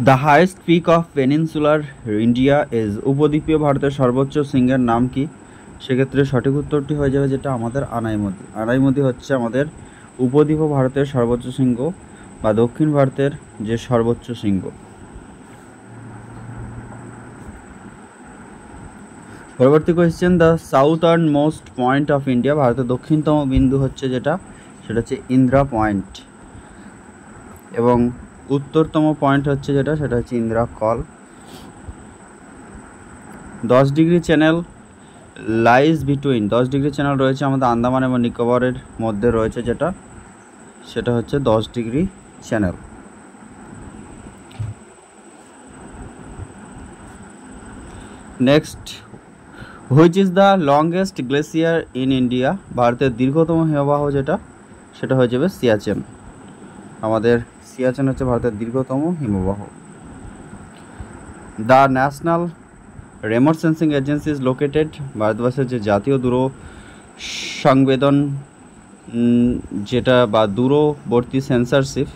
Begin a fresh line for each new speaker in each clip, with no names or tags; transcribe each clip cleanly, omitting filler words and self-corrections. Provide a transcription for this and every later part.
The highest peak of peninsular India is, উপদ্বীপীয় ভারতের সর্বোচ্চ শৃঙ্গের নাম কি? সেক্ষেত্রে সঠিক উত্তরটি হয়ে যাবে যেটা আমাদের আনাইমতি। আনাইমতি হচ্ছে আমাদের উপদ্বীপ ভারতের সর্বোচ্চ শৃঙ্গ বা দক্ষিণ ভারতের যে সর্বোচ্চ শৃঙ্গ। পরবর্তী question, the southern most point of India, ভারতের দক্ষিণতম বিন্দু হচ্ছে যেটা সেটা হচ্ছে ইন্দিরা পয়েন্ট, এবং উত্তরতম পয়েন্ট হচ্ছে যেটা সেটা হচ্ছে Indira call. 10 degree channel lies between, 10 degree channel রয়েছে আমাদের আন্দামান এবং নিকোবরের মধ্যে রয়েছে যেটা সেটা হচ্ছে 10 degree channel. Next, which is the longest glacier in India, ভারতের দীর্ঘতম হিমবাহ যেটা সেটা হয়ে যাবে সিয়াচেন। আমাদের সিয়াচেন হচ্ছে ভারতের দীর্ঘতম হিমবাহ। The national remote sensing agency is located, ভারতবর্ষের যে জাতীয় দূর সংবেদন যেটা বা দূরবর্তী সেন্সরশিপ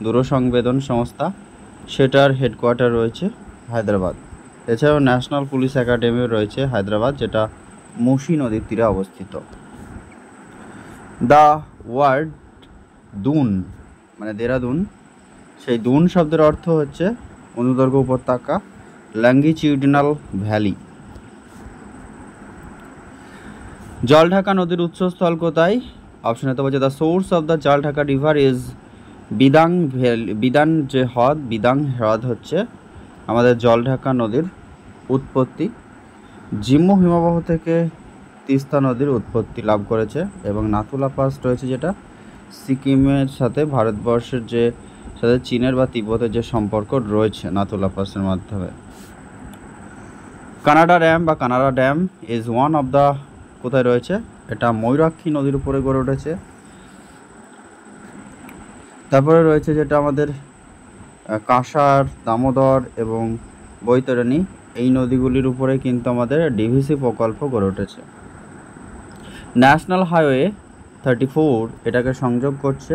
দূর সংবেদন সংস্থা, সেটার হেডকোয়ার্টার রয়েছে হায়দ্রাবাদ। এছাড়াও ন্যাশনাল পুলিশ একাডেমিও রয়েছে হায়দ্রাবাদ, যেটা মুসি নদীর তীরে অবস্থিত। দ্য ওয়ার্ড দুন মানে দেরাদুন, সেই দুন শব্দের অর্থ হচ্ছে অনুদৈর্ঘ্য উপত্যকা, লঙ্গিটিউডিনাল ভ্যালি। জলঢাকা নদীর উৎসস্থল কোথায়? অপশন হতে বলছে the source of the Jaldhaka river is Bidang valley, বিদান যে হ্রদ, বিদাং হ্রদ হচ্ছে আমাদের জলঢাকা নদীর উৎপত্তি। জিম্মু হিমবাহ থেকে তিস্তা নদীর উৎপত্তি লাভ করেছে, এবং নাথুলা পাস রয়েছে যেটা সিকিমের সাথে ভারতবর্ষের যে সাথে চীনের বা তিব্বতের যে সম্পর্ক রয়েছে নাথুলা পাসের মাধ্যমে। কানাডা ড্যাম বা Canada dam is one of the, কোথায় রয়েছে? এটা ময়ূরাক্ষী নদীর উপরে গড়ে উঠেছে। তারপরে রয়েছে যেটা আমাদের কাঁসার, দামোদর এবং বৈতরণী, এই নদীগুলির উপরে কিন্তু আমাদের ডিভিসি প্রকল্প গড়ে উঠেছে। ন্যাশনাল হাইওয়ে 34 এটাকে সংযোগ করছে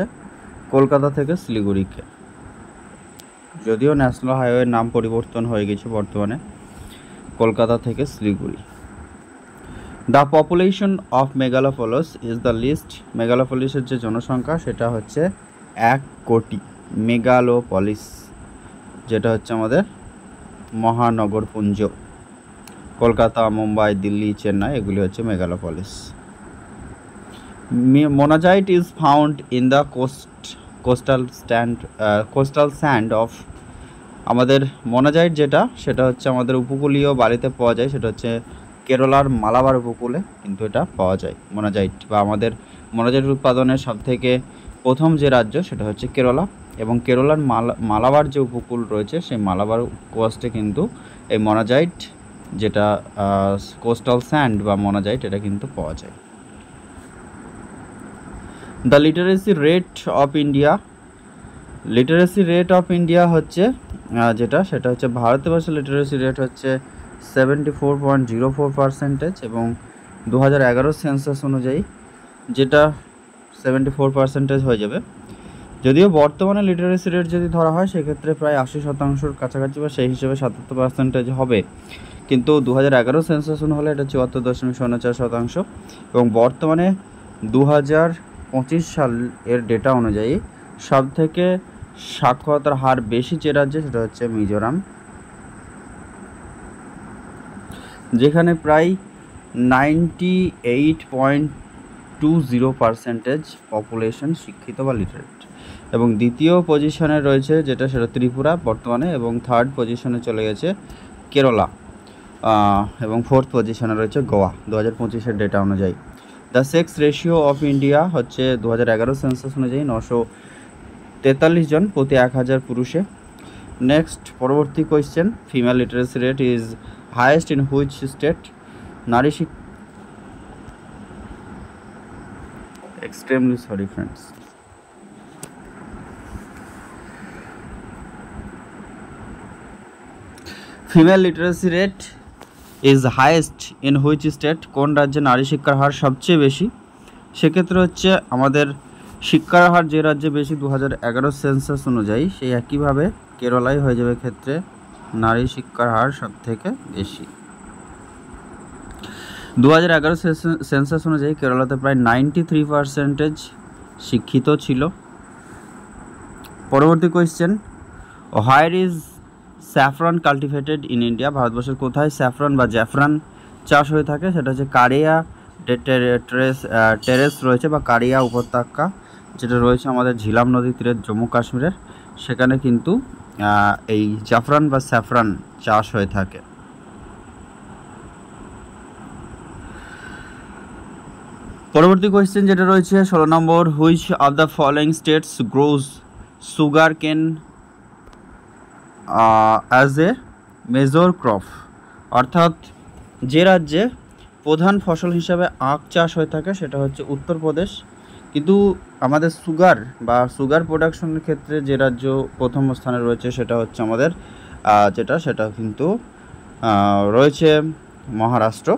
কলকাতা থেকে শিলিগুড়িকে, যদিও ন্যাশনাল হাইওয়ের নাম পরিবর্তন হয়ে গেছে বর্তমানে, কলকাতা থেকে Siliguri. The population of megalopolis is the list, মেগালোপলিসের যে জনসংখ্যা সেটা হচ্ছে 1 কোটি। মেগালোপলিস যেটা হচ্ছে আমাদের মহানগরপুঞ্জ, কলকাতা, মুম্বাই, দিল্লি, চেন্নাই এগুলি হচ্ছে megalopolis. Monazite is found in the coastal sand of, আমাদের মোনাজাইট যেটা সেটা হচ্ছে আমাদের উপকূলীয় বালিতে পাওয়া যায়, সেটা হচ্ছে কেরলার মালাবার উপকূলে কিন্তু এটা পাওয়া যায় মোনাজাইট, বা আমাদের মোনাজাইট উৎপাদনের সবথেকে প্রথম যে রাজ্য সেটা হচ্ছে কেরলা, এবং কেরলার মালাবার যে উপকূল রয়েছে সেই মালাবার কোস্টে কিন্তু এই মোনাজাইট যেটা কোস্টাল স্যান্ড বা মোনাজাইট এটা কিন্তু পাওয়া যায়। The literacy rate of India, literacy rate of India হচ্ছে যেটা সেটা হচ্ছে ভারতবর্ষের লিটারেসি রেট হচ্ছে 74.04%, এবং 2011 সেন্সাস অনুযায়ী যেটা 74% হয়ে যাবে। যদিও বর্তমানে লিটারেসি রেট যদি ধরা হয় সেক্ষেত্রে প্রায় 80% কাছাকাছি, বা সেই হিসেবে 77% হবে, কিন্তু 2011 সেন্সাস অনুযায়ী এটা 74.04%, এবং বর্তমানে 2025 সালের ডেটা অনুযায়ী সবথেকে সাক্ষরতার হার বেশি যে রাজ্যে সেটা হচ্ছে মিজোরাম, যেখানে প্রায় 98.20% পপুলেশন শিক্ষিত বা লিটারেট, এবং দ্বিতীয় পজিশনে রয়েছে যেটা সেটা ত্রিপুরা বর্তমানে, এবং থার্ড পজিশনে চলে গেছে কেরলা, এবং ফোর্থ পজিশনে রয়েছে গোয়া 2025-এর ডেটা অনুযায়ী। The sex ratio of India হচ্ছে 2011 সেন্সাস অনুযায়ী 943 জন প্রতি 1000 পুরুষে। নেক্সট, পরবর্তী question, female literacy rate is highest in which state, নারী extremely sorry friends. Female literacy rate is highest in which state, কোন রাজ্যে নারী শিক্ষার হার সবচেয়ে বেশি? সেক্ষেত্রে হচ্ছে আমাদের শিক্ষার হার যে রাজ্যে বেশি 2011 সেন্সাস অনুযায়ী, সেই একইভাবে কেরালায় হয়ে যাবে ক্ষেত্রে নারী শিক্ষার হার সব থেকে বেশি। 2011 সেন্সাস অনুযায়ী কেরালাতে প্রায় 93% শিক্ষিত ছিল। পরবর্তী question, where is saffron cultivated in India? ভারতবর্ষের কোথায় স্যাফরন বা জ্যাফরান চাষ হয়ে থাকে? সেটা হচ্ছে কারিয়া টেরেস রয়েছে বা কারিয়া উপত্যকা, যেটা রয়েছে আমাদের ঝিলাম নদী তীরে জম্মু কাশ্মীরের, সেখানে কিন্তু এই জাফরান বা স্যাফরান চাষ হয়ে থাকে। পরবর্তী কোয়েশ্চেন যেটা রয়েছে 16 নম্বর, which of the following states grows sugarcane as a major crop? অর্থাৎ যে রাজ্যে প্রধান ফসল হিসাবে আখ চাষ হয়ে থাকে সেটা হচ্ছে উত্তরপ্রদেশ। কিন্তু আমাদের সুগার প্রোডাকশনের ক্ষেত্রে যে রাজ্য প্রথম স্থানে রয়েছে সেটা হচ্ছে আমাদের সেটা কিন্তু রয়েছে মহারাষ্ট্র।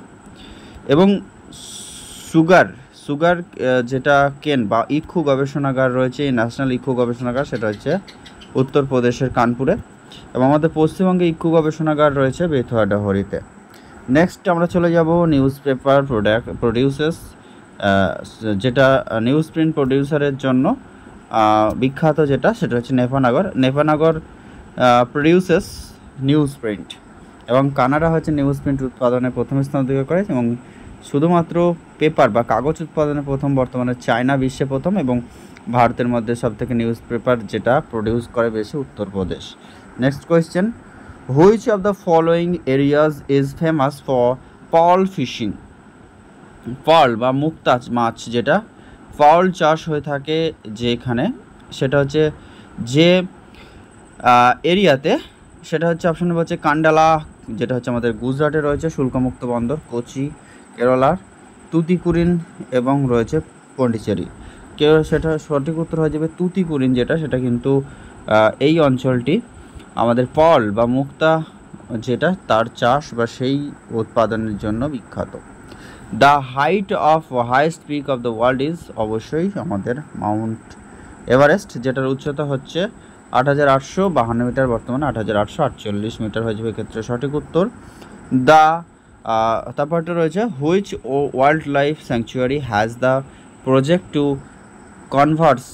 এবং সুগার যেটা কেন বা ইক্ষু গবেষণাগার রয়েছে, এই ন্যাশনাল ইক্ষু গবেষণাগার, সেটা হচ্ছে উত্তরপ্রদেশের কানপুরে। এবং আমাদের পশ্চিমবঙ্গে ইক্ষু গবেষণাগার রয়েছে বেথুয়াডাহরিতে। নেক্সট আমরা চলে যাব নিউজ পেপার প্রডিউসার্স, যেটা নিউজ প্রিন্ট প্রডিউসারের জন্য বিখ্যাত, সেটা হচ্ছে নেপানগর প্রডিউসেস নিউজ প্রিন্ট। এবং কানাডা হচ্ছে নিউজ প্রিন্ট উৎপাদনে প্রথম স্থান অধিকার করে। এবং শুধুমাত্র পেপার বা কাগজ উৎপাদনে বর্তমানে চায়না বিশ্বে প্রথম। এবং ভারতের মধ্যে সবথেকে নিউজ পেপার যেটা প্রডিউস করে বেশি Uttar Pradesh. Next question, which of the following areas is famous for pearl fishing? Pearl বা মুক্তা মাছ, যেটা পার্ল চাষ হয়ে থাকে যেখানে, সেটা হচ্ছে যে এরিয়াতে, সেটা হচ্ছে অপশন নম্বর হচ্ছে কান্ডালা, যেটা হচ্ছে আমাদের গুজরাটে রয়েছে শুল্কমুক্ত বন্দর, কোচি কেরালার, তুতিকুরিন এবং রয়েছে পন্ডিচেরি। সেটা সঠিক উত্তর হয়ে যাবে তুতিকুরিন, সেটা কিন্তু এই অঞ্চলটি আমাদের পার্ল বা মুক্তা যেটা তার চাষ বা সেই উৎপাদনের জন্য বিখ্যাত। The height of highest peak of the world is অবশ্যই আমাদের মাউন্ট এভারেস্ট, যেটার উচ্চতা হচ্ছে 8852 মিটার, বর্তমানে 8848 মিটার হয়ে যাবে ক্ষেত্রে সঠিক উত্তর। তারপরটা রয়েছে, which wild life sanctuary has the project to converse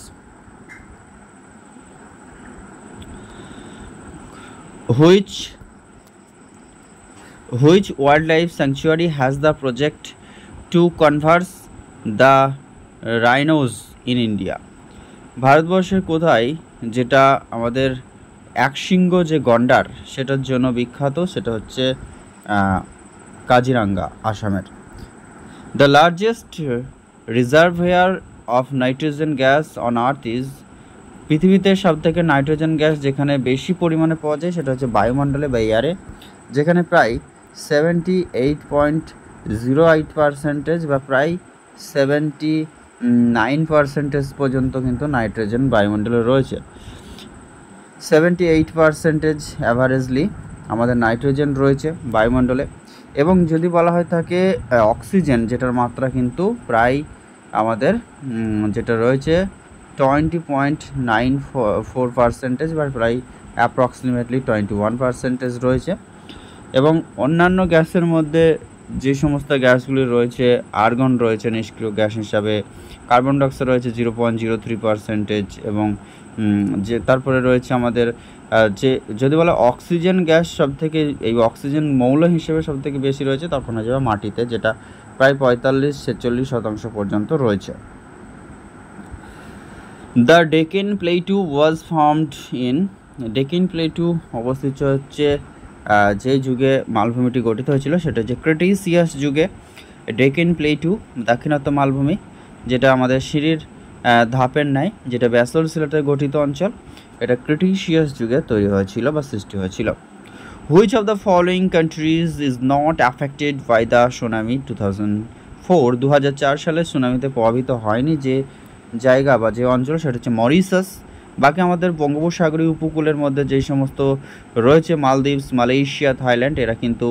Which wildlife sanctuary has the project to conserve the rhinos in India? ভারতবর্ষের কোথায় যেটা আমাদের একশৃঙ্গ যে গন্ডার সেটার জন্য বিখ্যাত, সেটা হচ্ছে কাজিরাঙ্গা, আসামের। The largest reservoir of nitrogen gas on earth is? পৃথিবীতে সবথেকে নাইট্রোজেন গ্যাস যেখানে বেশি পরিমাণে পাওয়া যায় সেটা হচ্ছে বায়ুমণ্ডলে বা এয়ারে, যেখানে প্রায় 78.08% বা প্রায় 79% পর্যন্ত কিন্তু নাইট্রোজেন বায়ুমণ্ডলে রয়েছে। 78% অ্যাভারেজলি আমাদের নাইট্রোজেন রয়েছে বায়ুমণ্ডলে। এবং যদি বলা হয় থাকে অক্সিজেন, যেটার মাত্রা কিন্তু প্রায় আমাদের যেটা রয়েছে 20.94% বা প্রায় অ্যাপ্রক্সিমেটলি 21% রয়েছে। এবং অন্যান্য গ্যাসের মধ্যে যে সমস্ত গ্যাসগুলি রয়েছে, আর্গন রয়েছে নিষ্ক্রিয় গ্যাস হিসাবে, কার্বন ডাইঅক্সাইড রয়েছে 0.03%, এবং যে তারপরে রয়েছে আমাদের যে যদি বলা অক্সিজেন গ্যাস সবথেকে, এই অক্সিজেন মৌল হিসেবে সবথেকে বেশি রয়েছে, তখন হয়ে যাবে মাটিতে, যেটা প্রায় 45-46% পর্যন্ত রয়েছে। The ডেকেন plateau was formed in? ডেকেন plateau অবস্থিত হচ্ছে যে যুগে মালভূমিটি গঠিত হয়েছিল সেটা হচ্ছে ক্রিটেসিয়াস যুগে। ডেকেন প্লেটু দাক্ষিণাত্য মালভূমি, যেটা আমাদের সিঁড়ির ধাপের ন্যায়, যেটা ব্যাসল্ট সিলেটে গঠিত অঞ্চল, এটা ক্রিটেসিয়াস যুগে তৈরি হয়েছিল বা সৃষ্টি হয়েছিল। Which of the following countries is not affected by the tsunami 2004? 2004 সালে সুনামিতে প্রভাবিত হয়নি যে জায়গা বা যে অঞ্চল, সেটা হচ্ছে মরিশাস। বাকি আমাদের বঙ্গোপসাগরীয় উপকূলের মধ্যে যেই সমস্ত রয়েছে, মালদ্বীপস, মালয়েশিয়া, থাইল্যান্ড, এরা কিন্তু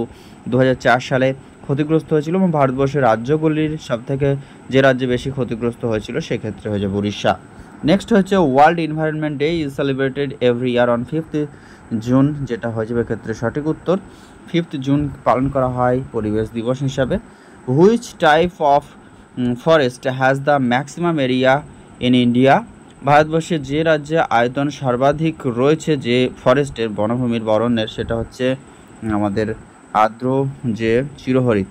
2004 সালে ক্ষতিগ্রস্ত হয়েছিল। এবং ভারতবর্ষের রাজ্যগুলির সবথেকে যে রাজ্যে বেশি ক্ষতিগ্রস্ত হয়েছিল সেক্ষেত্রে হয়ে যাবে উড়িষ্যা। নেক্সট হচ্ছে world environment day is celebrated every year on 5th June, যেটা হয়ে যাবে ক্ষেত্রে সঠিক উত্তর। 5th জুন পালন করা হয় পরিবেশ দিবস হিসাবে। Which type of forest has the maximum area in India? ভারতবর্ষের যে রাজ্যে আয়তন সর্বাধিক রয়েছে যে ফরেস্টের বনভূমির বা অরণ্যের, সেটা হচ্ছে আমাদের আর্দ্র যে চিরহরিত,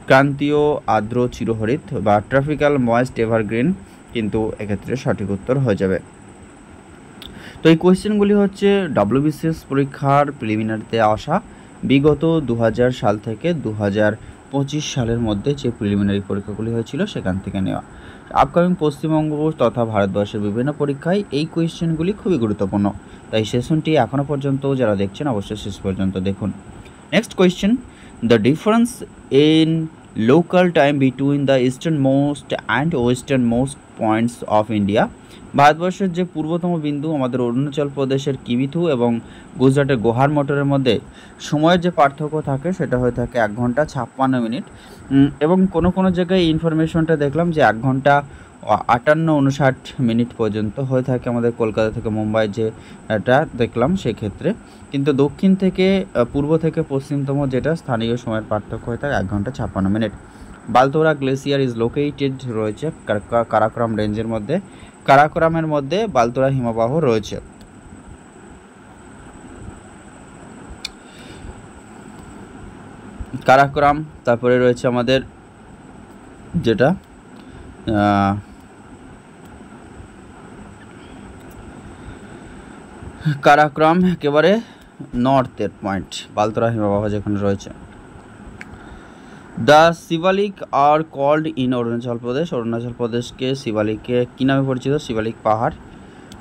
ক্রান্তীয় আর্দ্র চিরহরিত বা ট্রপিক্যাল ময়েস্ট এভারগ্রিন কিন্তু এক্ষেত্রে সঠিক উত্তর হয়ে যাবে। তো এই কোয়েশ্চেনগুলি হচ্ছে ডব্লিউবিসিএস পরীক্ষার প্রিলিমিনারিতে আসা বিগত 2000 সাল থেকে 2025 সালের মধ্যে যে প্রিলিমিনারি পরীক্ষাগুলি হয়েছিল সেখান থেকে নেওয়া। আপকামিং পশ্চিমবঙ্গ তথা ভারতবর্ষের বিভিন্ন পরীক্ষায় এই কোয়েশ্চেনগুলি খুবই গুরুত্বপূর্ণ, তাই সেশনটি এখনও পর্যন্ত যারা দেখছেন অবশ্যই শেষ পর্যন্ত দেখুন। Next question, the difference in local time between the eastern most and western most points of India? ভারতবর্ষের যে পূর্বতম বিন্দু আমাদের অরুণাচল প্রদেশের কিবিথু এবং গুজরাটের গোহার মোটরের মধ্যে সময়ের যে পার্থক্য থাকে সেটা হয়ে থাকে 1 ঘন্টা 56 মিনিট, এবং কোনো জায়গায় ইনফরমেশনটা দেখলাম যে 1 ঘন্টা 58-59 মিনিট পর্যন্ত হয়ে থাকে আমাদের কলকাতা থেকে মুম্বাই যে এটা দেখলাম সেক্ষেত্রে। কিন্তু দক্ষিণ থেকে পূর্ব থেকে পশ্চিমতম যেটা স্থানীয় সময়ের পার্থক্য হয়ে থাকে 1 ঘন্টা 56 মিনিট। বালতোরা গ্লেসিয়ার ইজ লোকেটেড রয়েছে কারাকোরাম রেঞ্জের মধ্যে। কারাকোরামের মধ্যে বালতোরা হিমবাহ রয়েছে। কারাকোরাম, তারপরে রয়েছে আমাদের যেটা কারাকোরাম একেবারে নর্থের পয়েন্ট, বালতোরা হিমবাহ যেখানে রয়েছে। The Shivalik are called in Arunachal Pradesh? Arunachal প্রদেশকে শিবালিকে কী নামে পরিচিত? শিবালিক পাহাড়।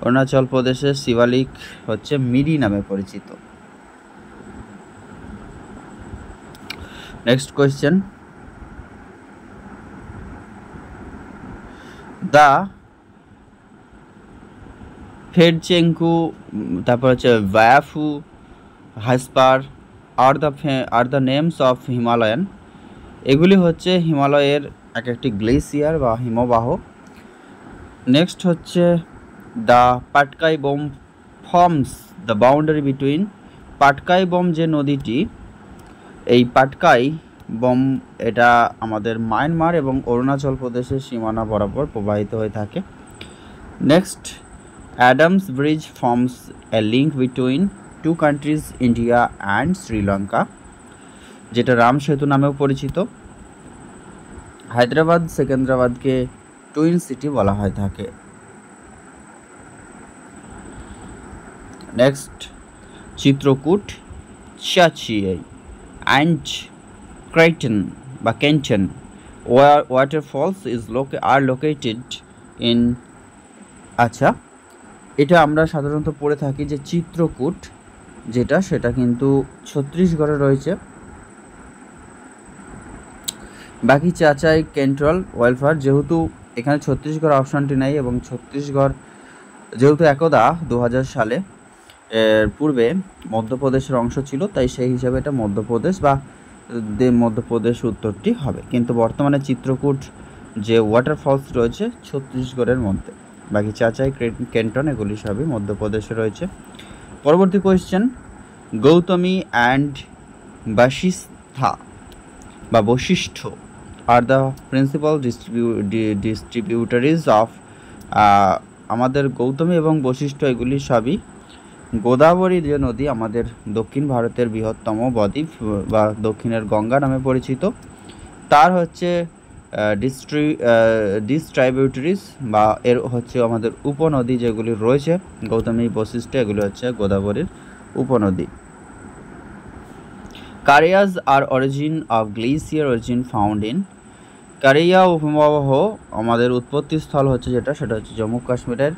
অরুণাচল প্রদেশের শিবালিক হচ্ছে মিরি নামে পরিচিত। নেক্সট কোয়েশ্চেন, দ্য ফেডচেঙ্কু, তারপর হচ্ছে Biafo, Hispar are the names of Himalayan. এগুলি হচ্ছে হিমালয়ের একটি গ্লেসিয়ার বা হিমবাহ। নেক্সট হচ্ছে the Patkai Bum forms the boundary between? Patkai Bum যে নদীটি, এই পাটকাই বোম এটা আমাদের মায়ানমার এবং অরুণাচল প্রদেশের সীমানা বরাবর প্রবাহিত হয়ে থাকে। Next, Adams bridge forms A link between 2 countries India and Sri Lanka, যেটা রাম সেতু নামেও পরিচিত। হায়দ্রাবাদ সেকেন্দ্রাবাদকে টুইন সিটি বলা হয়ে থাকে। নেক্সট, চিত্রকূট, চাচিয়াই অ্যান্ড ক্রাইটন বা কেন্টন ওয়াটারফলস আর লোকেটেড ইন। আচ্ছা, এটা আমরা সাধারণত পড়ে থাকি যে চিত্রকূট যেটা সেটা কিন্তু ছত্তিশগড়ে রয়েছে। বাকি চাচাই কেন্ট্রল ওয়েলফেয়ার, যেহেতু এখানে ছত্তিশগড় অপশানটি নেই এবং ছত্তিশগড় যেহেতু একদা 2000 সালে পূর্বে মধ্যপ্রদেশের অংশ ছিল, তাই সেই হিসাবে এটা মধ্যপ্রদেশ বা মধ্যপ্রদেশ উত্তরটি হবে। কিন্তু বর্তমানে চিত্রকূট যে ওয়াটারফলস রয়েছে ছত্তিশগড়ের মধ্যে, বাকি চাচাই কেন্টন এগুলি সবই মধ্যপ্রদেশে রয়েছে। পরবর্তী কোয়েশ্চেন, গৌতমী অ্যান্ড বশিষ্ঠা বা Vashishtha are the principal distributaries of? আমাদের গৌতমী এবং বশিষ্ঠ এগুলি সবই গোদাবরী যে নদী আমাদের দক্ষিণ ভারতের বৃহত্তম বদ্বীপ বা দক্ষিণের গঙ্গা নামে পরিচিত, তার হচ্ছে ডিস্ট্রিবিউটারিজ বা এর হচ্ছে আমাদের উপনদী যেগুলি রয়েছে গৌতমী বশিষ্ঠ, এগুলি হচ্ছে গোদাবরীর উপনদী। কারিয়াজ are origin of glacier origin found in? কারিয়া হিমবাহ আমাদের উৎপত্তি স্থল হচ্ছে যেটা সেটা হচ্ছে জম্মু কাশ্মীরের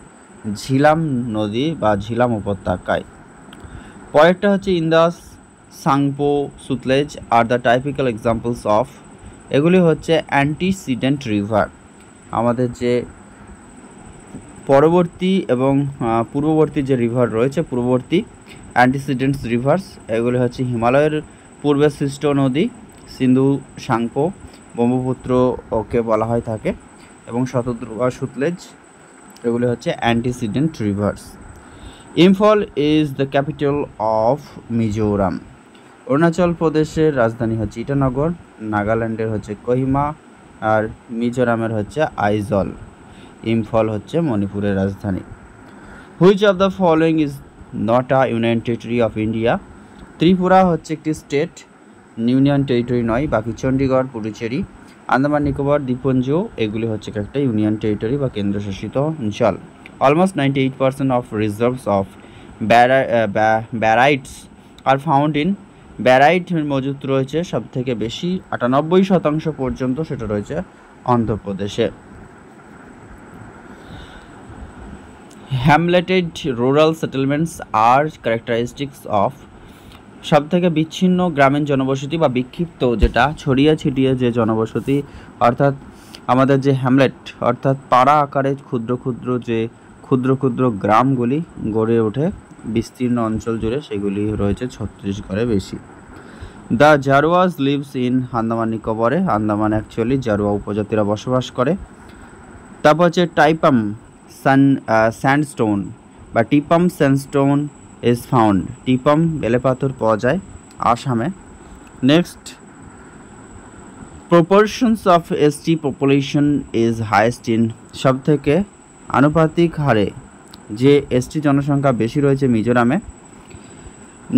ঝিলাম নদী বা ঝিলাম উপত্যকায়। পরেরটা হচ্ছে ইন্দাস, সাংপো, সুতলেজ আর দ্য টাইপিক্যাল এক্সাম্পলস অফ? এগুলি হচ্ছে অ্যান্টিসিডেন্ট রিভার, আমাদের যে পরবর্তী এবং পূর্ববর্তী যে রিভার রয়েছে পূর্ববর্তী অ্যান্টিসিডেন্টস রিভার্স, এগুলি হচ্ছে হিমালয়ের পূর্বে সৃষ্ট নদী সিন্ধু, সাংপো, ব্রহ্মপুত্র ওকে বলা হয় থাকে, এবং শতদ্রু বা সুতলেজ এগুলি হচ্ছে antecedent rivers. Imphal is the capital of Mizoram. Arunachal প্রদেশের রাজধানী হচ্ছে ইটানগর, নাগাল্যান্ডের হচ্ছে কোহিমা, আর মিজোরামের হচ্ছে আইজল। ইম্ফল হচ্ছে মণিপুরের রাজধানী। Which of the following is not a union territory of India? Tripura হচ্ছে একটি স্টেট, ইউনিয়ন টেরিটরি নয়। বাকি চণ্ডীগড়, পুডুচেরি, আন্দামান নিকোবর দ্বীপপুঞ্জ এগুলি হচ্ছে একটা ইউনিয়ন টেরিটরি বা কেন্দ্রশাসিত অঞ্চল। Almost 98% of reserves of barytes are found in. Barite মজুদ রয়েছে সব থেকে বেশি 98% পর্যন্ত, সেটা রয়েছে অন্ধ্রপ্রদেশে। Hamleted rural settlements are characteristics of. সব থেকে বিচ্ছিন্ন গ্রামীণ জনবসতি বা বিক্ষিপ্ত, যেটা ছড়িয়ে ছিটিয়ে যে জনবসতি, অর্থাৎ আমাদের যে হ্যামলেট অর্থাৎ পাড়া আকারে ক্ষুদ্র ক্ষুদ্র গ্রামগুলি গড়ে ওঠে বিস্তীর্ণ অঞ্চল জুড়ে, সেগুলি রয়েছে ছত্তিশগড়ে বেশি। The Jarawas lives in Andaman নিকোবরে। আন্দামান অ্যাকচুয়ালি জারোয়া উপজাতিরা বসবাস করে। তারপর হচ্ছে টাইপাম স্যান্ডস্টোন বা Tipam sandstone is found. Tipam বেলেপাথর পাওয়া যায় আসামে। Next, proportions of ST population is highest in. সব থেকে আনুপাতিক হারে যে এসটি জনসংখ্যা বেশি রয়েছে মিজোরামে।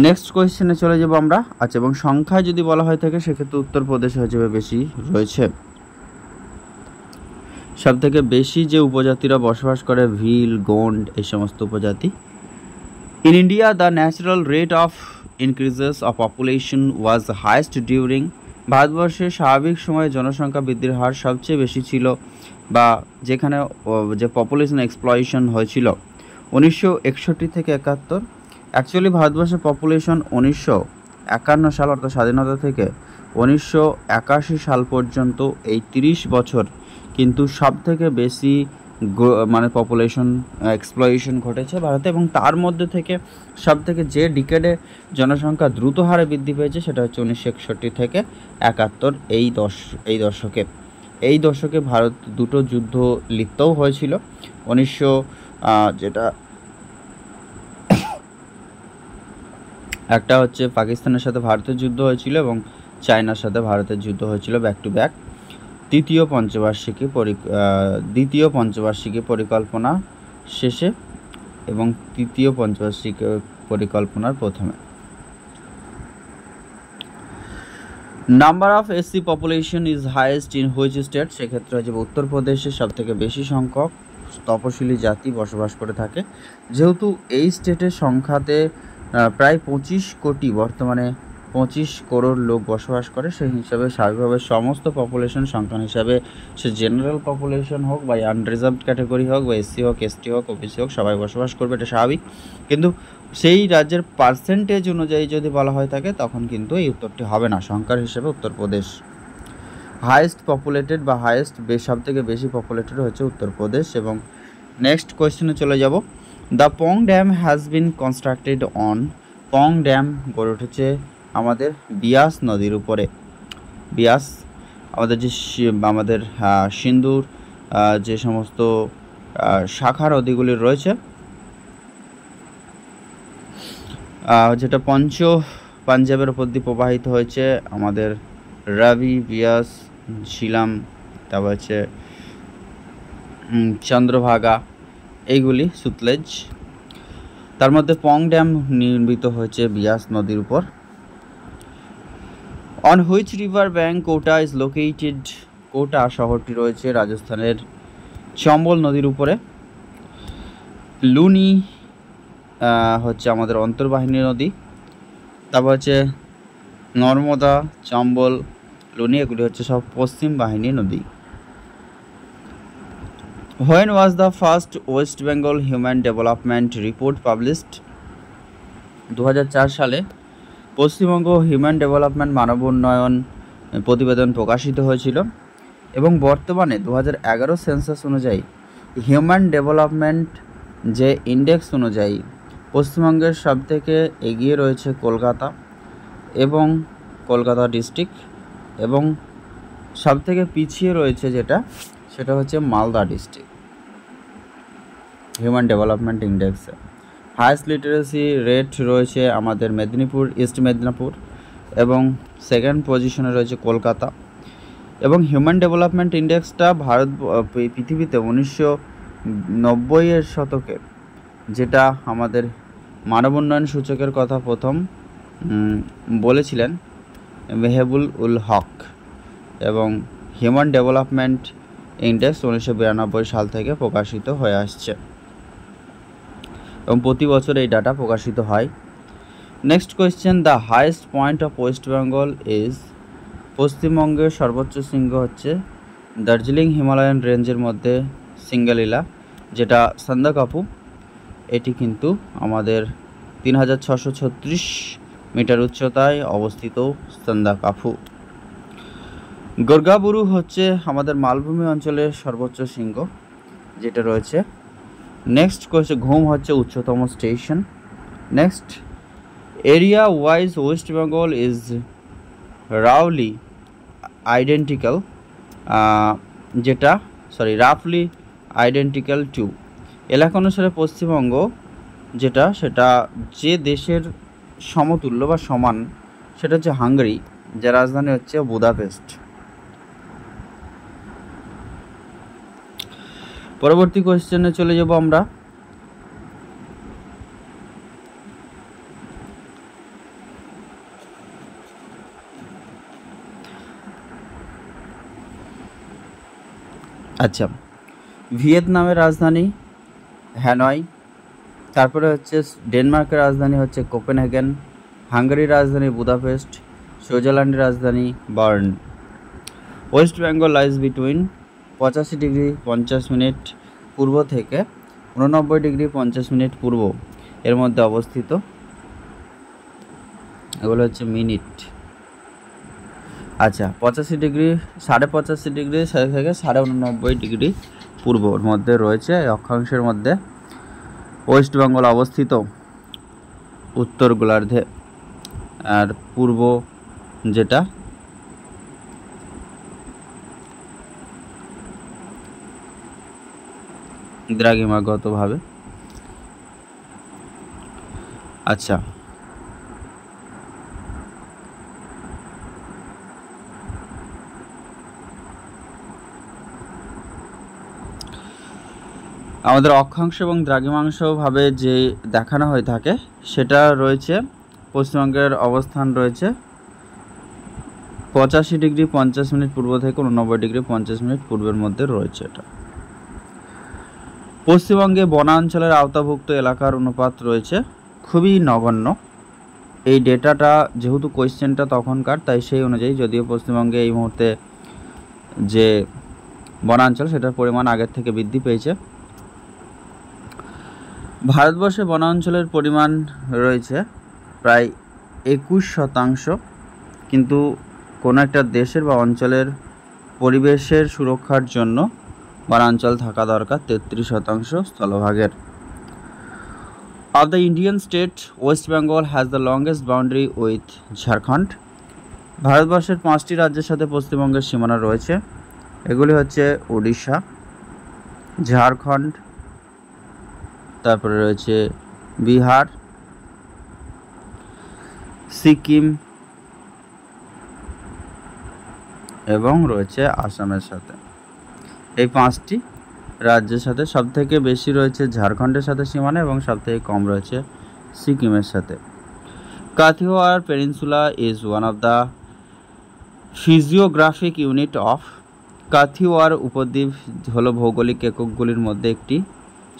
নেক্সট কোয়েশ্চেনে চলে যাব আমরা। আচ্ছা, এবং সংখ্যায় যদি বলা হয় থাকে সেক্ষেত্রে উত্তরপ্রদেশে হয়ে যাবে বেশি রয়েছে। সব থেকে বেশি যে উপজাতিরা বসবাস করে ভিল, গোন্ড এই সমস্ত উপজাতি। In India the natural rate of increases of population was highest during. ভারতবর্ষে স্বাভাবিক সময়ে জনসংখ্যা বৃদ্ধির হার সবচেয়ে বেশি ছিল বা যেখানে যে পপুলেশন এক্সপ্লয়েশন হয়েছিল 1961 থেকে 71। অ্যাকচুয়ালি ভারতবর্ষের পপুলেশন 1951 সাল অর্থাৎ স্বাধীনতা থেকে 1981 সাল পর্যন্ত এই 30 বছর কিন্তু সব থেকে বেশি মানে পপুলেশন এক্সপ্লয়েশন ঘটেছে ভারতে, এবং তার মধ্যে থেকে সব থেকে যে ডিকেডে জনসংখ্যা দ্রুত হারে বৃদ্ধি পেয়েছে সেটা হচ্ছে 1961 থেকে 71 এই দশকে ভারত দুটো যুদ্ধ লিপ্তও হয়েছিল। যেটা একটা হচ্ছে পাকিস্তানের সাথে ভারতের যুদ্ধ হয়েছিল এবং চায়নার সাথে ভারতের যুদ্ধ হয়েছিল ব্যাক টু ব্যাক। দ্বিতীয় পঞ্চবার্ষিকী পরিকল্পনা শেষে এবং তৃতীয় পঞ্চবার্ষিকী পরিকল্পনার প্রথমে। Number of SC population is highest in which state? সেক্ষেত্রে হচ্ছে উত্তরপ্রদেশে সব থেকে বেশি সংখ্যক তপশিলি জাতি বসবাস করে থাকে। যেহেতু এই স্টেটের সংখ্যাতে প্রায় 25 কোটি, বর্তমানে 25 করোড় লোক বসবাস করে, সেই হিসাবে স্বাভাবিকভাবে সমস্ত পপুলেশন সংখ্যান হিসাবে সে জেনারেল পপুলেশন হোক বা আনরিজার্ভড ক্যাটাগরি হোক বা এসসি হোক, এসটি হোক, ওবিসি হোক, সবাই বসবাস করবে, এটা স্বাভাবিক। কিন্তু সেই রাজ্যের পার্সেন্টেজ অনুযায়ী যদি বলা হয় থাকে তখন কিন্তু এই উত্তরটি হবে না। সংখ্যার হিসেবে উত্তরপ্রদেশ হাইয়েস্ট পপুলেটেড বা হাইয়েস্ট সব থেকে বেশি পপুলেটেড হচ্ছে উত্তরপ্রদেশ। এবং নেক্সট কোয়েশ্চেনে চলে যাব। The Pong dam has been constructed on. Pong dam গড়ে উঠেছে আমাদের বিয়াস নদীর উপরে। বিয়াস আমাদের যে সিন্ধুর যে সমস্ত শাখা নদীগুলি রয়েছে, যেটা পাঞ্জাবের উপর দিয়ে প্রবাহিত হয়েছে, আমাদের রাবি, বিয়াস, ঝিলাম, তারপর হচ্ছে চন্দ্রভাগা, এইগুলি সুতলেজ। তার মধ্যে পং ড্যাম নির্মিত হয়েছে বিয়াস নদীর উপর। On which river bank Kota is located? Kota শহরটি রয়েছে রাজস্থানের চম্বল নদীর উপরে। লুনি হচ্ছে আমাদের অন্তর্বাহিনী নদী। তারপর হচ্ছে নর্মদা, চম্বল, লুনি এগুলি হচ্ছে সব পশ্চিম বাহিনী নদী। When was the first West Bengal Human Development Report published? 2004 সালে পশ্চিমবঙ্গ হিউম্যান ডেভেলপমেন্ট মানব উন্নয়ন প্রতিবেদন প্রকাশিত হয়েছিল এবং বর্তমানে 2011 সেন্সাস অনুযায়ী হিউম্যান ডেভেলপমেন্ট যে ইন্ডেক্স অনুযায়ী পশ্চিমবঙ্গের সবথেকে এগিয়ে রয়েছে কলকাতা এবং কলকাতা ডিস্ট্রিক্ট, এবং সবথেকে পিছিয়ে রয়েছে সেটা হচ্ছে মালদা ডিস্ট্রিক্ট। হিউম্যান ডেভেলপমেন্ট ইন্ডেক্সে। হায়েস্ট লিটারেসি রেট রয়েছে আমাদের মেদিনীপুর, ইস্ট মেদিনীপুর, এবং সেকেন্ড পজিশনে রয়েছে কলকাতা। এবং হিউম্যান ডেভেলপমেন্ট ইন্ডেক্সটা পৃথিবীতে 1990-এর শতকে, যেটা আমাদের মানব উন্নয়ন সূচকের কথা প্রথম বলেছিলেন মেহবুল উল হক, এবং হিউম্যান ডেভেলপমেন্ট ইন্ডেক্স 1992 সাল থেকে প্রকাশিত হয়ে আসছে এবং প্রতি বছর এই ডাটা প্রকাশিত হয়। Next question, the highest point of West Bengal is, পশ্চিমবঙ্গের সর্বোচ্চ শৃঙ্গ হচ্ছে দার্জিলিং হিমালয়ান রেঞ্জের মধ্যে সিঙ্গালীলা, যেটা সান্দাকফু। এটি কিন্তু আমাদের 3636 মিটার উচ্চতায় অবস্থিত সান্দাকফু। গোর্গাবুরু হচ্ছে আমাদের মালভূমি অঞ্চলের সর্বোচ্চ শৃঙ্গ, যেটা রয়েছে। নেক্সট কোয়েশ্চেন, ঘুম হচ্ছে উচ্চতম station. Next, area wise West Bengal is রাফলি identical, রাফলি identical two, এলাকা অনুসারে পশ্চিমবঙ্গ সেটা যে দেশের সমতুল্য বা সমান, সেটা হচ্ছে হাঙ্গেরি, যার রাজধানী হচ্ছে বুদাপেস্ট। পরবর্তী কোয়েশ্চেনে চলে যাব আমরা। আচ্ছা, ভিয়েতনামের রাজধানী হ্যানয়, তারপরে হচ্ছে ডেনমার্কের রাজধানী হচ্ছে কোপেনহেগেন, হাঙ্গেরির রাজধানী বুদাপেস্ট, সুইজারল্যান্ডের রাজধানী burn. West Bengal lies between 85°50' পূর্ব থেকে 89°50' পূর্ব এর মধ্যে অবস্থিত। এগুলো হচ্ছে মিনিট। আচ্ছা, 85°, 85.5° থেকে 89.5° পূর্বর মধ্যে রয়েছে এই অক্ষাংশের মধ্যে ওয়েস্ট বেঙ্গল অবস্থিত, উত্তর গোলার্ধে। আর পূর্ব যেটা দ্রাঘিমাগতভাবে। আচ্ছা, আমাদের অক্ষাংশ এবং দ্রাঘিমাংশভাবে যে দেখানো হয়ে থাকে সেটা রয়েছে, পশ্চিমবঙ্গের অবস্থান রয়েছে 85°50' পূর্ব থেকে 89°50' পূর্বের মধ্যে রয়েছে এটা। পশ্চিমবঙ্গে বনাঞ্চলের আওতাভুক্ত এলাকার অনুপাত রয়েছে খুবই নগণ্য। এই ডেটাটা যেহেতু কোয়েশ্চেনটা তখনকার, তাই সেই অনুযায়ী, যদিও পশ্চিমবঙ্গে এই মুহূর্তে যে বনাঞ্চল সেটার পরিমাণ আগের থেকে বৃদ্ধি পেয়েছে। ভারতবর্ষে বনাঞ্চলের পরিমাণ রয়েছে প্রায় 21%, কিন্তু কোনো একটা দেশের বা অঞ্চলের পরিবেশের সুরক্ষার জন্য বনাঞ্চল থাকা দরকার 33% স্থলভাগের। Of the Indian state, West Bengal has the longest boundary with Jharkhand. ভারতবর্ষের 5টি রাজ্যের সাথে পশ্চিমবঙ্গের সীমানা রয়েছে। এগুলি হচ্ছে উড়িষ্যা, ঝাড়খণ্ড, তারপরে রয়েছে বিহার, সিকিম এবং রয়েছে আসামের সাথে। এই 5টি রাজ্যের সাথে সবথেকে বেশি রয়েছে ঝাড়খণ্ডের সাথে সীমানা এবং সবথেকে কম রয়েছে সিকিমের সাথে। Kathiawar peninsula is one of the physiographic unit of. Kathiawar উপদ্বীপ হলো ভৌগোলিক এককগুলির মধ্যে একটি,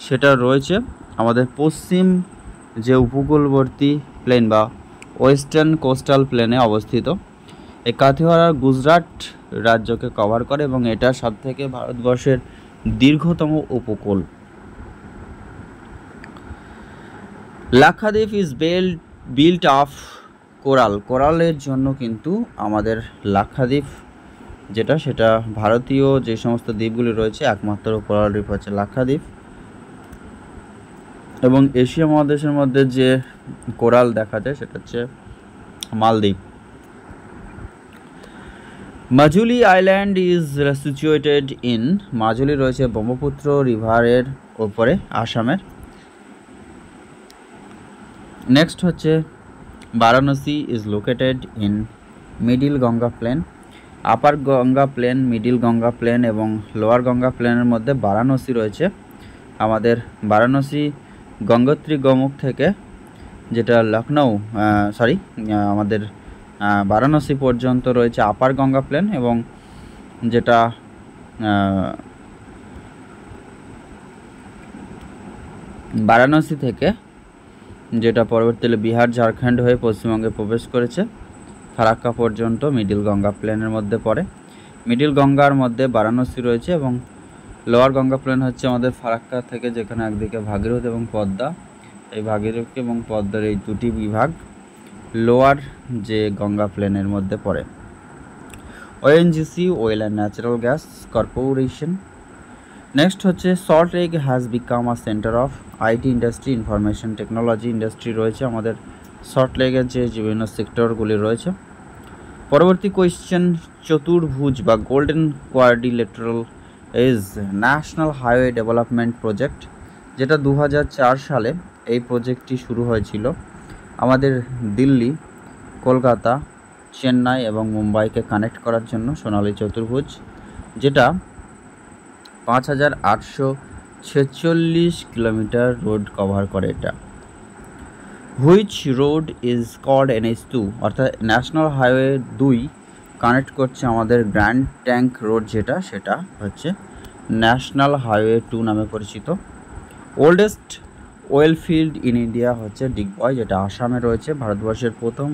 সেটা রয়েছে আমাদের পশ্চিম যে উপকূলবর্তী প্লেন বা ওয়েস্টার্ন কোস্টাল প্লেনে অবস্থিত। এই কাথিওয়ার গুজরাট রাজ্যকে কভার করে এবং এটা সবথেকে ভারতবর্ষের দীর্ঘতম উপকূল। Lakshadweep is built of coral. কোরালের জন্য কিন্তু আমাদের লাক্ষাদ্বীপ সেটা ভারতীয় যে সমস্ত দ্বীপগুলি রয়েছে একমাত্র কোরাল দ্বীপ হচ্ছে লাক্ষাদ্বীপ। এবং এশিয়া মহাদেশের মধ্যে যে কোরাল দেখা যায় সেটা হচ্ছে মালদ্বীপ। Majuli island is situated in. Majuli রয়েছে ব্রহ্মপুত্র রিভারের ওপরে আসামের। নেক্সট হচ্ছে Varanasi is located in middle Ganga plain. Upper Ganga plain, middle Ganga plain এবং লোয়ার গঙ্গা প্লেনের মধ্যে বারাণসী রয়েছে। আমাদের বারাণসী গঙ্গোত্রী গোমুখ থেকে যেটা লখনৌ আমাদের বারাণসী পর্যন্ত রয়েছে আপার গঙ্গা প্লেন, এবং যেটা বারাণসী থেকে যেটা পরবর্তীতে বিহার ঝাড়খণ্ড হয়ে পশ্চিমবঙ্গে প্রবেশ করেছে ফারাক্কা পর্যন্ত মিডিল গঙ্গা প্লেনের মধ্যে পড়ে। মিডিল গঙ্গার মধ্যে বারাণসী রয়েছে এবং লোয়ার গঙ্গা প্লেন হচ্ছে আমাদের ফারাক্কা থেকে, যেখানে একদিকে ভাগীরথী এবং পদ্মা, এই ভাগীরথী এবং পদ্মার এই দুটি বিভাগ লোয়ার যে গঙ্গা প্লেনের মধ্যে পড়ে। ONGC, oil and natural gas corporation. Next হচ্ছে salt lake has become a centre of IT industry, information technology industry রয়েছে আমাদের সল্ট লেকের যে বিভিন্ন সেক্টরগুলি রয়েছে। পরবর্তী কোয়েশ্চেন, চতুর্ভুজ বা golden quadrilateral is national highway development project, যেটা 2004 সালে এই প্রজেক্টটি শুরু হয়েছিল আমাদের দিল্লি, কলকাতা, চেন্নাই এবং মুম্বাইকে কানেক্ট করার জন্য সোনালী চতুর্ভুজ, যেটা 5846 কিলোমিটার রোড কভার করে। এটা which road is called NH2, অর্থাৎ ন্যাশনাল হাইওয়ে 2 কানেক্ট করছে আমাদের গ্র্যান্ড ট্যাঙ্ক রোড, সেটা হচ্ছে ন্যাশনাল হাইওয়ে 2 নামে পরিচিত। Oldest well field in India হচ্ছে ডিগবয়, যেটা আসামে রয়েছে। ভারতবর্ষের প্রথম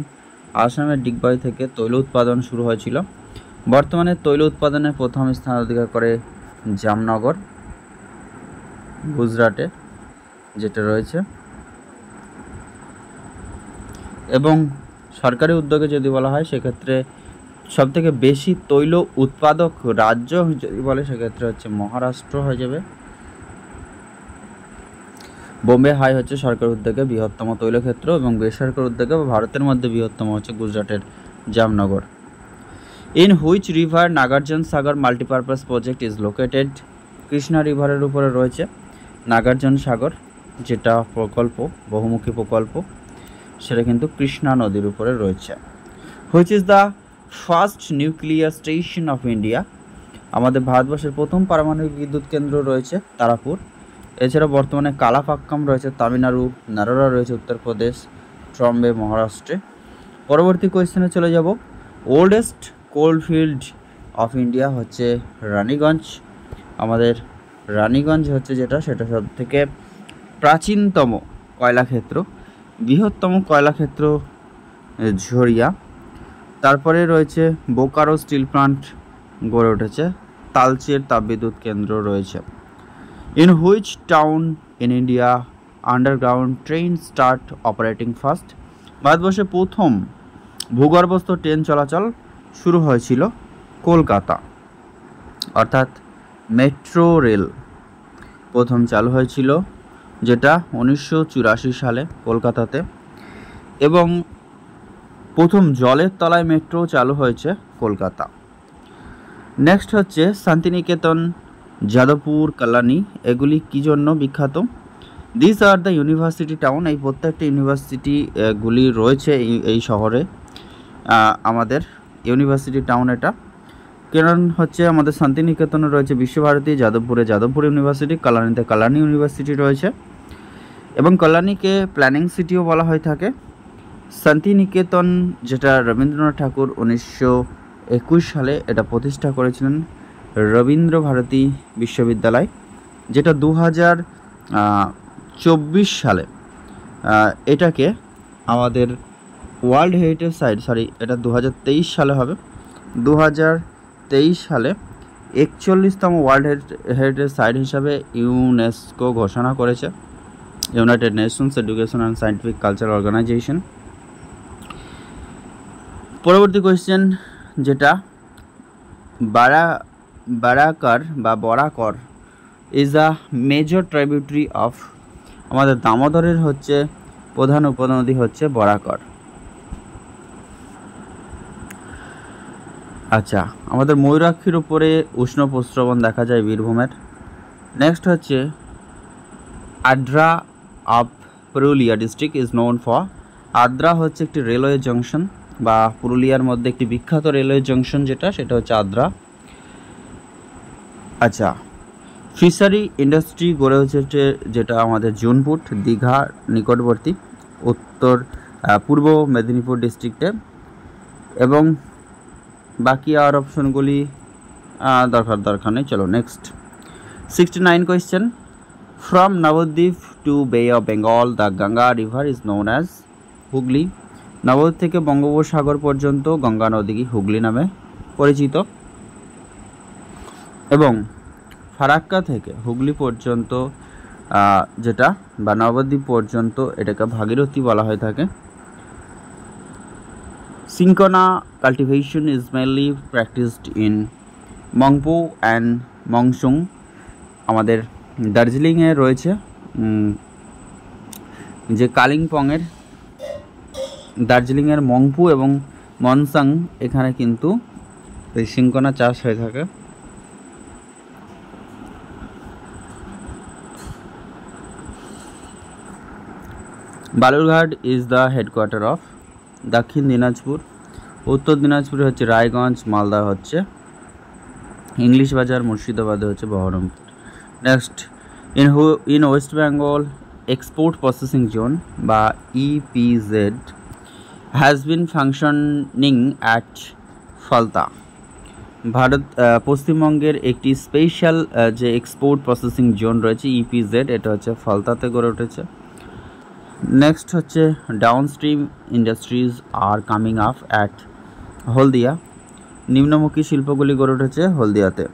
আসামের ডিগবয় থেকে তৈল উৎপাদন শুরু হয়েছিল। বর্তমানে তৈল উৎপাদনে প্রথম স্থান অধিকার করে জামনগর, গুজরাটে যেটা রয়েছে। এবং সরকারি উদ্যোগে যদি বলা হয় সেক্ষেত্রে সবথেকে বেশি তৈল উৎপাদক রাজ্য যদি বলে সেক্ষেত্রে হচ্ছে মহারাষ্ট্র হয়ে যাবে। বোম্বে হাই হচ্ছে সরকারি উদ্যোগে বৃহত্তম তৈলক্ষেত্র, এবং বেসরকারি উদ্যোগে ভারতের মধ্যে বৃহত্তম হচ্ছে গুজরাটের Jamnagar. In which river Nagarjuna Sagar multipurpose project is located, Krishna রিভারের উপরে রয়েছে নাগার্জুন সাগর যেটা প্রকল্প, বহুমুখী প্রকল্প, সেটা কিন্তু কৃষ্ণা নদীর উপরে রয়েছে। Which is the first nuclear station of India, আমাদের ভারতবর্ষের প্রথম পারমাণবিক বিদ্যুৎ কেন্দ্র রয়েছে তারাপুর। এছাড়া বর্তমানে কালাপাক্কাম রয়েছে তামিলনাড়ু, নারোরা রয়েছে উত্তরপ্রদেশ, ট্রম্বে মহারাষ্ট্রে। পরবর্তী কোয়েশ্চেনে চলে যাব। ওল্ডেস্ট কোলফিল্ড অফ ইন্ডিয়া হচ্ছে রানীগঞ্জ। আমাদের রানীগঞ্জ হচ্ছে সেটা সব থেকে প্রাচীনতম কয়লাক্ষেত্র। বৃহত্তম কয়লাক্ষেত্র ঝরিয়া। তারপরে রয়েছে বোকারো স্টিল প্লান্ট গড়ে উঠেছে, তালচের তাপবিদ্যুৎ কেন্দ্র রয়েছে। In which town in India underground train start operating first, ভারতবর্ষে প্রথম ভূগর্ভস্থ ট্রেন চলাচল শুরু হয়েছিল কলকাতা, অর্থাৎ মেট্রো রেল প্রথম চালু হয়েছিল যেটা 1984 সালে কলকাতাতে, এবং প্রথম জলের তলায় মেট্রো চালু হয়েছে কলকাতা। নেক্সট হচ্ছে শান্তিনিকেতন, যাদবপুর, কল্যাণী, এগুলি কী জন্য বিখ্যাত? This are the university town, এই প্রত্যেকটি ইউনিভার্সিটিগুলি রয়েছে এই শহরে। আমাদের ইউনিভার্সিটি টাউন এটা, কারণ হচ্ছে আমাদের শান্তিনিকেতনে রয়েছে বিশ্বভারতী, যাদবপুরে যাদবপুর ইউনিভার্সিটি, কল্যাণীতে কল্যাণী ইউনিভার্সিটি রয়েছে, এবং কল্যাণীকে প্ল্যানিং সিটিও বলা হয়ে থাকে। শান্তিনিকেতন যেটা রবীন্দ্রনাথ ঠাকুর 1921 সালে এটা প্রতিষ্ঠা করেছিলেন রবীন্দ্র ভারতী বিশ্ববিদ্যালয়, যেটা 2024 সালে এটাকে আমাদের ওয়ার্ল্ড হেরিটেজ সাইট, এটা 2023 সালে হবে, 2023 সালে 41তম ওয়ার্ল্ড হেরিটেজ সাইট হিসাবে ইউনেস্কো ঘোষণা করেছে, United Nations Education and Scientific Culture Organisation. পরবর্তী কোয়েশ্চেন যেটা বারাকর বা Barakar is a major tributary of, আমাদের দামোদরের হচ্ছে প্রধান উপনদী হচ্ছে বরাকর। আচ্ছা, আমাদের ময়ূরাক্ষীর উপরে উষ্ণ প্রস্রবণ দেখা যায় বীরভূমের। নেক্সট হচ্ছে Adra of Purulia district is known for, Adra হচ্ছে একটি রেলওয়ে জংশন বা পুরুলিয়ার মধ্যে একটি বিখ্যাত রেলওয়ে জংশন সেটা হচ্ছে আদ্রা। আচ্ছা, ফিশারি ইন্ডাস্ট্রি গড়ে উঠেছে যেটা আমাদের জুনপুট দীঘা নিকটবর্তী পূর্ব মেদিনীপুর ডিস্ট্রিক্টে, এবং বাকি আর অপশনগুলি দরকার নেই। চলো next 69 question, from Nabadwip to Bay of Bengal the Ganga river is known as Hooghly, Nabadwip থেকে বঙ্গোপসাগর পর্যন্ত গঙ্গা নদী হুগলি নামে পরিচিত, এবং ফারাক্কা থেকে হুগলি পর্যন্ত যেটা বা নবদ্বীপ পর্যন্ত এটাকে ভাগীরথী বলা হয়ে থাকে। Cinchona cultivation is mainly practised in Mungpoo and Munsong, আমাদের দার্জিলিংয়ে রয়েছে যে কালিম্পংয়ের দার্জিলিংয়ের মংপু এবং মনসাং, এখানে কিন্তু এই সিনকোনা চাষ হয়ে থাকে। Balurghat is the headquarter of দক্ষিণ দিনাজপুর, উত্তর দিনাজপুরে হচ্ছে রায়গঞ্জ, মালদা হচ্ছে ইংলিশ বাজার, মুর্শিদাবাদে হচ্ছে Baharampur. Next, in West Bengal export processing zone বা EPZ has been functioning at Falta, Bharat পশ্চিমবঙ্গের একটি স্পেশাল যে এক্সপোর্ট প্রসেসিং জোন রয়েছে ইপিজেড, এটা হচ্ছে ফলতাতে গড়ে উঠেছে। নেক্সট হচ্ছে downstream industries are coming up at Haldia, নিম্নমুখী শিল্পগুলি গড়ে উঠেছে হলদিয়াতে।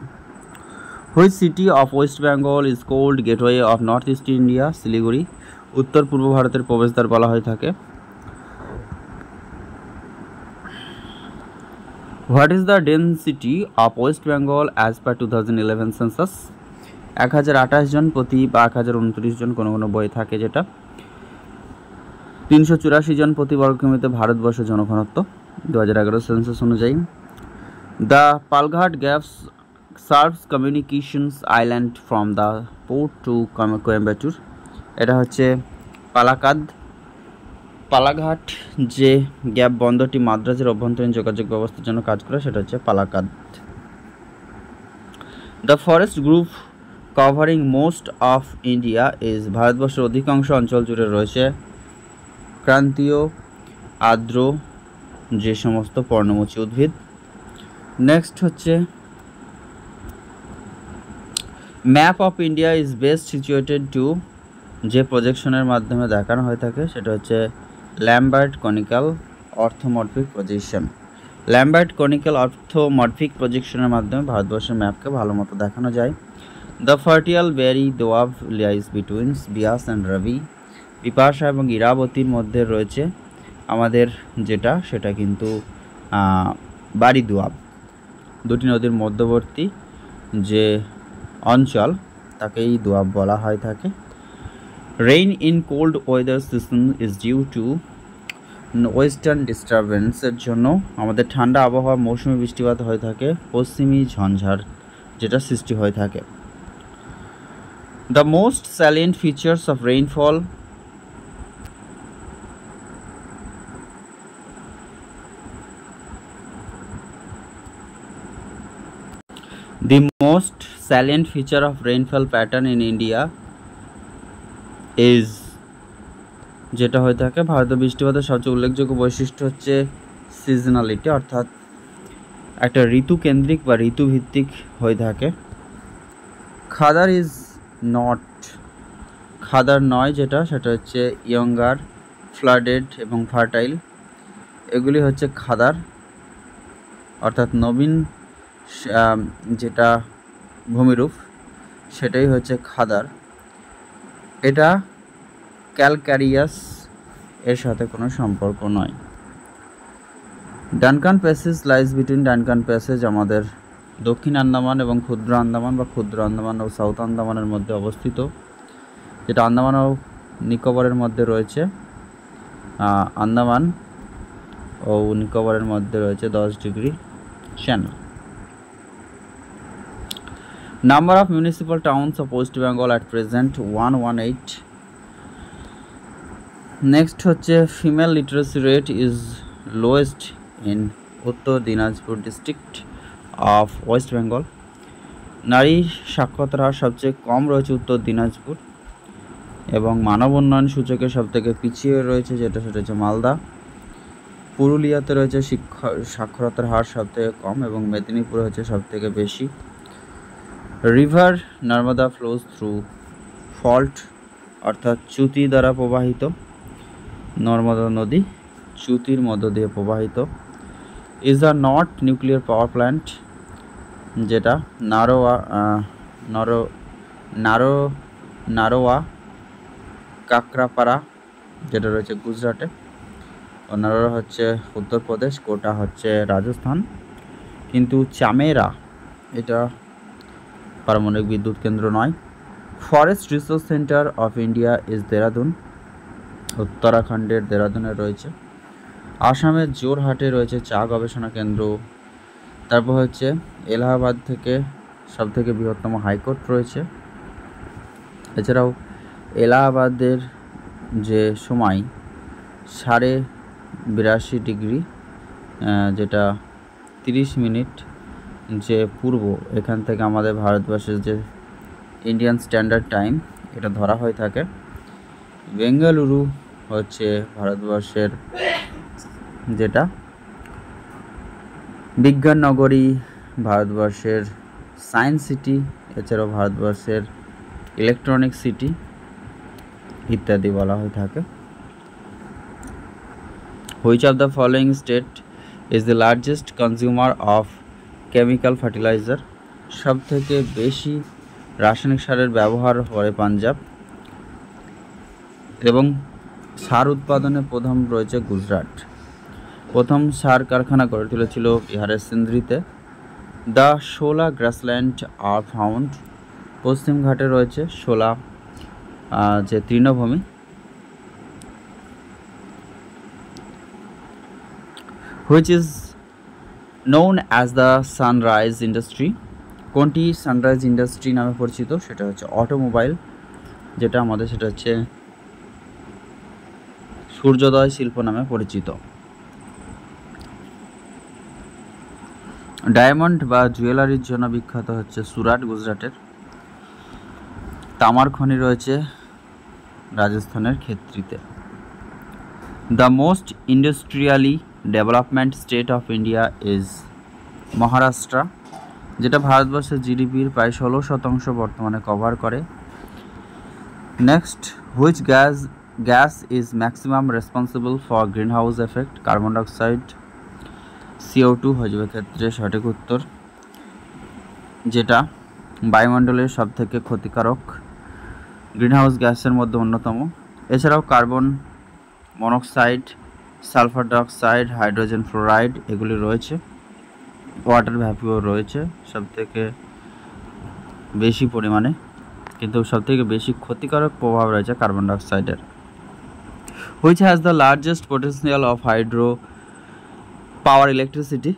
Which city of West Bengal is called gateway of North east India, Siliguri, উত্তর পূর্ব ভারতের প্রবেশদ্বার বলা হয়ে থাকে। What is the density of West Bengal as per 2011 census, 1028 জন প্রতি বা 1029 জন কোনো কোনো বই থাকে যেটা, 384 জন প্রতি বর্গ কিলোমিটার ভারতবর্ষ জনঘনত্ব 2011 সেন্সাস অনুযায়ী। The Palghat gaps serves communications island from the port to Coimbatore, এটা হচ্ছে পালাঘাট যে গ্যাপ বন্দরটি মাদ্রাজের অভ্যন্তরীণ যোগাযোগ ব্যবস্থার জন্য কাজ করে সেটা হচ্ছে Palakkad. The forest group covering most of India is, ভারতবর্ষের অধিকাংশ অঞ্চল জুড়ে রয়েছে ক্রান্তীয় আর্দ্র যে সমস্ত পর্ণমোচী উদ্ভিদ। নেক্সট হচ্ছে map of India is best situated to, যে প্রজেকশনের মাধ্যমে দেখানো হয়ে থাকে সেটা হচ্ছে Lambert conical orthomorphic projection, Lambert conical orthomorphic প্রজেকশনের মাধ্যমে ভারতবর্ষের ম্যাপকে ভালো মতো দেখানো যায়। The fertile Bari Doab lies between Beas and Ravi, Bipasha এবং ইরাবতীর মধ্যে রয়েছে আমাদের সেটা কিন্তু বাড়ি দোয়াব, দুটি নদীর মধ্যবর্তী যে অঞ্চল তাকেই দোয়াব বলা হয় থাকে। Rain in cold weather season is due to western ডিস্টারবেন্সের জন্য আমাদের ঠান্ডা আবহাওয়া মৌসুমি বৃষ্টিপাত হয়ে থাকে, পশ্চিমী ঝঞ্ঝার যেটা সৃষ্টি হয়ে থাকে। The most salient features of rainfall, the most salient feature of rainfall pattern in India is, যেটা হয়ে থাকে ভারতীয় বৃষ্টিপাতের সবচেয়ে উল্লেখযোগ্য বৈশিষ্ট্য হচ্ছে সিজনালিটি, অর্থাৎ একটা ঋতু কেন্দ্রিক বা ঋতুভিত্তিক হয়ে থাকে। খাদার ইজ নট, খাদার নয় সেটা হচ্ছে ইয়ঙ্গার, ফ্লাডেড এবং ফার্টাইল, এগুলি হচ্ছে খাদার, অর্থাৎ নবীন যেটা ভূমিরূপ সেটাই হচ্ছে খাদার। এটা ক্যালকারিয়াস এর সাথে কোনো সম্পর্ক নয়। Duncan passage lies between, Duncan passage আমাদের দক্ষিণ আন্দামান এবং ক্ষুদ্র আন্দামান বা ক্ষুদ্র আন্দামান ও সাউথ আন্দামানের মধ্যে অবস্থিত, যেটা আন্দামান ও নিকোবরের মধ্যে রয়েছে। আন্দামান ও নিকোবরের মধ্যে রয়েছে 10 degree channel. Number of municipal towns of West Bengal at present 118. Next হচ্ছে female literacy rate is lowest in Uttar Dinajpur district of West Bengal. নারী সাক্ষরতার হার সবচেয়ে কম রয়েছে উত্তর দিনাজপুর, এবং মানব উন্নয়ন সূচকে সবথেকে পিছিয়ে রয়েছে সেটা হচ্ছে মালদা। পুরুলিয়াতে রয়েছে সাক্ষরতার হার সবথেকে কম, এবং মেদিনীপুরে হচ্ছে সবথেকে বেশি। River Narmada flows through fault, অর্থাৎ চ্যুতি দ্বারা প্রবাহিত। নর্মদা নদী চ্যুতির মধ্য দিয়ে প্রবাহিত। Is the not nuclear power plant, যেটা নারোয়া কাকরাপাড়া, যেটা রয়েছে গুজরাটে। নারোয়া হচ্ছে উত্তরপ্রদেশ, কোটা হচ্ছে রাজস্থান। কিন্তু চামেরা এটা পারমাণবিক বিদ্যুৎ কেন্দ্র নয়। Forest resource centre of India is Dehradun, উত্তরাখণ্ডের দেরাদুনে রয়েছে। আসামের জোরহাটে রয়েছে চা গবেষণা কেন্দ্র। তারপর হচ্ছে এলাহাবাদ থেকে সবথেকে বৃহত্তম হাইকোর্ট রয়েছে। এছাড়াও এলাহাবাদের যে সময় 82.5 ডিগ্রি, যেটা 30 মিনিট যে পূর্ব, এখান থেকে আমাদের ভারতবর্ষের যে ইন্ডিয়ান স্ট্যান্ডার্ড টাইম এটা ধরা হয়ে থাকে। বেঙ্গালুরু হচ্ছে ভারতবর্ষের যেটা বিজ্ঞান নগরী, ভারতবর্ষের সায়েন্স সিটি, এছাড়াও ভারতবর্ষের ইলেকট্রনিক সিটি ইত্যাদি বলা হয়ে থাকে। Which of the following state is the largest consumer of chemical fertiliser? সব থেকে বেশি রাসায়নিক সারের ব্যবহার করে পাঞ্জাব, এবং সার উৎপাদনে প্রথম রয়েছে গুজরাট। প্রথম সার কারখানা গড়ে তুলেছিল বিহারের সিন্দ্রিতে। The shola grassland are found, পশ্চিম ঘাটে রয়েছে শোলা যে তৃণভূমি। Which is known as the sunrise industry? কোনটি সানরাইজ ইন্ডাস্ট্রি নামে পরিচিত? সেটা হচ্ছে অটোমোবাইল, যেটা আমাদের সেটা হচ্ছে সূর্যোদয় শিল্প নামে পরিচিত। ডায়মন্ড বা জুয়েলারির জন্য বিখ্যাত হচ্ছে সুরাট, গুজরাটের। তামার খনি রয়েছে রাজস্থানের ক্ষেত্রিতে। The most industrially development state of India is Maharashtra, যেটা ভারতবর্ষের জিডিপির প্রায় 16% বর্তমানে কভার করে। Next, which gas is maximum responsible for greenhouse effect? Carbon dioxide, CO2 হয়ে ক্ষেত্রে সঠিক উত্তর, যেটা বায়ুমণ্ডলের সবথেকে ক্ষতিকারক গ্রিনহাউস গ্যাসের মধ্যে অন্যতম। এছাড়াও carbon monoxide, sulphur dioxide, hydrogen fluoride এগুলি রয়েছে। ওয়াটার ভ্যাপিও রয়েছে সবথেকে বেশি পরিমাণে, কিন্তু সবথেকে বেশি ক্ষতিকারক প্রভাব রয়েছে কার্বন ডাইঅক্সাইডের। Which has the largest potential of hydro power electricity?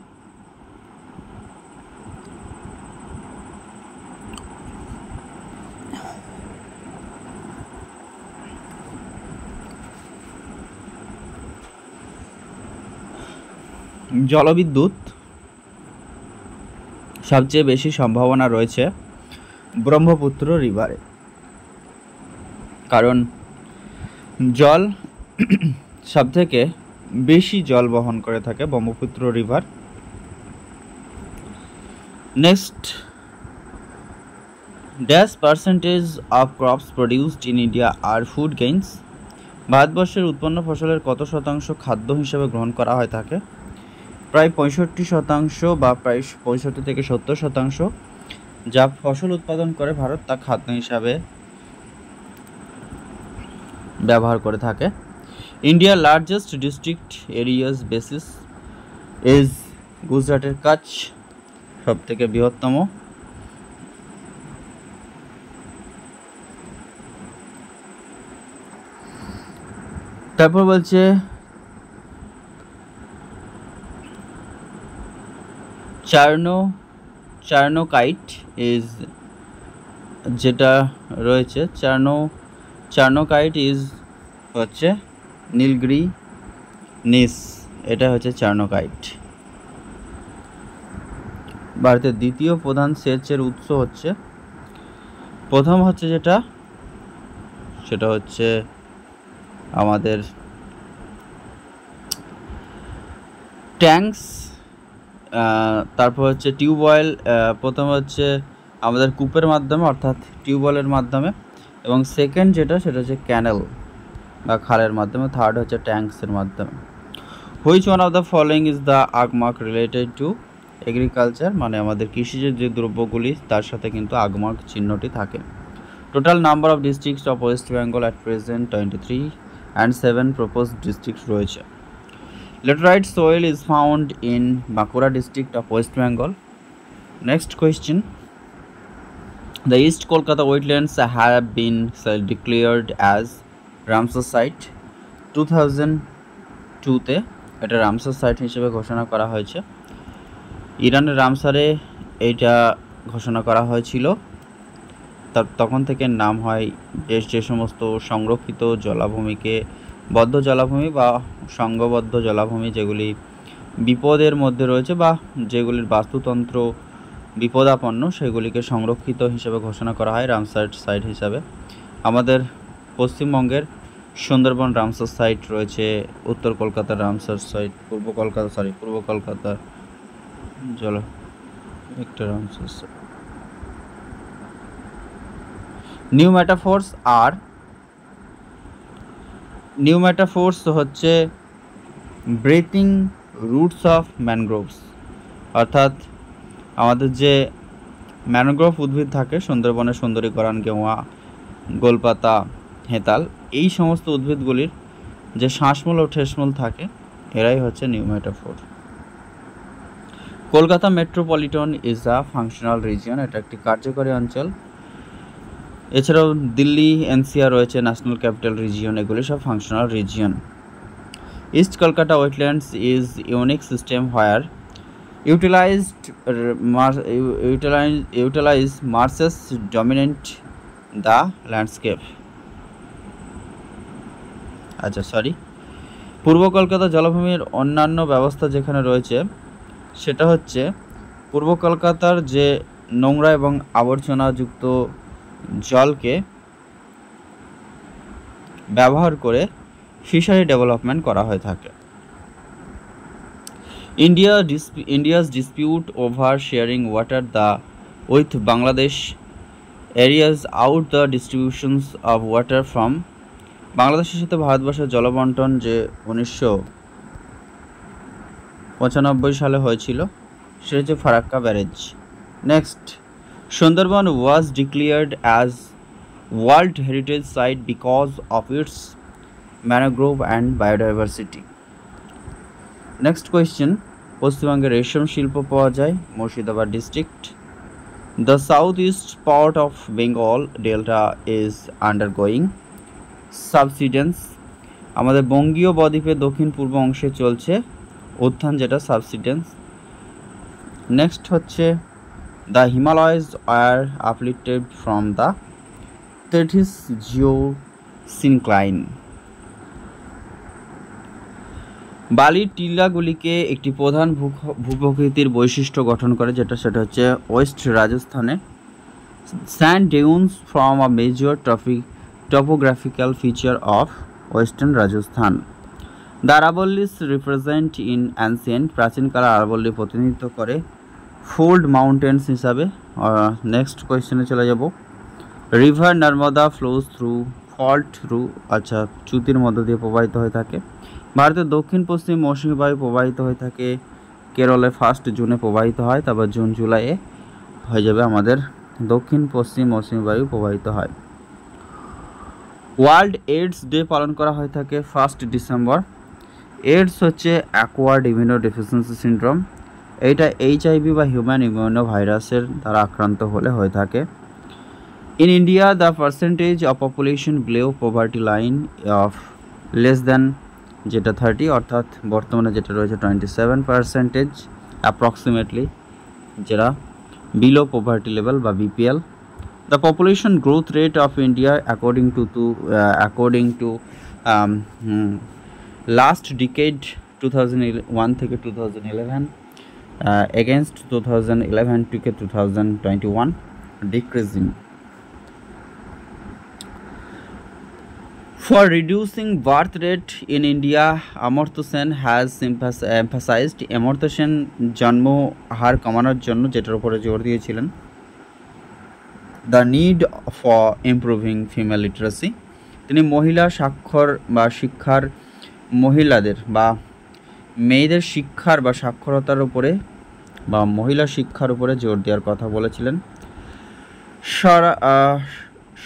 জলবিদ্যুৎ সবচেয়ে বেশি সম্ভাবনা রয়েছে ব্রহ্মপুত্র রিভারে, কারণ জল সবথেকে বেশি জল বহন করে থাকে Brahmaputra river. Next, dash percentage of crops produced in India are food gains? ভারতবর্ষের উৎপন্ন ফসলের কত শতাংশ খাদ্য হিসেবে গ্রহণ করা হয় থাকে? প্রায় 65% বা প্রায় 65 থেকে 70%। যা ফসল উৎপাদন করে ভারত তা খাদ্য হিসাবে ব্যবহার করে থাকে। ইন্ডিয়ার largest district areas basis is গুজরাটের কাছ সব থেকে বৃহত্তম। তারপর বলছে চার্নোকাইট ইজ যেটা রয়েছে চার্নোকাইট ইজ হচ্ছে নীলগিরি নিস, এটা হচ্ছে চার্নোকাইট। ভারতের দ্বিতীয় প্রধান সেচের উৎস হচ্ছে, প্রথম হচ্ছে সেটা হচ্ছে আমাদের ট্যাঙ্কস, তারপর হচ্ছে টিউবওয়েল, প্রথম হচ্ছে আমাদের কূপের মাধ্যমে অর্থাৎ টিউবওয়েলের মাধ্যমে, এবং সেকেন্ড সেটা হচ্ছে ক্যানেল বা খালের মাধ্যমে, থার্ড হচ্ছে ট্যাঙ্কসের মাধ্যমে। Which one of the following is the Agmark related to agriculture, মানে আমাদের কৃষিজ যে দ্রব্যগুলি তার সাথে কিন্তু আগমার্ক চিহ্নটি থাকে। Total number of districts of West Bengal at present 23 and 7 proposed district রয়েছে। Laterite soil is found in Bankura district of West Bengal. Next question. The East Kolkata wetlands have been declared as Ramsar site 2002-তে এটা Ramsar site হিসেবে ঘোষণা করা হয়েছে। ইরানের রামসারে এইটা ঘোষণা করা হয়েছিল, তখন থেকে নাম হয় যে সমস্ত সংরক্ষিত জলাভূমিকে বদ্ধ জলাভূমি বা সংঘবদ্ধ জলাভূমি যেগুলি বিপদের মধ্যে রয়েছে বা যেগুলির বাস্তুতন্ত্র বিপদাপন্ন সেগুলিকে সংরক্ষিত হিসেবে ঘোষণা করা হয় রামসার সাইট হিসাবে। আমাদের পশ্চিমবঙ্গের সুন্দরবন রামসার সাইট রয়েছে, উত্তর কলকাতার রামসার সাইট, পূর্ব কলকাতা চলো একটা রামসার সাইট। নিউ মেটাফোর্স হচ্ছে ব্রিথিং রুটস অফ ম্যানগ্রোভস, অর্থাৎ আমাদের যে ম্যানগ্রোভ উদ্ভিদ থাকে সুন্দরবনের সুন্দরীকরণ, গেওয়া, গোলপাতা, হেতাল, এই সমস্ত উদ্ভিদগুলির যে শ্বাসমূল ও ঠেসমূল থাকে এরাই হচ্ছে new metaphor. Kolkata metropolitan is a functional region, এটা একটি কার্যকরী অঞ্চল। এছাড়াও দিল্লি এনসিআর রয়েছে, ন্যাশনাল ক্যাপিটাল রিজিয়ন, এগুলি সব functional region. East Kolkata wetlands is unique system where utilize marshes dominate the landscape. পূর্ব কলকাতা জলাভূমির অন্যান্য ব্যবস্থা যেখানে রয়েছে সেটা হচ্ছে পূর্ব কলকাতার যে নোংরা এবং আবর্জনাযুক্ত জলকে ব্যবহার করে ফিশারি ডেভেলপমেন্ট করা হয়ে থাকে। India's dispute over sharing water with Bangladesh areas out the distributions of water from বাংলাদেশের সাথে ভারতবর্ষের জলবন্টন যে 1995 সালে হয়েছিল সেটা হচ্ছে Farakka barrage. Next, Sundarban was declared as world heritage site because of its mangrove and biodiversity. Next question, পশ্চিমবঙ্গে রেশম শিল্প পাওয়া যায় Murshidabad district. The south east part of Bengal delta is undergoing subsidence, আমাদের বঙ্গীয় বদ্বীপের দক্ষিণ পূর্ব অংশে চলছে উত্থান যেটা সাবসিডেন্স। নেক্সট হচ্ছে the Himalayas are uplifted from the Tethys geosyncline. বালির টিলাগুলিকে একটি প্রধান ভূপ্রকৃতির বৈশিষ্ট্য গঠন করে সেটা হচ্ছে ওয়েস্ট রাজস্থানে। Sand dunes from a major topographical feature of western Rajasthan. The Aravallis represent in ancient প্রাচীনকালে আরাবল্লী প্রতিনিধিত্ব করে ফোল্ড মাউন্টেন্স হিসাবে। নেক্সট কোয়েশ্চেনে চলে যাব। River Narmada flows through fault চ্যুতির মধ্য দিয়ে প্রবাহিত হয়ে থাকে। ভারতের দক্ষিণ পশ্চিম মৌসুমী বায়ু প্রবাহিত হয়ে থাকে কেরলে 1 জুনে প্রবাহিত হয়, তারপর জুন জুলাইয়ে হয়ে যাবে আমাদের দক্ষিণ পশ্চিম মৌসুমী বায়ু প্রবাহিত হয়। ওয়ার্ল্ড এইডস ডে পালন করা হয়ে থাকে 1 ডিসেম্বর। এইডস হচ্ছে অ্যাকোয়ার্ড ইমিউনোডেফিসিয়েন্সি সিনড্রোম, এইটা HIV বা হিউম্যান ইমিউনো ভাইরাসের দ্বারা আক্রান্ত হলে হয়ে থাকে। In India the percentage of population below poverty line of less than যেটা 30, অর্থাৎ বর্তমানে যেটা রয়েছে 27% অ্যাপ্রক্সিমেটলি, যেটা বিলো পভার্টি লেভেল বা BPL। The population growth rate of India according to last decade 2001 থেকে 2011 against 2011 থেকে 2021 decreasing. For reducing birth rate in India, Amartya Sen has emphasized Amartya Sen জন্ম হার কমানোর জন্য যেটার উপরে জোর দিয়েছিলেন the need for improving female literacy. তিনি মহিলা স্বাক্ষর বা শিক্ষার মহিলাদের বা মেয়েদের শিক্ষার বা সাক্ষরতার উপরে বা মহিলা শিক্ষার উপরে জোর দেওয়ার কথা বলেছিলেন।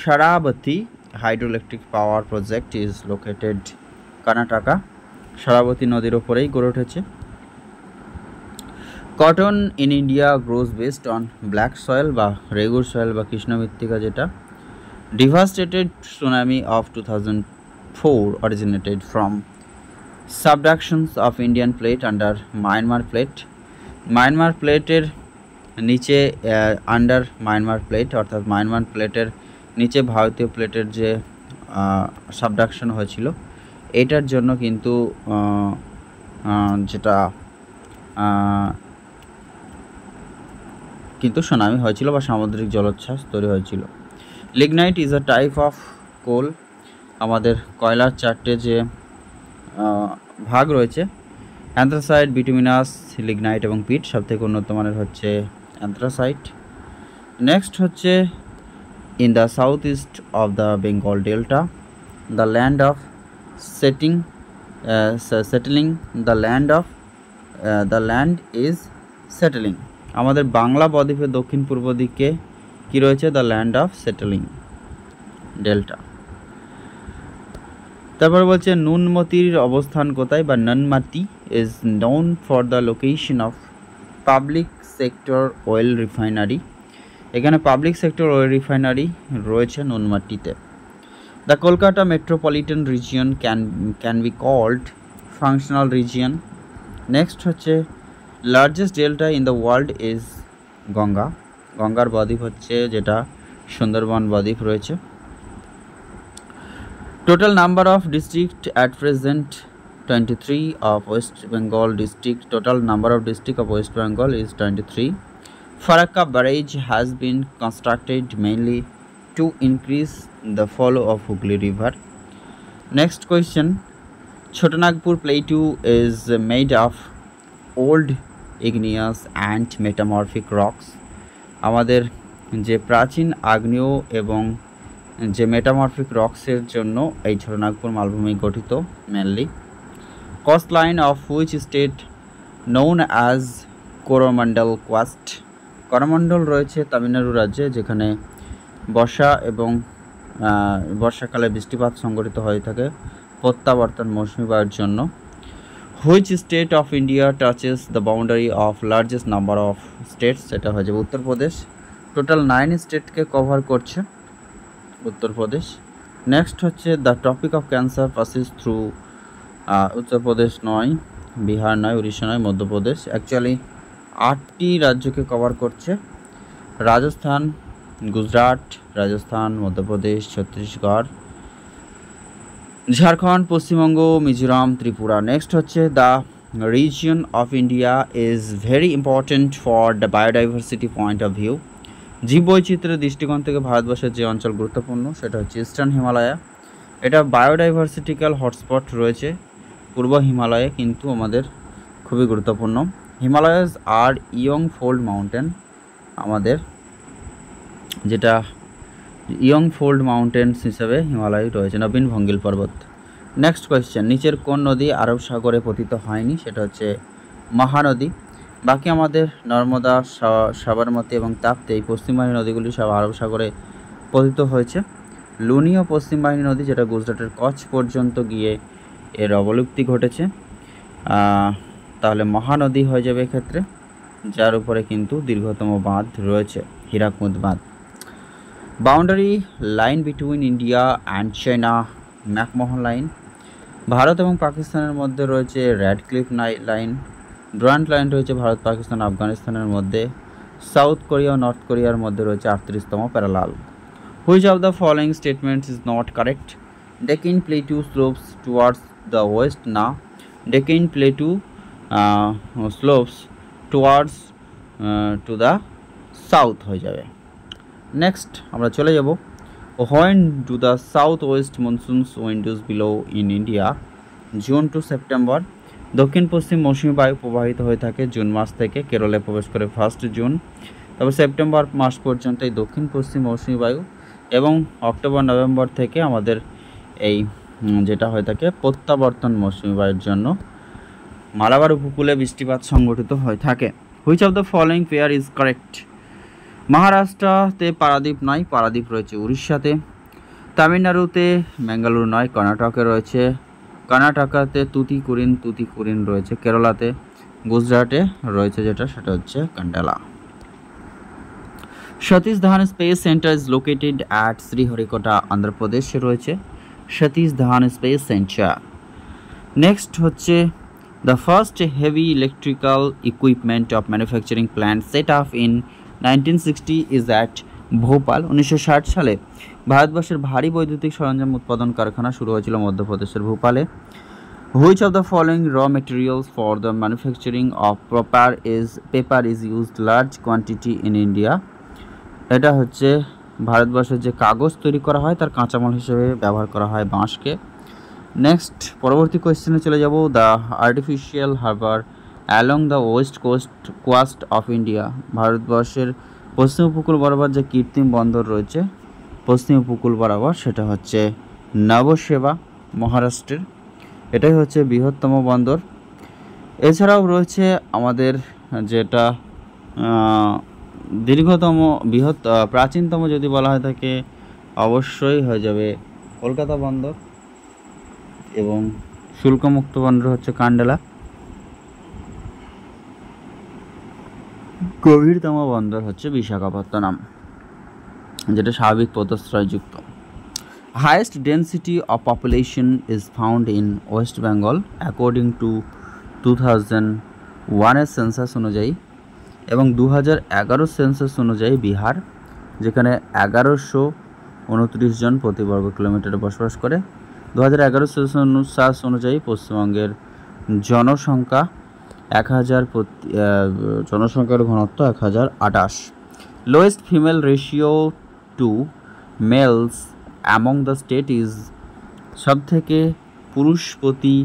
Sharavati hydroelectric power project is located Karnataka. Sharavati নদীর উপরেই গড়ে উঠেছে। Cotton in India grows based on black soil বা রেগুর soil বা কৃষ্ণ মৃত্তিকা যেটা devastated tsunami of 2004 originated from subductions of Indian plate under Myanmar plate. Myanmar প্লেটের নিচে আন্ডার মায়ানমার প্লেট অর্থাৎ মায়ানমার প্লেটের নিচে ভারতীয় প্লেটের যে সাবডাকশন হয়েছিল এটার জন্য কিন্তু যেটা কিন্তু সুনামি হয়েছিল বা সামুদ্রিক জলোচ্ছ্বাস তৈরি হয়েছিল। Lignite is a type of coal. আমাদের কয়লার চারটে যে ভাগ রয়েছে অ্যান্থ্রাসাইট, বিটুমিনাস, লিগনাইট এবং পিট। সবথেকে উন্নত মানের হচ্ছে অ্যান্থ্রাসাইট। নেক্সট হচ্ছে in the south east of the Bengal delta the land of settling the land is settling. আমাদের বাংলা বদ্বীপের দক্ষিণ পূর্ব দিকে কি রয়েছে? The land of settling delta. তারপর বলছে নুনমতির অবস্থান কোথায় বা Noonmati is known for the location of public sector oil refinery. এখানে পাবলিক সেক্টর অয়েল রিফাইনারি রয়েছে নুনমাটিতে। The Kolkata metropolitan region can be called functional region. Next হচ্ছে largest delta in the world is Ganga. গঙ্গার বদ্বীপ হচ্ছে যেটা সুন্দরবন বদ্বীপ রয়েছে। Total number of district at present 23 of West Bengal district. Total number of district of West Bengal is 23. Farakka barrage has been constructed mainly to increase the flow of Hooghly river. Next question. Chotanagpur Plateau is made of old igneous and metamorphic rocks. আমাদের যে প্রাচীন আগ্নেয় এবং যে metamorphic রক্সের জন্য এই ছোটনাগপুর মালভূমি গঠিত mainly. Coast line of which state known as Coromandel coast. Coromandel রয়েছে তামিলনাড়ু রাজ্যে যেখানে বর্ষা এবং বর্ষাকালে বৃষ্টিপাত সংঘটিত হয়ে থাকে প্রত্যাবর্তন মৌসুমি বায়ুর জন্য। Which state of India touches the boundary of largest number of states. এটা হয়ে যাবে উত্তরপ্রদেশ। টোটাল 9 স্টেটকে কভার করছে উত্তরপ্রদেশ। নেক্সট হচ্ছে the topic of cancer passes through Uttar Pradesh নয়, বিহার নয়, উড়িষ্যা নয়, মধ্যপ্রদেশ। অ্যাকচুয়ালি 8টি রাজ্যকে কভার করছে রাজস্থান, গুজরাট, রাজস্থান, মধ্যপ্রদেশ, ছত্তিশগড়, ঝাড়খণ্ড, পশ্চিমবঙ্গ, মিজোরাম, ত্রিপুরা। নেক্সট হচ্ছে the region of India is very important for the biodiversity point of view. জীববৈচিত্র্যের দৃষ্টিকোণ থেকে ভারতবর্ষের যে অঞ্চল গুরুত্বপূর্ণ সেটা হচ্ছে ইস্টার্ন হিমালয়া। এটা বায়োডাইভার্সিটিক্যাল হটস্পট রয়েছে পূর্ব হিমালয়ে, কিন্তু আমাদের খুবই গুরুত্বপূর্ণ। হিমালয়াস আর ইয়ং ফোল্ড মাউন্টেন, আমাদের যেটা ইয়ং ফোল্ড মাউন্টেন্স হিসেবে হিমালয় রয়েছে, নবীন ভঙ্গিল পর্বত। নেক্সট কোয়েশ্চেন, নিচের কোন নদী আরব সাগরে পতিত হয়নি? সেটা হচ্ছে মহানদী। বাকি আমাদের নর্মদা, সাবরমতী এবং তাপ্তি, এই পশ্চিমবাহিনী নদীগুলি সব আরব সাগরে পতিত হয়েছে। লুনি ও পশ্চিমবাহিনী নদী যেটা গুজরাটের কচ্ছ পর্যন্ত গিয়ে এর অবলুপ্তি ঘটেছে। তাহলে মহানদী হয়ে যাবে এক্ষেত্রে, যার উপরে কিন্তু দীর্ঘতম বাঁধ রয়েছে, হীরাকুদ বাঁধ। Boundary line between India and China, McMahon line. Bharat এবং পাকিস্তানের মধ্যে রয়েছে র্যাডক্লিফ লাইন। ডুরান্ট লাইন রয়েছে ভারত, পাকিস্তান, আফগানিস্তানের মধ্যে। সাউথ কোরিয়া ও নর্থ কোরিয়ার মধ্যে রয়েছে 38তম parallel. Which of the following statements is not correct? Deccan Plateau slopes towards the west না, Deccan Plateau slopes towards to the south হয়ে যাবে। নেক্সট আমরা চলে যাব, when do the southwest monsoons windows blow in India? June to September. দক্ষিণ পশ্চিম মৌসুমী বায়ু প্রবাহিত হয়ে থাকে জুন মাস থেকে, কেরলে প্রবেশ করে 1 জুন। তবে সেপ্টেম্বর মাস পর্যন্ত এই দক্ষিণ পশ্চিম মৌসুমী বায়ু এবং অক্টোবর নভেম্বর থেকে আমাদের এই যেটা হয়ে থাকে প্রত্যাবর্তন মৌসুমী বায়ুর জন্য মালাবার উপকূলে বৃষ্টিপাত সংঘটিত হয়ে থাকে। Which of the following pair is correct? মহারাষ্ট্রতে পারাদ্বীপ নয়, পারাদ্বীপ রয়েছে উড়িষ্যাতে। তামিলনাড়ুতে ম্যাঙ্গালুরু নয়, কর্ণাটকে রয়েছে। কর্ণাটকাতে তুতিকুরিন রয়েছে কেরালাতে। গুজরাটে রয়েছে যেটা সেটা হচ্ছে Kandla. Satish Dhawan space centre is located at Sriharikota Andhra প্রদেশে রয়েছে Satish Dhawan space centre. Next হচ্ছে the first heavy electrical equipment of manufacturing plant set up in 1960 is at Bhopal. 1960 সালে ভারতবর্ষের ভারী বৈদ্যুতিক সরঞ্জাম উৎপাদন কারখানা শুরু হয়েছিল মধ্যপ্রদেশের ভোপালে। Which of the following raw materials for the manufacturing of paper is used large quantity in India? এটা হচ্ছে ভারতবর্ষের যে কাগজ তৈরি করা হয় তার কাঁচামাল হিসেবে ব্যবহার করা হয় বাঁশকে। নেক্সট পরবর্তী কোয়েশ্চেনে চলে যাব, the artificial harbour along the west coast of India. ভারতবর্ষের পশ্চিম উপকূল বরাবর যে কৃত্রিম বন্দর রয়েছে পশ্চিম উপকূল বরাবর সেটা হচ্ছে নবসেবা মহারাষ্ট্রের, এটাই হচ্ছে বৃহত্তম বন্দর। এছাড়াও রয়েছে আমাদের যেটা দীর্ঘতম প্রাচীনতম যদি বলা হয় থাকে অবশ্যই হয়ে যাবে কলকাতা বন্দর, এবং শুল্কমুক্ত বন্দর হচ্ছে কান্ডালা। গভীরতম বন্দর হচ্ছে বিশাখাপত্তনম, যেটা স্বাভাবিক পোতশ্রয়যুক্ত। Highest density of population is found in West Bengal according to 2001 census অনুযায়ী, এবং 2011 সেন্সাস অনুযায়ী বিহার, যেখানে 1129 জন প্রতি বর্গ কিলোমিটারে বসবাস করে। 2011 সেন্সাস অনুযায়ী পশ্চিমবঙ্গের জনসংখ্যা 1000 জনসংখ্যার ঘনত্ব 1028। Lowest female ratio to males among the state is, সবথেকে পুরুষ প্রতি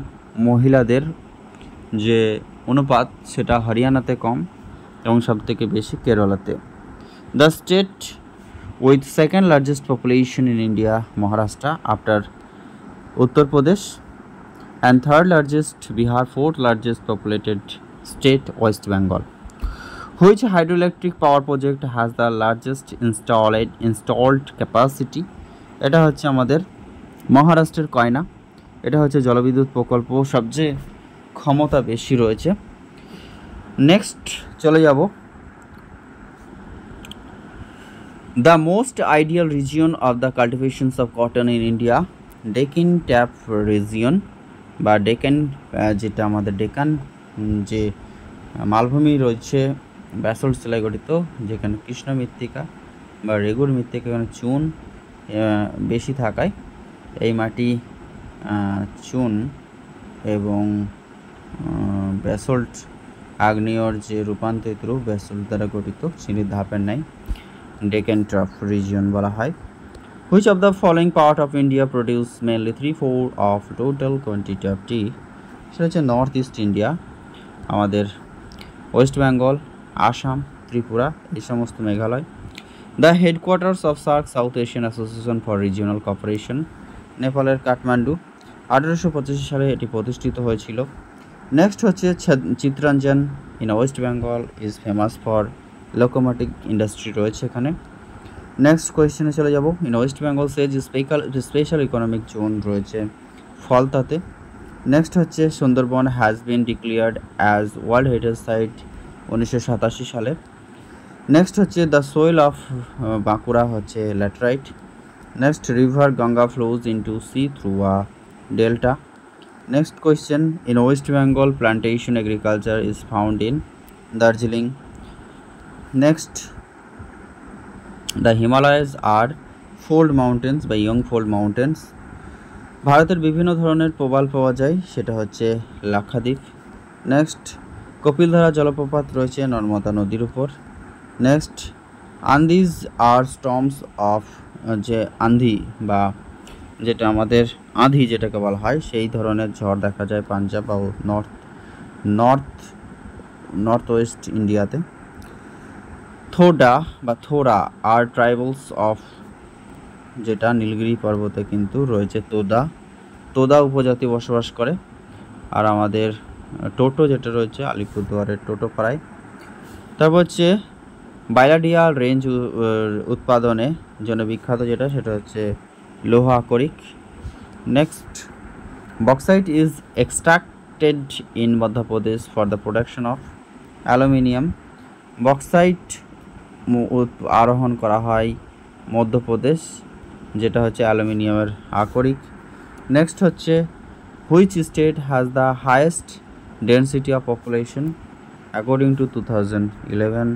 মহিলাদের যে অনুপাত সেটা হরিয়ানাতে কম এবং সবথেকে বেশি কেরলাতে। The state with second largest population in India Maharashtra after Uttar Pradesh, and third largest Bihar, fourth largest populated state West Bengal. Which hydroelectric power project has the largest installed capacity? এটা হচ্ছে আমাদের মহারাষ্ট্রের কয়না, এটা হচ্ছে জলবিদ্যুৎ প্রকল্প সবচেয়ে ক্ষমতা বেশি রয়েছে। নেক্সট চলে যাব, the most ideal region of the cultivations of cotton in India, Deccan Tap region বা ডেকান, যেটা আমাদের ডেকান যে মালভূমি রয়েছে ব্যাসল্ট শিলায় গঠিত, যেখানে কৃষ্ণ মৃত্তিকা বা রেগুর মৃত্তিকা এখানে চুন বেশি থাকায় এই মাটি চুন এবং ব্যাসল্ট আগ্নেয়র যে রূপান্তরিত রূপ ব্যাসল্ট দ্বারা গঠিত চিনির ধাপের ন্যায় ডেকান ট্রাপ রিজিয়ন বলা হয়। Which of the following part of India produce mainly 3/4 of total quantity of tea? সেটা হচ্ছে নর্থ ইস্ট ইন্ডিয়া, আমাদের ওয়েস্ট বেঙ্গল, আসাম, ত্রিপুরা, এই সমস্ত Meghalaya. The headquarters of SAARC south Asian association for regional cooperation, নেপালের কাঠমান্ডু। 1885 সালে এটি প্রতিষ্ঠিত হয়েছিল। নেক্সট হচ্ছে Chittaranjan in West Bengal is famous for locomotive industry রয়েছে এখানে। নেক্সট কোয়েশ্চেনে চলে যাব, in West Bengal SEZ special economic zone রয়েছে ফলতাতে। নেক্সট হচ্ছে Sundarban has been declared as world heritage site 1987 সালে। নেক্সট হচ্ছে দ্য সোয়েল অফ বাঁকুড়া হচ্ছে laterite. Next river Ganga flows into see through a delta. Next question, in West Bengal plantation agriculture is found in Darjeeling. Next, the Himalayas are fold mountains বা young fold mountains. ভারতের বিভিন্ন ধরনের প্রবাল পাওয়া যায়, সেটা হচ্ছে লাক্ষাদ্বীপ। নেক্সট, কপিলধারা জলপ্রপাত রয়েছে নর্মদা নদীর উপর। Next, Andhis are storms of, যে আন্ধি বা যেটা আমাদের আঁধি যেটাকে বলা হয়, সেই ধরনের ঝড় দেখা যায় পাঞ্জাব বা নর্থ ওয়েস্ট ইন্ডিয়াতে। থোডা বা থোরা আর ট্রাইবালস অফ, যেটা নীলগিরি পর্বতে কিন্তু রয়েছে তোদা উপজাতি বসবাস করে। আর আমাদের টোটো যেটা রয়েছে আলিপুরদুয়ারের টোটোপাড়ায়। তারপর হচ্ছে বাইলাডিয়াল রেঞ্জ উৎপাদনে জন্য বিখ্যাত, যেটা সেটা হচ্ছে লোহা আকরিক। Next, bauxite is extracted in Madhya Pradesh for the production of aluminium. Bauxite আরোহণ করা হয় মধ্যপ্রদেশ, যেটা হচ্ছে অ্যালুমিনিয়ামের আকরিক। নেক্সট হচ্ছে which state has the highest density of population according to 2011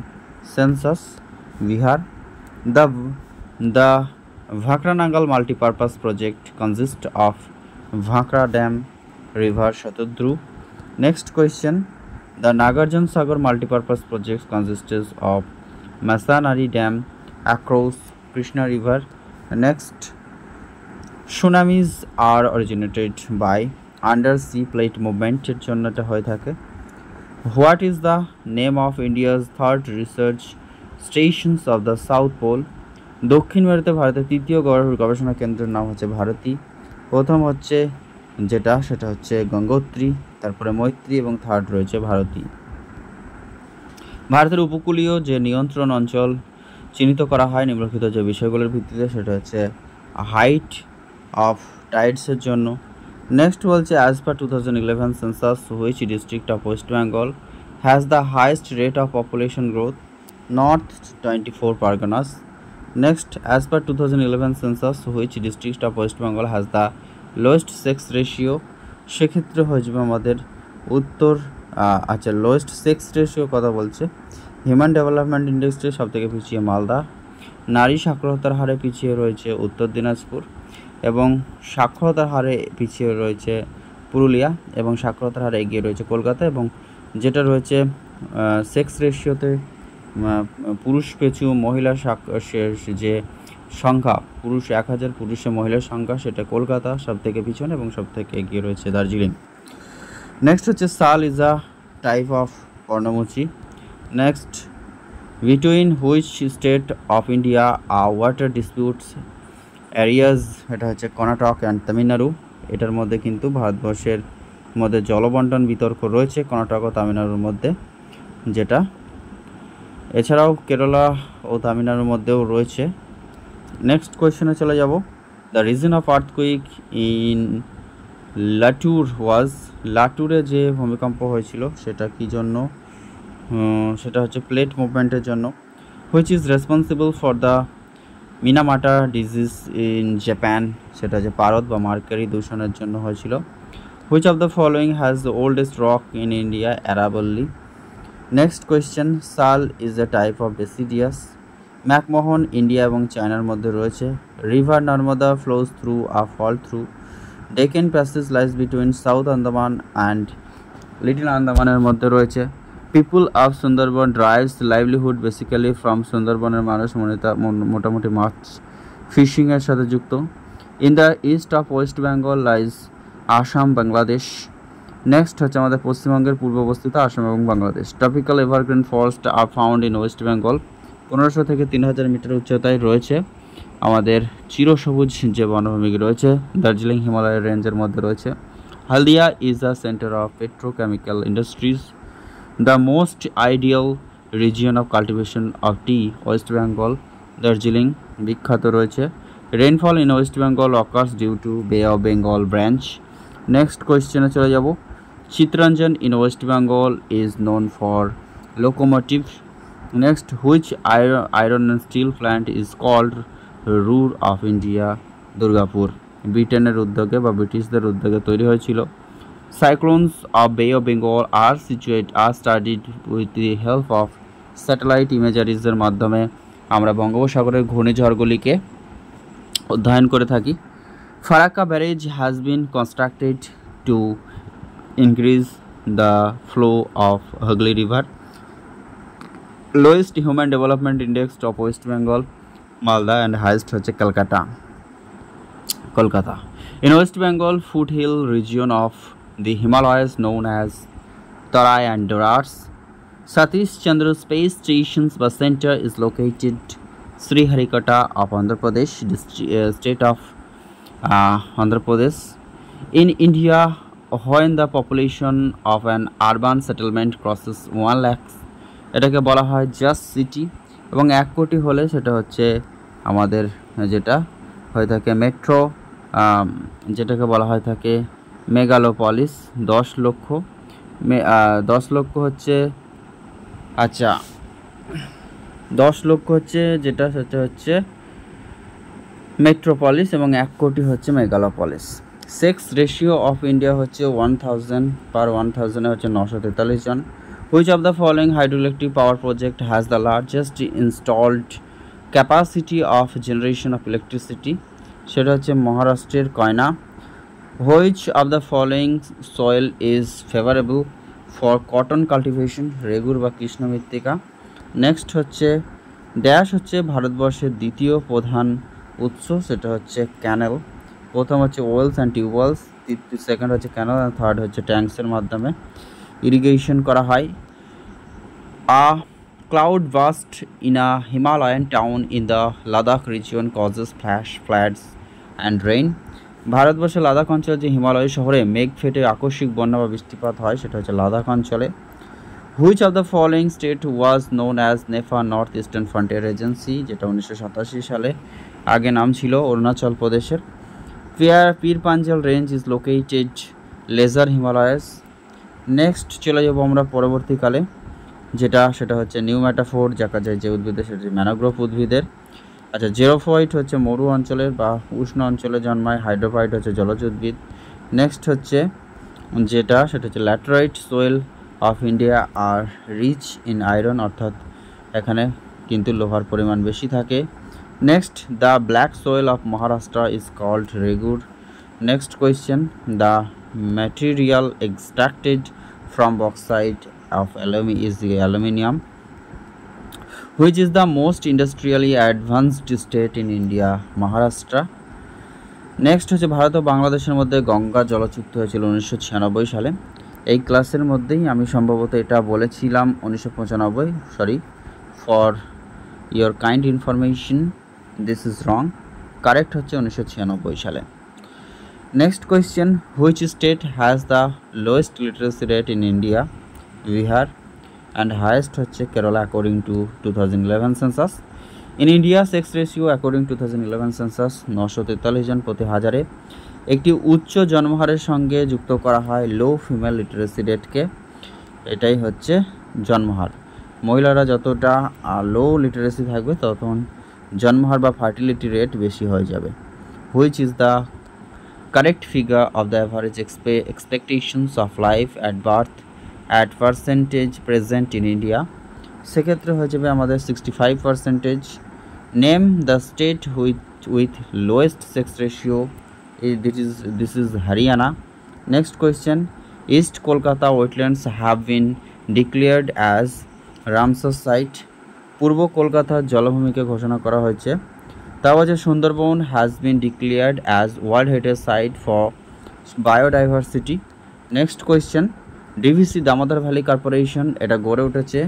census? Bihar. The Bhakra Nangal multipurpose project consist of Bhakra dam, river Satadru. Next question, the Nagarjuna Sagar multipurpose project consists of masonry dam across Krishna river. Next, tsunamis are originated by under sea plate মুভমেন্টের জন্য এটা হয়ে থাকে। What is the name of India's third research stations of the south pole? দক্ষিণ ভারতে ভারতের তৃতীয় গবেষণা কেন্দ্রের নাম হচ্ছে ভারতী। প্রথম হচ্ছে সেটা হচ্ছে গঙ্গোত্রী, তারপরে মৈত্রী এবং থার্ড রয়েছে ভারতী। ভারতের উপকূলীয় যে নিয়ন্ত্রণ অঞ্চল চিহ্নিত করা হয় নিম্নলিখিত যে বিষয়গুলোর ভিত্তিতে, সেটা হচ্ছে হাইট অফ টাইডসের জন্য। নেক্সট বলছে as per 2011 census which district of West Bengal has the highest rate of population growth? North 24 Parganas. Next, as per 2011 census which district of West Bengal has the lowest sex ratio? সেক্ষেত্রে হয়ে যাবে আমাদের উত্তর, lowest sex ratio কথা বলছে। Human development ইন্ডেক্সে সবথেকে পিছিয়ে মালদা। নারী সাক্ষরতার হারে পিছিয়ে রয়েছে উত্তর দিনাজপুর, এবং সাক্ষরতার হারে পিছিয়ে রয়েছে পুরুলিয়া, এবং সাক্ষরতার হারে এগিয়ে রয়েছে কলকাতা। এবং যেটা রয়েছে সেক্স রেশিওতে পুরুষ পিছু মহিলার যে সংখ্যা, পুরুষ 1000 পুরুষে মহিলার সংখ্যা, সেটা কলকাতা সবথেকে পিছনে এবং সবথেকে এগিয়ে রয়েছে দার্জিলিং। নেক্সট হচ্ছে sal is a type of পর্ণমোচী। Next, between which state of India are water disputes areas? এটা হচ্ছে কর্ণাটক অ্যান্ড তামিলনাড়ু। এটার মধ্যে কিন্তু ভারতবর্ষের মধ্যে জলবন্টন বিতর্ক রয়েছে কর্ণাটক ও তামিলনাড়ুর মধ্যে, যেটা এছাড়াও কেরালা ও তামিলনাড়ুর মধ্যেও রয়েছে। নেক্সট কোয়েশ্চনে চলে যাব। The reason of earthquake in Latur was? লাটুরে যে ভূমিকম্প হয়েছিল সেটা কি জন্য? সেটা হচ্ছে প্লেট মুভমেন্টের জন্য। Which is responsible for the Minamata disease in Japan? সেটা যে পারদ বা মার্কারি দূষণের জন্য হয়েছিল। Which of the following has the oldest rock in India? অ্যারাবল্লী। Next question, sal is a type of deciduous. McMahon India এবং চায়নার মধ্যে রয়েছে। River Narmada flows through a fall through. Duncan passage lies between south Andaman and little আন্দামানের মধ্যে রয়েছে। People of Sundarban drives livelihood basically from সুন্দরবনের মানুষ মোটামুটি মাছ ফিশিংয়ের সাথে যুক্ত। In the east of West Bengal lies Assam Bangladesh. Next হচ্ছে আমাদের পশ্চিমবঙ্গের পূর্ব অবস্থিত আসাম এবং Bangladesh. Tropical evergreen forest R found in West Bengal. 1500 থেকে 3000 মিটার উচ্চতায় রয়েছে আমাদের চিরসবুজ যে বনভূমি রয়েছে দার্জিলিং হিমালয়ের রেঞ্জের মধ্যে রয়েছে। Haldia is the centre of petrochemical industries. The most ideal region of cultivation of tea? West Bengal, Darjeeling বিখ্যাত রয়েছে। Rainfall in West Bengal occurs due to Bay of Bengal branch. Next কোয়েশ্চেনে চলে যাব। Chittaranjan in West Bengal is known for locomotive. Next, which iron and steel plant is called Ruhr of India? Durgapur. ব্রিটেনের উদ্যোগে বা ব্রিটিশদের উদ্যোগে তৈরি হয়েছিল। Cyclones of Bay of Bengal are studied with the help of satellite ইমেজারিজের মাধ্যমে আমরা বঙ্গোপসাগরের ঘূর্ণিঝড়গুলিকে অধ্যয়ন করে থাকি। Farakka barrage has been constructed to increase the flow of Hooghly river. Lowest human development index of West Bengal Malda and highest হচ্ছে Kolkata. In West Bengal foothill region of the Himalayas known as Tarai and Dorars, Satish Chandra Space Station's bus center is located Sriharikota of Andhra Pradesh, state of Andhra Pradesh. In India, when the population of an urban settlement crosses 1 lakh, এটাকে বলা হয় just city, এবং 1 কোটি হলে সেটা হচ্ছে আমাদের যেটা হয়ে থাকে মেট্রো, যেটাকে বলা হয় থাকে মেগালোপলিস। 10 লক্ষ হচ্ছে, আচ্ছা 10 লক্ষ হচ্ছে যেটা সেটা হচ্ছে মেট্রোপলিস, এবং 1 কোটি হচ্ছে megalopolis. Sex ratio of India হচ্ছে 1000 per 1000 হচ্ছে 943 জন। Which of the following hydroelectric power project has the largest installed capacity of generation of electricity? সেটা হচ্ছে মহারাষ্ট্রের Koyna. Which of the following soil is favourable for cotton cultivation? Regur বা কৃষ্ণ মৃত্তিকা। Next হচ্ছে ড্যাশ হচ্ছে ভারতবর্ষের দ্বিতীয় প্রধান উৎস, সেটা হচ্ছে ক্যানেল। প্রথম হচ্ছে ওয়েলস অ্যান্ড টিউবওয়েলস, সেকেন্ড হচ্ছে ক্যানেল, অ্যান্ড থার্ড হচ্ছে ট্যাঙ্কসের মাধ্যমে ইরিগেশন করা হয়। আ cloud burst in a Himalayan town in the Ladakh region causes flash floods and rain. ভারতবর্ষের লাদাখ অঞ্চলে যে হিমালয় শহরে মেঘ ফেটে আকস্মিক বন্যা বা বৃষ্টিপাত হয় সেটা হচ্ছে লাদাখ অঞ্চলে। Which of the following state was known as NEFA north eastern frontier agency? যেটা 1987 সালে, আগে নাম ছিল অরুণাচল প্রদেশের। Pir Panjal range is located lesser Himalayas. Next চলে যাবো আমরা পরবর্তীকালে, সেটা হচ্ছে নিউম্যাটাফোর, দেখা যায় যে উদ্ভিদের, সেটা ম্যানোগ্রোভ উদ্ভিদের। আচ্ছা, জেরোফাইট হচ্ছে মরু অঞ্চলের বা উষ্ণ অঞ্চলে জন্মায়। হাইড্রোফাইট হচ্ছে জলজ উদ্ভিদ। নেক্সট হচ্ছে সেটা হচ্ছে laterite soil of India are rich in iron, অর্থাৎ এখানে কিন্তু লোহার পরিমাণ বেশি থাকে। Next the black soil of Maharashtra is called regur. Next question, the material extracted from bauxite of is the aluminium. Which is the most industrially advanced state in India? Maharashtra. Next হচ্ছে ভারত ও বাংলাদেশের মধ্যে গঙ্গা জলচুক্তি হয়েছিল 1996 সালে। এই ক্লাসের মধ্যেই আমি সম্ভবত এটা বলেছিলাম 1995, sorry for your kind information, this is wrong. Correct হচ্ছে 1996 সালে। Next question, which state has the lowest literacy rate in India? Bihar. And highest হচ্ছে Kerala according to 2011 census. In India, sex ratio according to 2011 census 943 জন প্রতি হাজারে। একটি উচ্চ জন্মহারের সঙ্গে যুক্ত করা হয় লো ফিমেল লিটারেসি রেটকে, এটাই হচ্ছে জন্মহার। মহিলারা যতটা লো লিটারেসি থাকবে তখন জন্মহার বা ফার্টিলিটি রেট বেশি হয়ে যাবে। Which is the correct figure of the average expectations of life at birth at percentage present in India? সেক্ষেত্রে হয়ে যাবে আমাদের 65%. Name the state with lowest sex ratio. This is Haryana. Next question, East Kolkata wetlands have been declared as Ramsar site. পূর্ব কলকাতার জলভূমিকে ঘোষণা করা হয়েছে। তাও হচ্ছে Sundarban has been declared as world heritage site for biodiversity. Next question, DVC Damodar valley corporation এটা গড়ে উঠেছে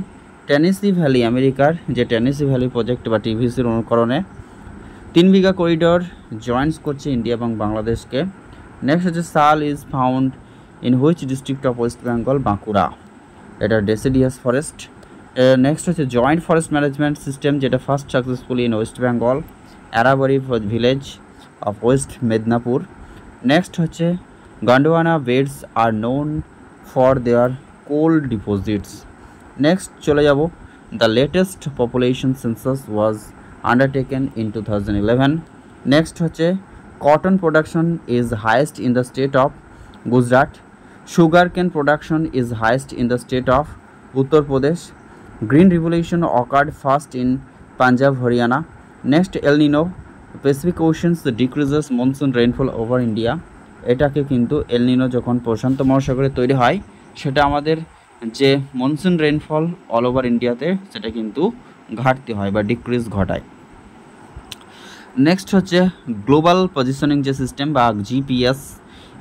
Tennessee valley, আমেরিকার যে টেনেসি ভ্যালি প্রজেক্ট বা টিভিসির অনুকরণে। 3 বিঘা করিডোর জয়েন্টস করছে ইন্ডিয়া এবং বাংলাদেশকে। নেক্সট হচ্ছে sal is found in which district of West Bengal? Bankura, এটা ডেসিডিয়াস ফরেস্ট। নেক্সট হচ্ছে জয়েন্ট ফরেস্ট ম্যানেজমেন্ট সিস্টেম, যেটা first successfully in West Bengal, Arabari village of West Mednapur. Next হচ্ছে Gondwana beds are known for their coal deposits. Next চলে যাব, the latest population census was undertaken in 2011. Next হচ্ছে cotton production is highest in the state of Gujarat. Sugarcane production is highest in the state of Uttar Pradesh. Green revolution occurred first in Punjab, Haryana. Next, El Nino Pacific oceans decreases monsoon rainfall over India, এটাকে কিন্তু এল নিনো যখন প্রশান্ত মহাসাগরে তৈরি হয় সেটা আমাদের যে monsoon rainfall all over ইন্ডিয়াতে সেটা কিন্তু ঘাটতি হয় বা ডিক্রিজ ঘটায়। নেক্সট হচ্ছে গ্লোবাল পজিশনিং যে সিস্টেম বা GPS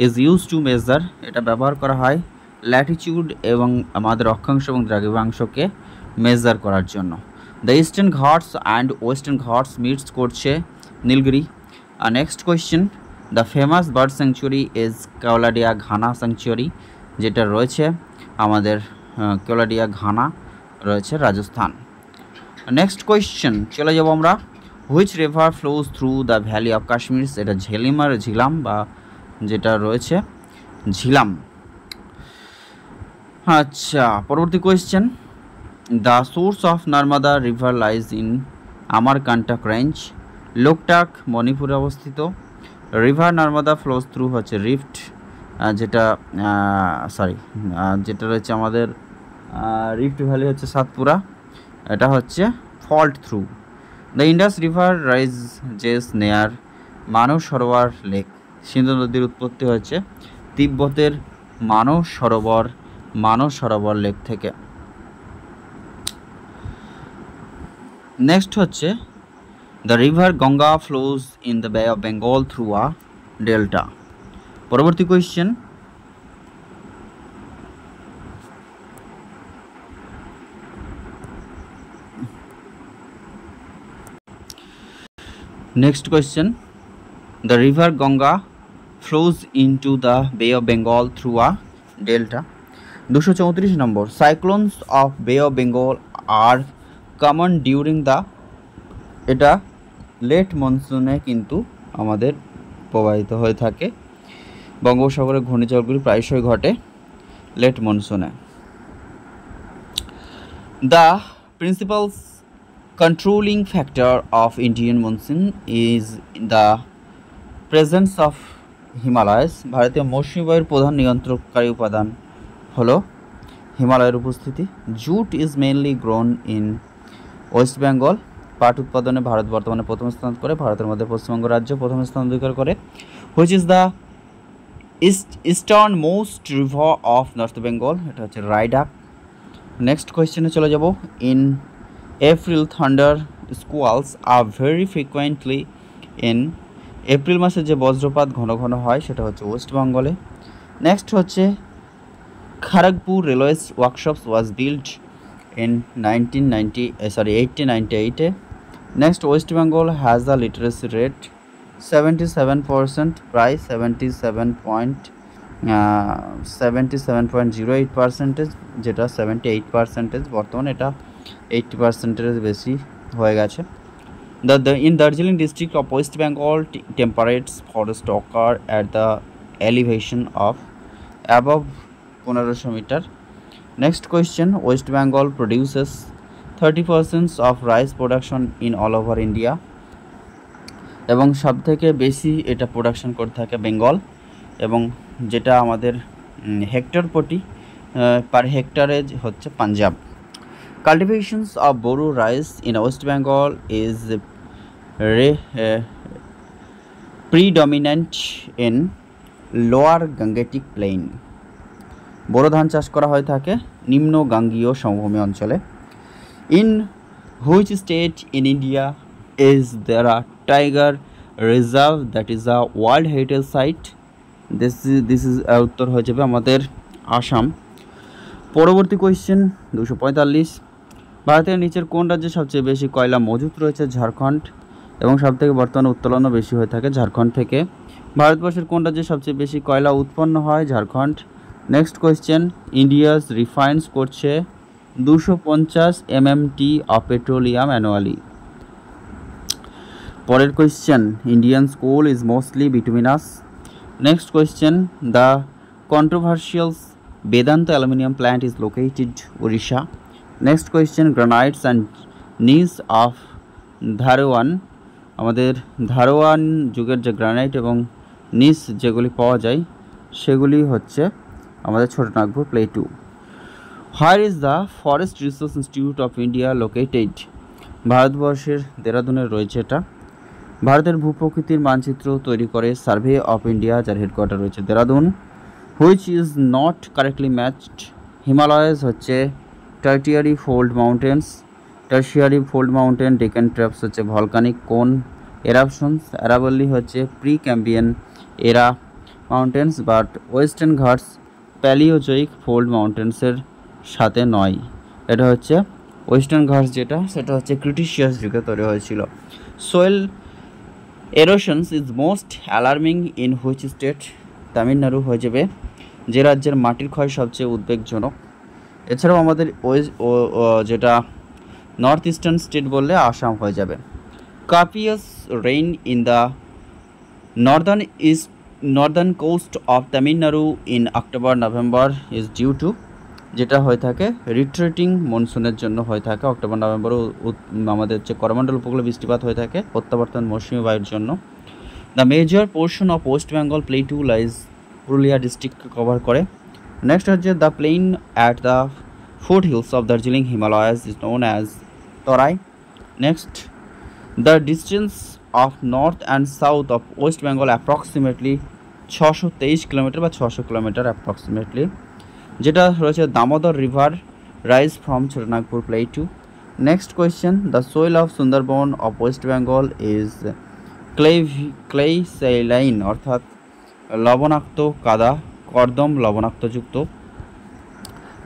is use to measure, এটা ব্যবহার করা হয় ল্যাটিটিউড এবং আমাদের অক্ষাংশ এবং দ্রাঘিমাংশকে মেজার করার জন্য। The eastern Ghats and western Ghats meets করছে নীলগিরি। আর next question, the famous bird sanctuary is Keoladeo Ghana sanctuary, যেটা রয়েছে আমাদের কেওলাডিয়া ঘানা রয়েছে রাজস্থান। নেক্সট কোয়েশ্চেন চলে যাব আমরা, which river flows through the valley of Kashmir, এটা ঝিলাম বা যেটা রয়েছে ঝিলাম। আচ্ছা, পরবর্তী question, the source of Narmada river lies in Amarkantak range, Loktak মণিপুরে অবস্থিত। রিভার নর্মদা ফ্লোজ থ্রু হচ্ছে রিফট, যেটা যেটা রয়েছে আমাদের রিফট ভ্যালি হচ্ছে সাতপুরা, এটা হচ্ছে fault through. The Indus river rises near Manas Sarovar lake, Sindhu নদীর উৎপত্তি হয়েছে তিব্বতের মানস সরোবর লেক থেকে। নেক্সট হচ্ছে the river Ganga flows in the bay of Bengal through a delta. পরবর্তী question, next question, the river Ganga flows into the Bay of Bengal through a delta. 234 number, cyclones of Bay of Bengal are common during the, এটা late মনসুনে কিন্তু আমাদের প্রবাহিত হয়ে থাকে, বঙ্গোপসাগরের ঘূর্ণিঝড়গুলি প্রায়শই ঘটে late মনসুনে। The principal controlling factor of Indian monsoon is the presence of Himalayas, ভারতীয় মৌসুমী বায়ুর প্রধান নিয়ন্ত্রণকারী উপাদান হলো হিমালয়ের উপস্থিতি। Jute is mainly grown in West Bengal, পাট উৎপাদনে ভারত বর্তমানে প্রথম স্থান করে, ভারতের মধ্যে পশ্চিমবঙ্গ রাজ্য প্রথম স্থান অধিকার করে। Which is the eastern most river of north Bengal, এটা হচ্ছে রাইডাক। নেক্সট কোয়েশ্চেনে চলে যাব, in April thunder স্কোয়ালস are very frequently in, April মাসে যে বজ্রপাত ঘন ঘন হয় সেটা হচ্ছে ওয়েস্ট বেঙ্গলে। নেক্সট হচ্ছে Kharagpur railway workshops was build in 1898. Next, West Bengal has a literacy rate 77%, প্রায় 77.08%, যেটা 78%, বর্তমানে এটা 80%-এর বেশি হয়ে গেছে। In Darjeeling district of West Bengal, temperate forest occur at the elevation of above 1500 meter. Next question, West Bengal produces 30% of rice production in all over India, এবং সব থেকে বেশি এটা প্রোডাকশন করে থাকে বেঙ্গল, এবং যেটা আমাদের হেক্টর প্রতি পার হেক্টরে হচ্ছে Punjab. Cultivations of Boru rice in West Bengal is predominant in lower Gangetic plain, বোরো ধান চাষ করা হয়ে থাকে নিম্ন গাঙ্গীয় সমভূমি অঞ্চলে। In which state in India is there a tiger reserve that is a world heritage site, this is উত্তর হয়ে যাবে আমাদের আসাম। পরবর্তী কোয়েশ্চেন 245, ভারতের নিচের কোন রাজ্যে সবচেয়ে বেশি কয়লা মজুত রয়েছে? ঝাড়খণ্ড, এবং সবথেকে বর্তমানে উত্তোলনও বেশি হয়ে থাকে ঝাড়খণ্ড থেকে। ভারতবর্ষের কোন রাজ্যে সবচেয়ে বেশি কয়লা উৎপন্ন হয়? Jharkhand. Next question, India's refines করছে 250 MMT অফ পেট্রোলিয়াম অ্যানুয়ালি। পরের question, Indians coal is mostly bituminous. Next question, the controversial Vedanta aluminium plant is located Orissa. Next question, granites and gneiss of Dharwar, আমাদের ধারওয়ান যুগের যে গ্রানাইট এবং নিস যেগুলি পাওয়া যায় সেগুলি হচ্ছে আমাদের Chotanagpur plateau. Where is the forest research institute of India located? ভারতবর্ষের দেরাদুনে রয়েছে এটা। ভারতের ভূপ্রকৃতির মানচিত্র তৈরি করে সার্ভে অফ ইন্ডিয়া, যার হেডকোয়ার্টার রয়েছে Dehradun. Which is not correctly matched, Himalayas হচ্ছে tertiary fold mountains, tertiary fold mountain, Deccan traps হচ্ছে ভলকানিক কোন এরাপশনস, অ্যারাবল্লি হচ্ছে pre Cambrian era mountains, but western Ghats Palaeozoic fold মাউন্টেন্সের সাথে নয়। এটা হচ্ছে ওয়েস্টার্ন ঘাটস, যেটা সেটা হচ্ছে ক্রিটিশিয়াস যুগে তৈরি হয়েছিল। Soil erosions is most alarming in which state, Tamil Nadu হয়ে যাবে, যে রাজ্যের মাটির ক্ষয় সবচেয়ে উদ্বেগজনক। এছাড়াও আমাদের যেটা নর্থ ইস্টার্ন স্টেট বললে আসাম হয়ে যাবে। Copious rain in the northern coast of Tamil Nadu in October November is due to, যেটা হয়ে থাকে রিট্রিটিং মনসুনের জন্য হয়ে থাকে। অক্টোবর নভেম্বরে আমাদের হচ্ছে করমণ্ডল উপকূলে বৃষ্টিপাত হয়ে থাকে প্রত্যাবর্তন মৌসুমী বায়ুর জন্য। The major portion of West Bengal plateau lies Purulia ডিস্ট্রিক্টকে কভার করে। নেক্সট হচ্ছে the plain at the foot hills of Darjeeling Himalayas is known as Terai. Next, the distance of north and south of West Bengal approximately 623 kilometre বা 600 কিলোমিটার অ্যাপ্রক্সিমেটলি, যেটা রয়েছে Damodar river rise from Chotanagpur plateau. Next question, the soil of Sundarban of West Bengal is clay saline, অর্থাৎ লবণাক্ত কাদা, কর্দম লবণাক্তযুক্ত।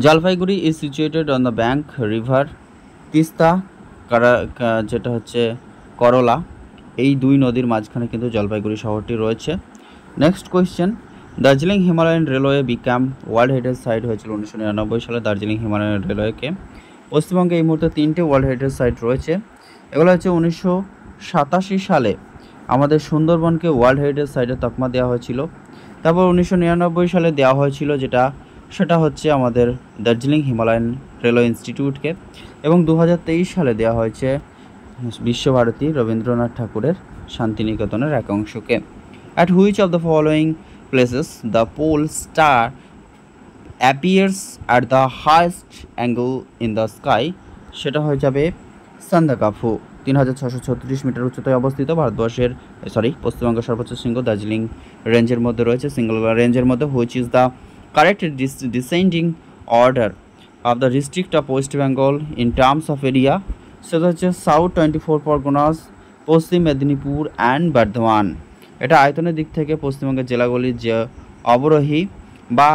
Jalpaiguri is situated on the bank river Teesta, যেটা হচ্ছে করলা, এই দুই নদীর মাঝখানে কিন্তু জলপাইগুড়ি শহরটি রয়েছে। Next question, Darjeeling Himalayan railway became world heritage site হয়েছিল 1999 সালে। দার্জিলিং হিমালয়ান রেলওয়েকে পশ্চিমবঙ্গে এই মুহূর্তে 3টে ওয়ার্ল্ড হেরিটেজ সাইট রয়েছে। এগুলো হচ্ছে 1987 সালে আমাদের সুন্দরবনকে ওয়ার্ল্ড হেরিটেজ সাইটের তকমা দেওয়া হয়েছিল। তারপর 1999 সালে দেওয়া হয়েছিল সেটা হচ্ছে আমাদের দার্জিলিং হিমালয়ান রেলওয়ে ইনস্টিটিউটকে, এবং 2023 সালে দেওয়া হয়েছে বিশ্বভারতী রবীন্দ্রনাথ ঠাকুরের শান্তিনিকেতনের এক অংশকে। At which of the following places the pole star appears at the highest angle in the sky? সেটা হয়ে যাবে সান্দাকাফু, 3636 মিটার উচ্চতায় অবস্থিত ভারতবর্ষের পশ্চিমবঙ্গের সর্বোচ্চ শৃঙ্গ দার্জিলিং রেঞ্জের মধ্যে রয়েছে, সিঙ্গল রেঞ্জের মধ্যে। Which is the correct descending order of the district of West Bengal in terms of area? সেটা হচ্ছে south 24 Parganas, Paschim Medinipur and Bardhaman. এটা আয়তনের দিক থেকে পশ্চিমবঙ্গের জেলাগুলির যে অবরোহী বা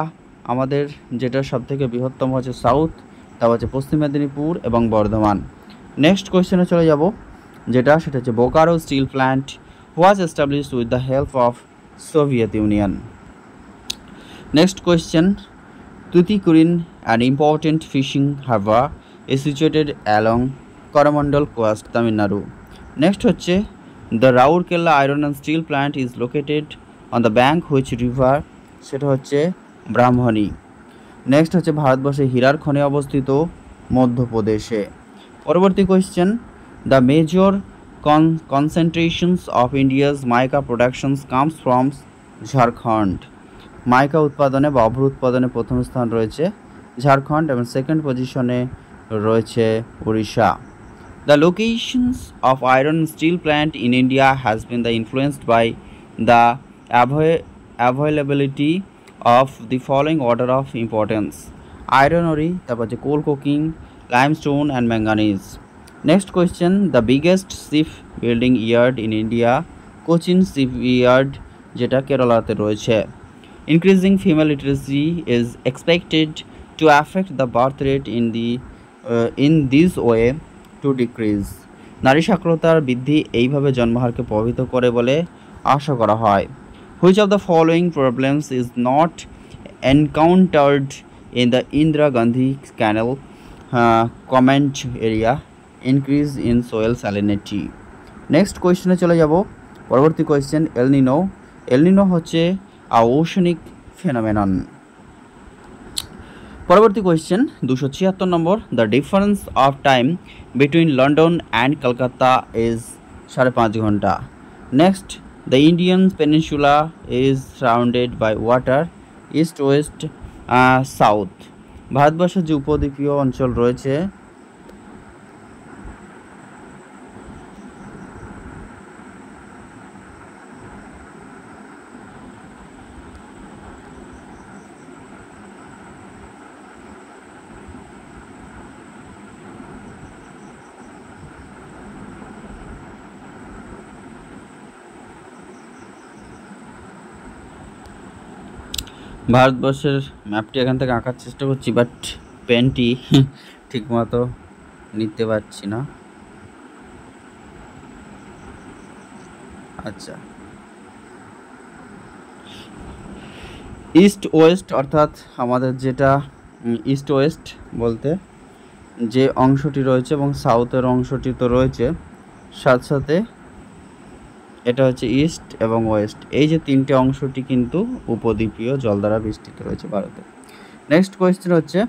আমাদের যেটা সবথেকে বৃহত্তম হচ্ছে সাউথ, তা হচ্ছে পশ্চিম মেদিনীপুর এবং বর্ধমান। নেক্সট কোয়েশ্চেনে চলে যাব, সেটা হচ্ছে Bokaro steel plant was established with the help of Soviet Union. Next question, Tuticorin an important fishing harbour is situated along Coromandel coast, Tamil Nadu. Next হচ্ছে the Rourkela iron and steel plant is located on the bank which river? সেটা হচ্ছে ব্রাহ্মণী। Next হচ্ছে ভারতবর্ষে হীরার খনি অবস্থিত মধ্যপ্রদেশে। পরবর্তী question, the major concentrations of India's mica productions comes from Jharkhand. Mica উৎপাদনে বা অভ্র উৎপাদনে প্রথম স্থান রয়েছে ঝাড়খণ্ড এবং সেকেন্ড পজিশনে রয়েছে Orissa. The locations of iron and steel plant in India has been influenced by the availability of the following order of importance: iron ore, তারপর হচ্ছে coal coking, limestone and manganese. Next question, the biggest ship building yard in India, Cochin Shipyard, যেটা কেরালাতে রয়েছে। Increasing female literacy is expected to affect the birth rate in this way to decrease. নারী সাক্ষরতার বৃদ্ধি এইভাবে জন্মহারকে প্রভাবিত করে বলে আশা করা হয়। Which of the following problems is not encountered in the Indira Gandhi Canal comment area? Increase in soil salinity. Next কোয়েশ্চেনে চলে যাব। পরবর্তী কোয়েশ্চেন, এলনিনো। এলনিনো হচ্ছে ওশেনিক ফেনোমেনন। পরবর্তী question 276 number, the difference of time between London and Kolkata is 5.5 ঘন্টা। Next, the Indian peninsula is surrounded by water east west south. ভারতবর্ষের যে উপদ্বীপীয় অঞ্চল রয়েছে, ভারতবর্ষের ম্যাপটি এখান থেকে আঁকার চেষ্টা করছি, বাট পেনটি ঠিকমতো নিতে পারছি না। আচ্ছা, ইস্ট ওয়েস্ট অর্থাৎ আমাদের যেটা ইস্ট ওয়েস্ট বলতে যে অংশটি রয়েছে এবং সাউথের অংশটি তো রয়েছে, সাথে সাথে এটা হচ্ছে ইস্ট এবং ওয়েস্ট, এই যে তিনটে অংশটি কিন্তু উপদ্বীপীয় জল দ্বারা বেষ্টিত রয়েছে ভারতে। নেক্সট কোয়েশ্চেন হচ্ছে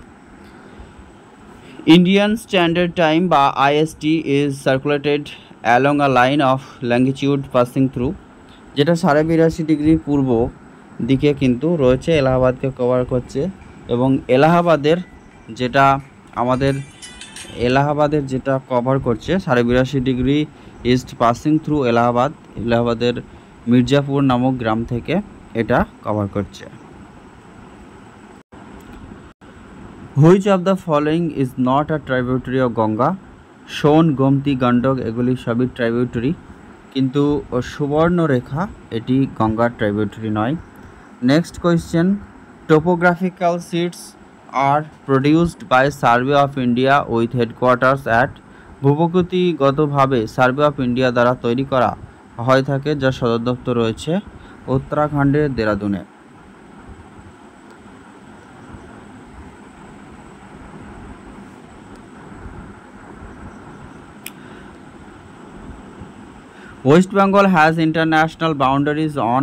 ইন্ডিয়ান স্ট্যান্ডার্ড টাইম বা IST is circulated along a line of longitude passing through, যেটা 82.5 ডিগ্রি পূর্ব দিকে কিন্তু রয়েছে, এলাহাবাদকে কভার করছে। এবং এলাহাবাদের যেটা কভার করছে 82.5 ডিগ্রি ইস্ট পাসিং থ্রু এলাহাবাদের মির্জাপুর নামক গ্রাম থেকে এটা কভার করছে। Which of the following is not a tributary of Ganga? Son, Gomti, Gandak এগুলি সবই ট্রাইবিউটারি, কিন্তু সুবর্ণরেখা এটি গঙ্গার ট্রাইবিউটারি নয়। Next question, topographical sheets are produced by survey of India with headquarters at, ভূপ্রকৃতিগতভাবে সার্ভে অফ ইন্ডিয়া দ্বারা তৈরি করা হয়ে থাকে, যার সদর দপ্তর রয়েছে উত্তরাখণ্ডের দেরাদুনে। West Bengal has international boundaries on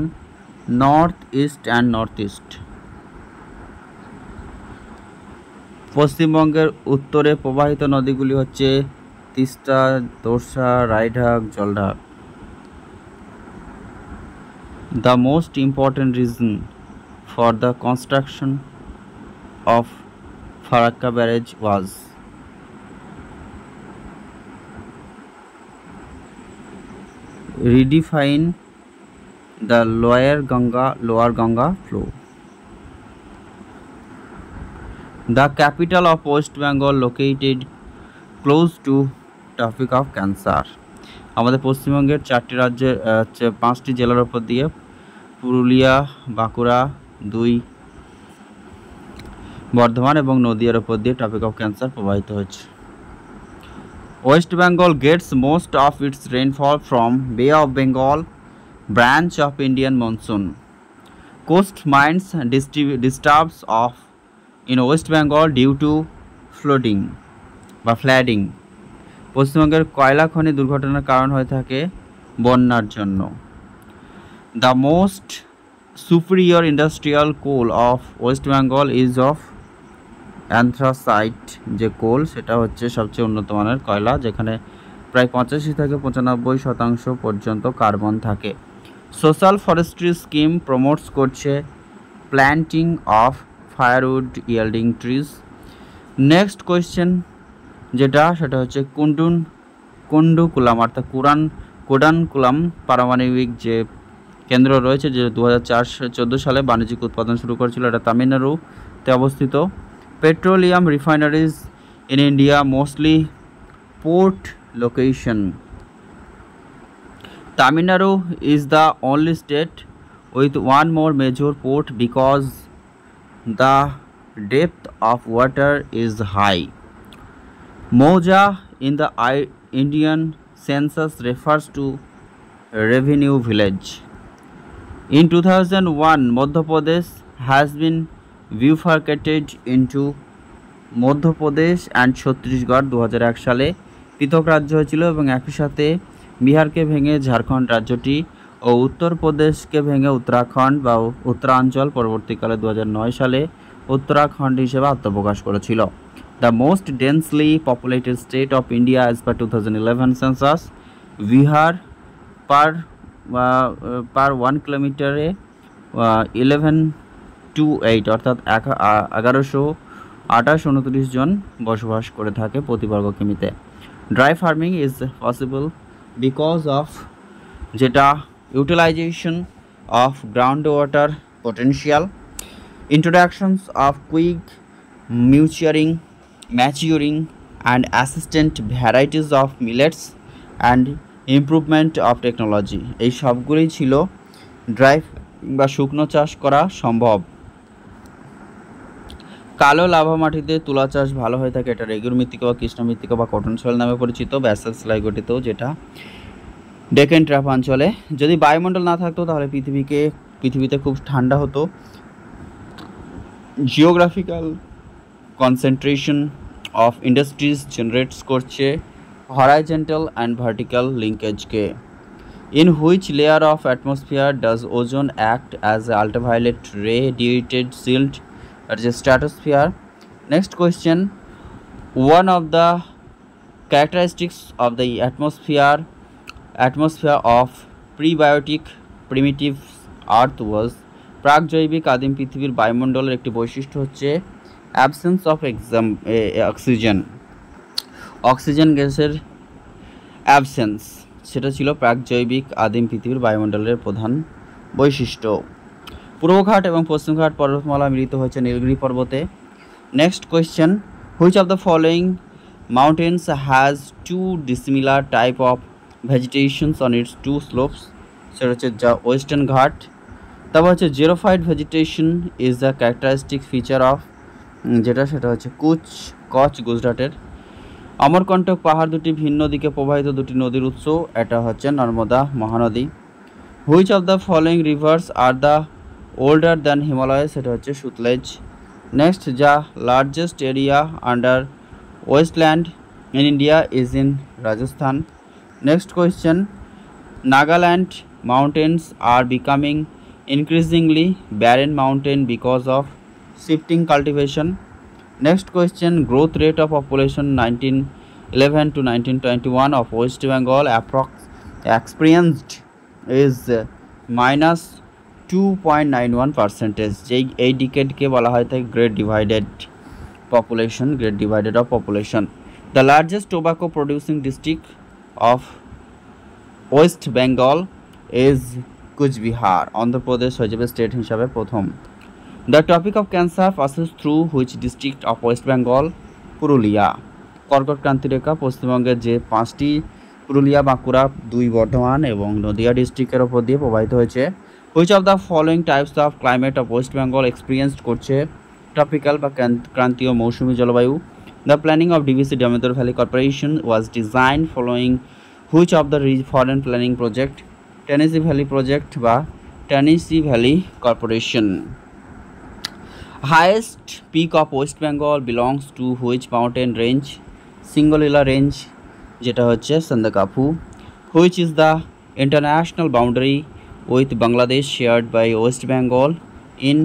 north, east and northeast. পশ্চিমবঙ্গের উত্তরে প্রবাহিত নদীগুলি হচ্ছে Teesta, Torsa, Raidak, জলঢাক। The most important reason for the construction of Farakka barrage was redefine the lower Ganga flow. The capital of West Bengal located close to Tropic of Cancer. আমাদের পশ্চিমবঙ্গের 4টি রাজ্যের 5টি জেলার উপর দিয়ে পুরুলিয়া, বাঁকুড়া, 2 বর্ধমান এবং নদিয়ার উপর দিয়ে টপিক অফ ক্যান্সার প্রবাহিত হচ্ছে। West Bengal gets most of its rainfall from Bay of Bengal branch of Indian monsoon. Coast mines disturbs of in West Bengal due to flooding. পশ্চিমবঙ্গের কয়লা খনি দুর্ঘটনার কারণ হয়ে থাকে বন্যার জন্য। The most superior industrial coal of West Bengal is of anthracite, যে কোল সেটা হচ্ছে সবচেয়ে উন্নত মানের কয়লা, যেখানে প্রায় 85 থেকে 95% পর্যন্ত কার্বন থাকে। সোশ্যাল ফরেস্ট্রি স্কিম প্রমোটস করছে planting of firewood yielding trees. Next question সেটা হচ্ছে কুন্ডুকুলাম অর্থাৎ কোডানকুলাম পারমাণবিক যে কেন্দ্র রয়েছে, যে 2014 সালে বাণিজ্যিক উৎপাদন শুরু করেছিল, এটা তামিলনাড়ুতে অবস্থিত। Petroleum refineries in India mostly port location. Tamil Nadu is the only state with one more major port because the depth of water is high. Mauja in the Indian census refers to revenue village. In 2001, Madhya Pradesh has been bifurcated into Madhya Pradesh and Chhattisgarh। 2001 সালে পৃথক রাজ্য হয়েছিল এবং একই সাথে বিহারকে ভেঙে ঝাড়খণ্ড রাজ্যটি ও উত্তরপ্রদেশকে ভেঙে উত্তরাখণ্ড বা উত্তরাঞ্চল পরবর্তীকালে 2009 সালে উত্তরাখণ্ড হিসেবে আত্মপ্রকাশ করেছিল। The most densely populated state of India as per 2011 census, Bihar per 1 কিলোমিটারে 1128 অর্থাৎ 1128-29 জন বসবাস করে থাকে প্রতি বর্গ কিমিতে। Dry farming is possible because of যেটা utilisation of ground water potential, introductions of quick maturing and assistant varieties of millets and improvement of technology। এই সবগুলোই ছিল ড্রাই বা শুকনো চাষ করা সম্ভব। কালো লাভা মাটিতে তুলা চাষ ভালো হয়ে থাকে, এটা রেগুর মৃত্তিকা বা কৃষ্ণ মৃত্তিকা বা কটন সয়েল নামে পরিচিত, ব্যাসাল্ট স্লাগ গঠিত, যেটা ডেকেন ট্র্যাপ অঞ্চলে। যদি বায়ুমণ্ডল না থাকতো তাহলে পৃথিবীতে খুব ঠান্ডা হতো। Geographical concentration of industries generates করছে হরাইজন্টাল অ্যান্ড ভার্টিক্যাল লিঙ্কেজকে। In which layer of atmosphere does ozone act as an ultraviolet radiated shield? That is a stratosphere. Next question. One of the characteristics of the atmosphere of prebiotic primitive earth was প্রাকজৈবিক আদিম পৃথিবীর বায়ুমণ্ডলের একটি বৈশিষ্ট্য হচ্ছে absence of oxygen গ্যাসের absence, সেটা ছিল প্রাকজৈবিক আদিম পৃথিবীর বায়ুমণ্ডলের প্রধান বৈশিষ্ট্য। পূর্বঘাট এবং পশ্চিমঘাট পর্বতমালা মিলিত হয়েছে নীলগিরি পর্বতে। Next question, which of the following mountains has two dissimilar type of vegetations on its two slopes? সেটা হচ্ছে যা ওয়েস্টার্ন ঘাট। তারপর হচ্ছে xerophyte vegetation is the characteristic feature of, সেটা হচ্ছে কচ্ছ গুজরাটের। অমরকণ্টক পাহাড় দুটি ভিন্ন দিকে প্রবাহিত দুটি নদীর উৎস, এটা হচ্ছে Narmada Mahanadi. Which of the following rivers are the older than Himalaya? সেটা হচ্ছে সুতলেজ। নেক্সট, যা largest area under wasteland in India is in Rajasthan. Next question, Nagaland mountains are becoming increasingly barren mountain because of shifting cultivation. Next question, growth rate of population 1911 to 1921 of West Bengal experienced is minus 2.91%. এই ডিকেডকে বলা হয় থাকে great divided of population. The largest tobacco producing district of West Bengal is Cooch Behar. Andhra Pradesh হয়ে যাবে state হিসাবে প্রথম। The topic of cancer passes through which district of West Bengal? Purulia. কর্কট ক্রান্তি রেখা পশ্চিমবঙ্গের যে 5টি পুরুলিয়া, বাঁকুড়া, 2 বর্ধমান এবং নদিয়া ডিস্ট্রিক্টের ওপর দিয়ে প্রবাহিত হয়েছে। Which of the following types of climate of West Bengal experienced করছে ট্রপিক্যাল বা ক্রান্তীয় মৌসুমী জলবায়ু? The planning of DVC Damodar valley corporation was design following which of the foreign planning project? Tennessee valley project বা Tennessee valley corporation. Highest peak of West Bengal belongs to which mountain range? Singolila range, যেটা হচ্ছে সন্দকাফু। Which is the international boundary with Bangladesh shared by West Bengal in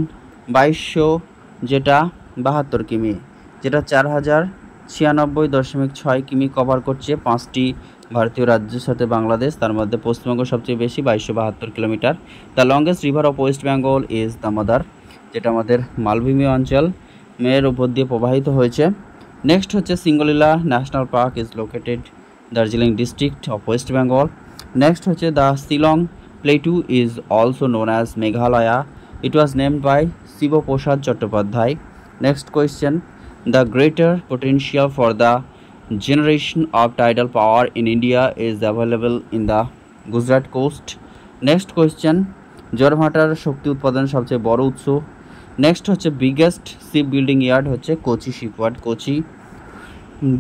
2200, যেটা 72 কিমি, যেটা 4096.6 কিমি cover করছে 5টি ভারতীয় রাজ্যের সাথে বাংলাদেশ, তার মধ্যে পশ্চিমবঙ্গ সবচেয়ে বেশি 2272 kilometre. The longest river of West Bengal is Damodar, যেটা আমাদের মালভূমি অঞ্চল মেয়ের উপর দিয়ে প্রবাহিত হয়েছে। নেক্সট হচ্ছে Singalila national park is located Darjeeling district of West Bengal. Next হচ্ছে the Shillong plateau is also known as Meghalaya, it was named by Shibaprasad Chattopadhyay. Next question, the greater potential for the generation of tidal power in India is available in the Gujarat coast. Next question, জোরভাটার শক্তি উৎপাদনের সবচেয়ে বড় উৎস? Next হচ্ছে biggest ship building yard হচ্ছে কোচি শিপওয়ার্ড, কোচি।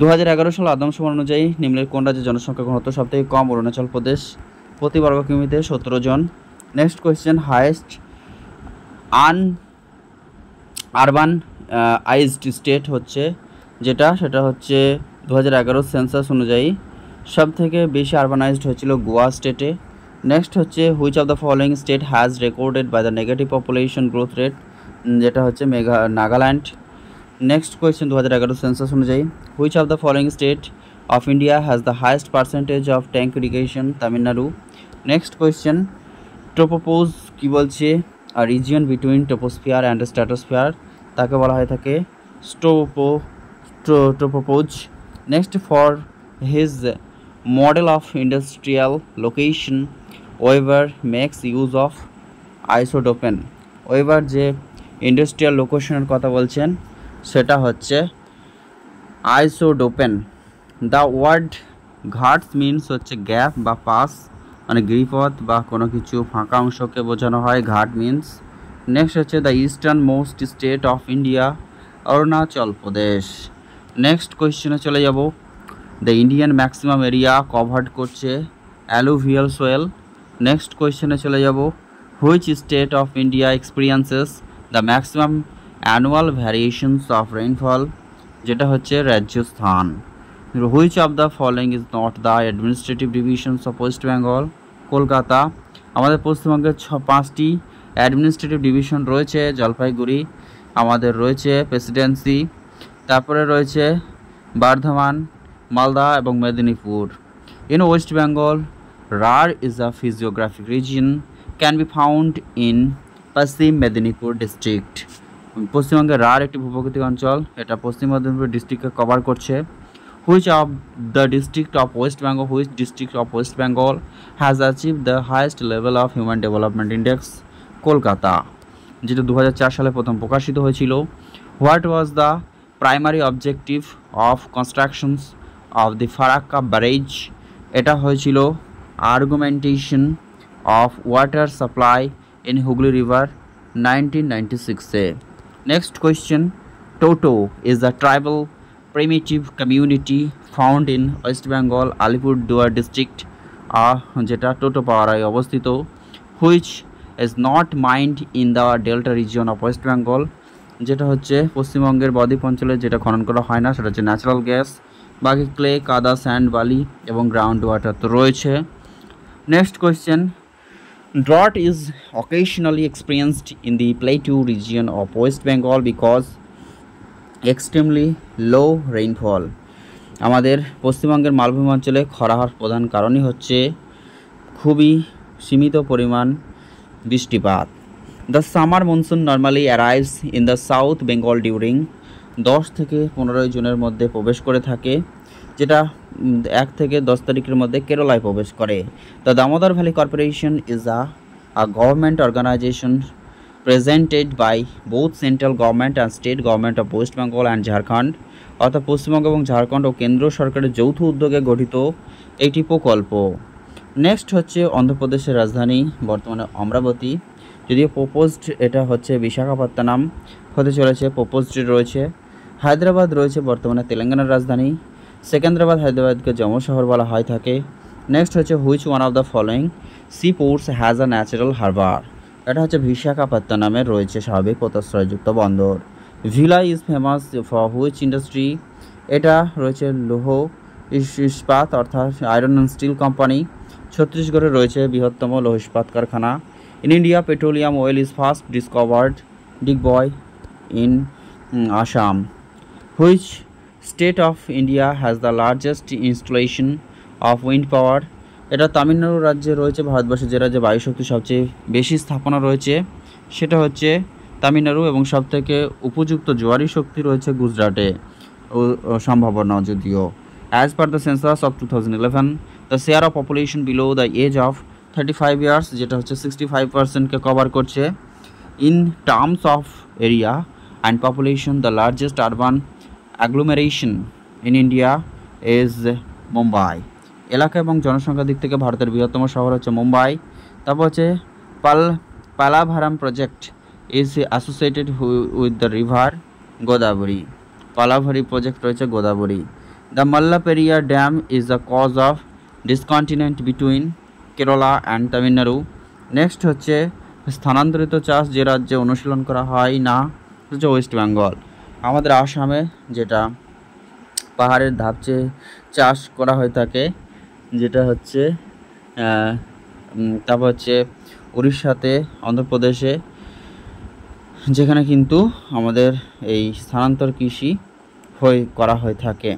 2011 সাল আদমশুমারি অনুযায়ী নিম্নের কোন রাজ্যের জনসংখ্যা ঘনত্ব সবথেকে কম? অরুণাচল প্রদেশ, প্রতি বর্গ কিমিতে 17 জন। Next question, highest urbanized state হচ্ছে সেটা হচ্ছে 2011 সেন্সাস অনুযায়ী সব থেকে বেশি আরবানাইজড হয়েছিল গোয়া স্টেটে। নেক্সট হচ্ছে which of the following state has recorded by the negative population growth rate? যেটা হচ্ছে নাগাল্যান্ড। নেক্সট কোয়েশ্চেন, 2011 সেন্সাস অনুযায়ী which of the following state of India has the highest percentage of tank irrigation? Tamil Nadu. Next question, tropopause কী বলছে? আর region between troposphere and stratosphere, তাকে বলা হয়ে থাকে tropopause. Next, for his model of industrial location, Weber makes use of isotopen. Weber যে industrial লোকেশনের কথা বলছেন সেটা হচ্ছে আইসোডোপেন। দ্য ওয়ার্ড ঘাটস মিনস হচ্ছে গ্যাপ বা পাস, মানে গিরিপথ বা কোনো কিছু ফাঁকা অংশকে বোঝানো হয় ঘাট মিনস। নেক্সট হচ্ছে the eastern most state of India Arunachal Pradesh. Next কোয়েশ্চেনে চলে যাব। The Indian maximum area covered করছে অ্যালুভিয়াল সোয়েল। নেক্সট কোয়েশ্চেনে চলে যাব। Which state of India experiences the maximum annual variations of rainfall, যেটা হচ্ছে Rajasthan. Which of the following is not the administrative divisions of West Bengal, Kolkata. আমাদের পশ্চিমবঙ্গের 5টি অ্যাডমিনিস্ট্রেটিভ ডিভিশন রয়েছে, জলপাইগুড়ি, আমাদের রয়েছে প্রেসিডেন্সি, তারপরে রয়েছে বর্ধমান, মালদা এবং Medinipur. In West Bengal, Rarh is a physiographic region can be found in পশ্চিম মেদিনীপুর ডিস্ট্রিক্ট। পশ্চিমবঙ্গের রার একটি ভূপ্রাকৃতিক অঞ্চল, এটা পশ্চিম মেদিনীপুর ডিস্ট্রিক্টকে কভার করছে। Which of the district of West Bengal, which district of West Bengal has achieved the highest level of Human Development Index, Kolkata, যেটা 2004 সালে প্রথম প্রকাশিত হয়েছিল। What was the primary objective of constructions of the Farakka barrage, এটা হয়েছিল argumentation of water supply in Hooghly River 1996 A. Next question, Toto is a tribal primitive community found in West Bengal Alipurduar district, যেটা টোটো পাড়ায় অবস্থিত। which is not mined in the delta region of West Bengal, যেটা হচ্ছে পশ্চিমবঙ্গের বদ্বীপ অঞ্চলে যেটা খনন করা হয় না, সেটা হচ্ছে ন্যাচারাল গ্যাস। বাকি ক্লে, কাদা, স্যান্ড, বালি এবং গ্রাউন্ড ওয়াটার তো রয়েছে। Next question, drought is occasionally experienced in the plateau region of West Bengal because extremely low rainfall. আমাদের পশ্চিমবঙ্গের মালভূমি অঞ্চলে খরা হওয়ার প্রধান কারণই হচ্ছে খুবই সীমিত পরিমাণ বৃষ্টিপাত। The summer monsoon normally arrives in the south Bengal during 10 থেকে 15 জুনের মধ্যে প্রবেশ করে থাকে, যেটা 1 থেকে 10 তারিখের মধ্যে কেরালায় প্রবেশ করে। The Damodar valley corporation is a government organization presented by both central government and state government of West Bengal and Jharkhand, অর্থাৎ পশ্চিমবঙ্গ এবং ঝাড়খণ্ড ও কেন্দ্র সরকারের যৌথ উদ্যোগে গঠিত একটি প্রকল্প। নেক্সট হচ্ছে অন্ধ্রপ্রদেশের রাজধানী বর্তমানে অমরাবতী, যদিও প্রপোজড এটা হচ্ছে বিশাখাপত্তনম হতে চলেছে, প্রপোজড রয়েছে। হায়দ্রাবাদ রয়েছে বর্তমানে তেলেঙ্গানার রাজধানী। সেকেন্দ্রাবাদ হায়দ্রাবাদকে যম শহর বলা হয় থাকে। নেক্সট হচ্ছে which one of the following sea ports has a natural harbour, এটা হচ্ছে বিশাখাপত্তনমে রয়েছে স্বাভাবিক পোতাশ্রয়যুক্ত বন্দর। Bhilai is famous for which industry, এটা রয়েছে লৌহ ইস্পাত অর্থাৎ আয়রন অ্যান্ড স্টিল কোম্পানি। ছত্তিশগড়ে রয়েছে বৃহত্তম লৌহ ইস্পাত কারখানা। In India petroleum oil is first discovered Digboi in Assam. Which state of India has the largest installation of wind পাওয়ার, এটা তামিলনাড়ু রাজ্যে রয়েছে। ভারতবর্ষে যে রাজ্যে বায়ুশক্তি সবচেয়ে বেশি স্থাপনা রয়েছে সেটা হচ্ছে তামিলনাড়ু, এবং সবথেকে উপযুক্ত জোয়ারি শক্তি রয়েছে গুজরাটে সম্ভাবনা যদিও। As per the census of 2011 the share of population below the age of 35 years, যেটা হচ্ছে 65%কে কভার করছে। In terms of area and population the largest urban agglomeration in India is Mumbai. এলাকা এবং জনসংখ্যার দিক থেকে ভারতের বৃহত্তম শহর হচ্ছে মুম্বাই। তারপর হচ্ছে Polavaram project is associated with the river Godavari, Polavaram project রয়েছে Godavari. The Mullaperiyar dam is the cause of discontent between Kerala and Tamil Nadu. Next হচ্ছে স্থানান্তরিত চাষ যে রাজ্যে অনুশীলন করা হয় না হচ্ছে ওয়েস্ট বেঙ্গল। আমাদের আসামে যেটা পাহাড়ের ধাপচে চাষ করা হয়ে থাকে, যেটা হচ্ছে তারপর হচ্ছে উড়িষ্যাতে, অন্ধ্রপ্রদেশে, যেখানে কিন্তু আমাদের এই স্থানান্তর কৃষি করা হয়ে থাকে।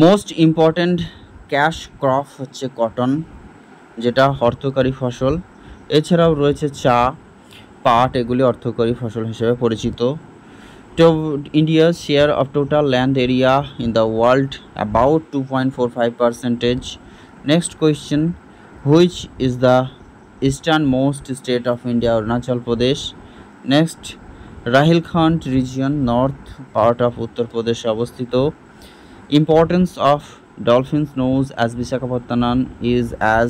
মোস্ট ইম্পর্ট্যান্ট ক্যাশ ক্রপ হচ্ছে কটন, যেটা অর্থকরী ফসল। এছাড়াও রয়েছে চা, পাট, এগুলি অর্থকরী ফসল হিসেবে পরিচিত। India's share of total land area in the world about 2.45%. Next question, which is the easternmost state of India? Arunachal Pradesh. Next, Rahilkhand region, north part of Uttar Pradesh অবস্থিত। Importance of dolphins known as Visakhapatnam is as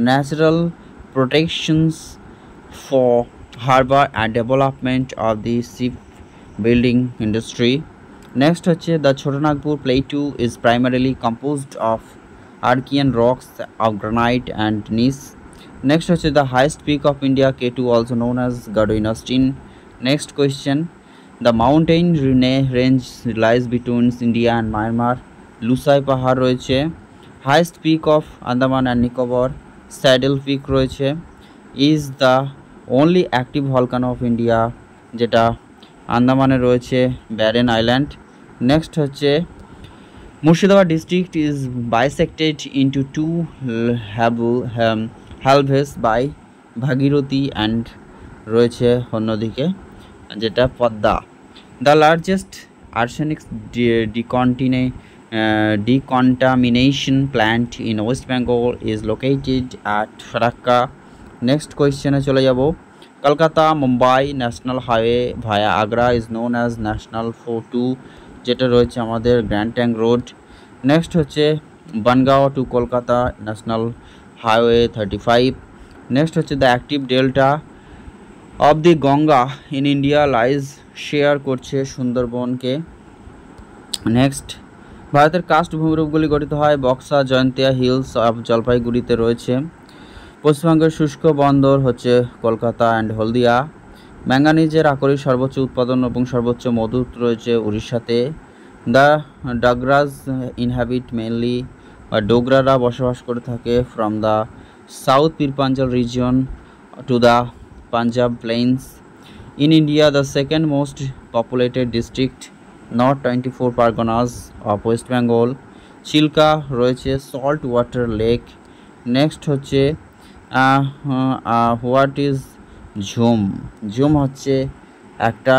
natural protections for harbor and development of the shipbuilding industry. Next হচ্ছে the Chotanagpur Plateau is primarily composed of Archean rocks of granite and gneiss. Next হচ্ছে the highest peak of India K2 also known as Gadoinastin. Next question, the mountain range lies between India and Myanmar. Lusai পাহাড় রয়েছে। highest peak of Andaman and Nicobar Saddle Peak রয়েছে। is the only active volcano of India যেটা আন্দামানে রয়েছে barren island. Next হচ্ছে Murshidabad district is bisected into two halves by Bhagirathi and রয়েছে অন্যদিকে যেটা Padma. The largest arsenic decontamination plant in West Bengal is located at Farakka. Next কোয়েশ্চেনে চলে যাব। Kolkata Mumbai national highway via Agra is known as national 42 যেটা রয়েছে আমাদের গ্র্যান্ড ট্যাঙ্ক রোড। নেক্সট হচ্ছে Bangaon to Kolkata national highway 35। Next হচ্ছে the active delta of the Ganga in India lies share করছে সুন্দরবনকে। Next ভারতের কাস্ট ভূমিরূপগুলি গঠিত হয় বক্সা জয়ন্তিয়া হিলস অফ জলপাইগুড়িতে রয়েছে। পশ্চিমবঙ্গের শুষ্ক বন্দর হচ্ছে কলকাতা অ্যান্ড হলদিয়া। ম্যাঙ্গানিজের আকরিক সর্বোচ্চ উৎপাদন এবং সর্বোচ্চ মজুত রয়েছে উড়িষ্যাতে। দ্য ডগরাজ ইনহ্যাবিট মেনলি বা ডোগরারা বসবাস করে থাকে from the south Pir Panjal region to the Punjab plains. In India the second most populated district north 24 Parganas of West Bengal. Chilka রয়েছে সল্ট ওয়াটার লেক। নেক্সট হচ্ছে হোয়াট ইজ ঝুম। ঝুম হচ্ছে একটা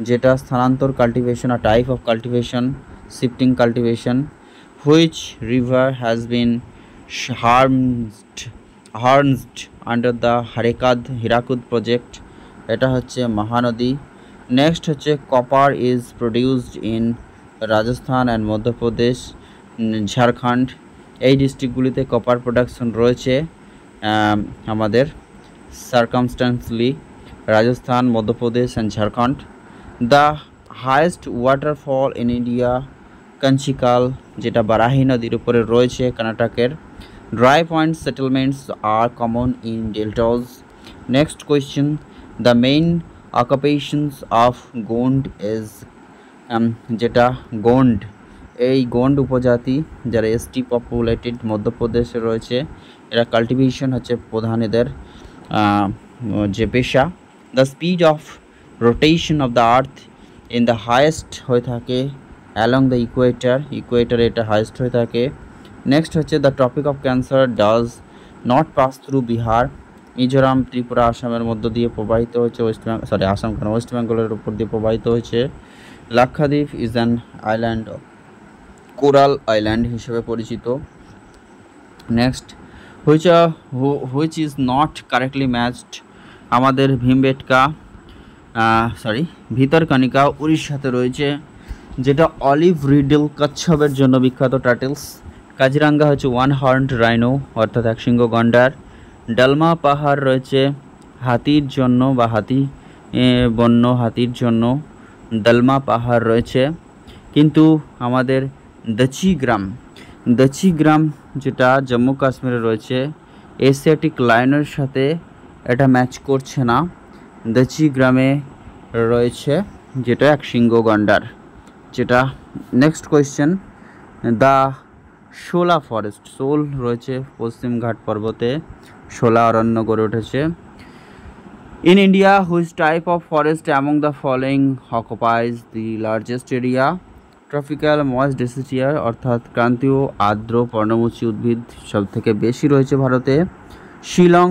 যেটা স্থানান্তর কাল্টিভেশন আর type of cultivation shifting cultivation. Which river has been harnessed under the Hirakud project, এটা হচ্ছে Mahanadi. Next হচ্ছে copper is produced in Rajasthan and Madhya Pradesh Jharkhand. এই ডিস্ট্রিক্টগুলিতে কপার প্রোডাকশন রয়েছে আমাদের circumstantially Rajasthan Madhya Pradesh and Jharkhand. The highest waterfall in India Kunchikal যেটা বারাহি নদীর উপরে রয়েছে কর্ণাটকের। Dry point settlements are common in deltas. Next question, the main occupations of Gond is যেটা গোন্ড, এই গোন্ড উপজাতি যারা এসটি পপুলেটেড মধ্যপ্রদেশে রয়েছে, এরা কাল্টিভেশন হচ্ছে প্রধান এদের যে পেশা। The speed of rotation of the earth in the highest হয়ে থাকে অ্যালং দ্য ইকুয়েটার এটা হায়েস্ট হয়ে থাকে। নেক্সট হচ্ছে the topic of cancer does not pass through Bihar. Mizoram Tripura আসামের মধ্য দিয়ে প্রবাহিত হচ্ছে ওয়েস্ট বেঙ্গলের উপর দিয়ে প্রবাহিত হয়েছে। Lakshadweep is an island coral island হিসেবে পরিচিত। Next which is not correctly matched, আমাদের ভিতরকনিকা উড়িষ্যাতে রয়েছে যেটা অলিভ রিডল কচ্ছপের জন্য বিখ্যাত টার্টেলস। কাজিরাঙ্গা হচ্ছে ওয়ান হর্নড রাইনো অর্থাৎ একশৃঙ্গ গন্ডার। ডালমা পাহাড় রয়েছে হাতির জন্য বা বন্য হাতির জন্য ডালমা পাহাড় রয়েছে। কিন্তু আমাদের দচিগ্রাম যেটা জম্মু কাশ্মীরে রয়েছে এশিয়াটিক লায়নের সাথে এটা ম্যাচ করছে না। দচিগ্রামে রয়েছে যেটা একশৃঙ্গ গন্ডার যেটা। Next question, the shola forest, শোল রয়েছে পশ্চিম ঘাট পর্বতে, শোলা অরণ্য গড়ে উঠেছে। In India which type of forest among the following occupies the largest area. Tropical moist deciduous অর্থাৎ ক্রান্তীয় আর্দ্র পর্ণমোচী উদ্ভিদ সব থেকে বেশি রয়েছে ভারতে। শিলং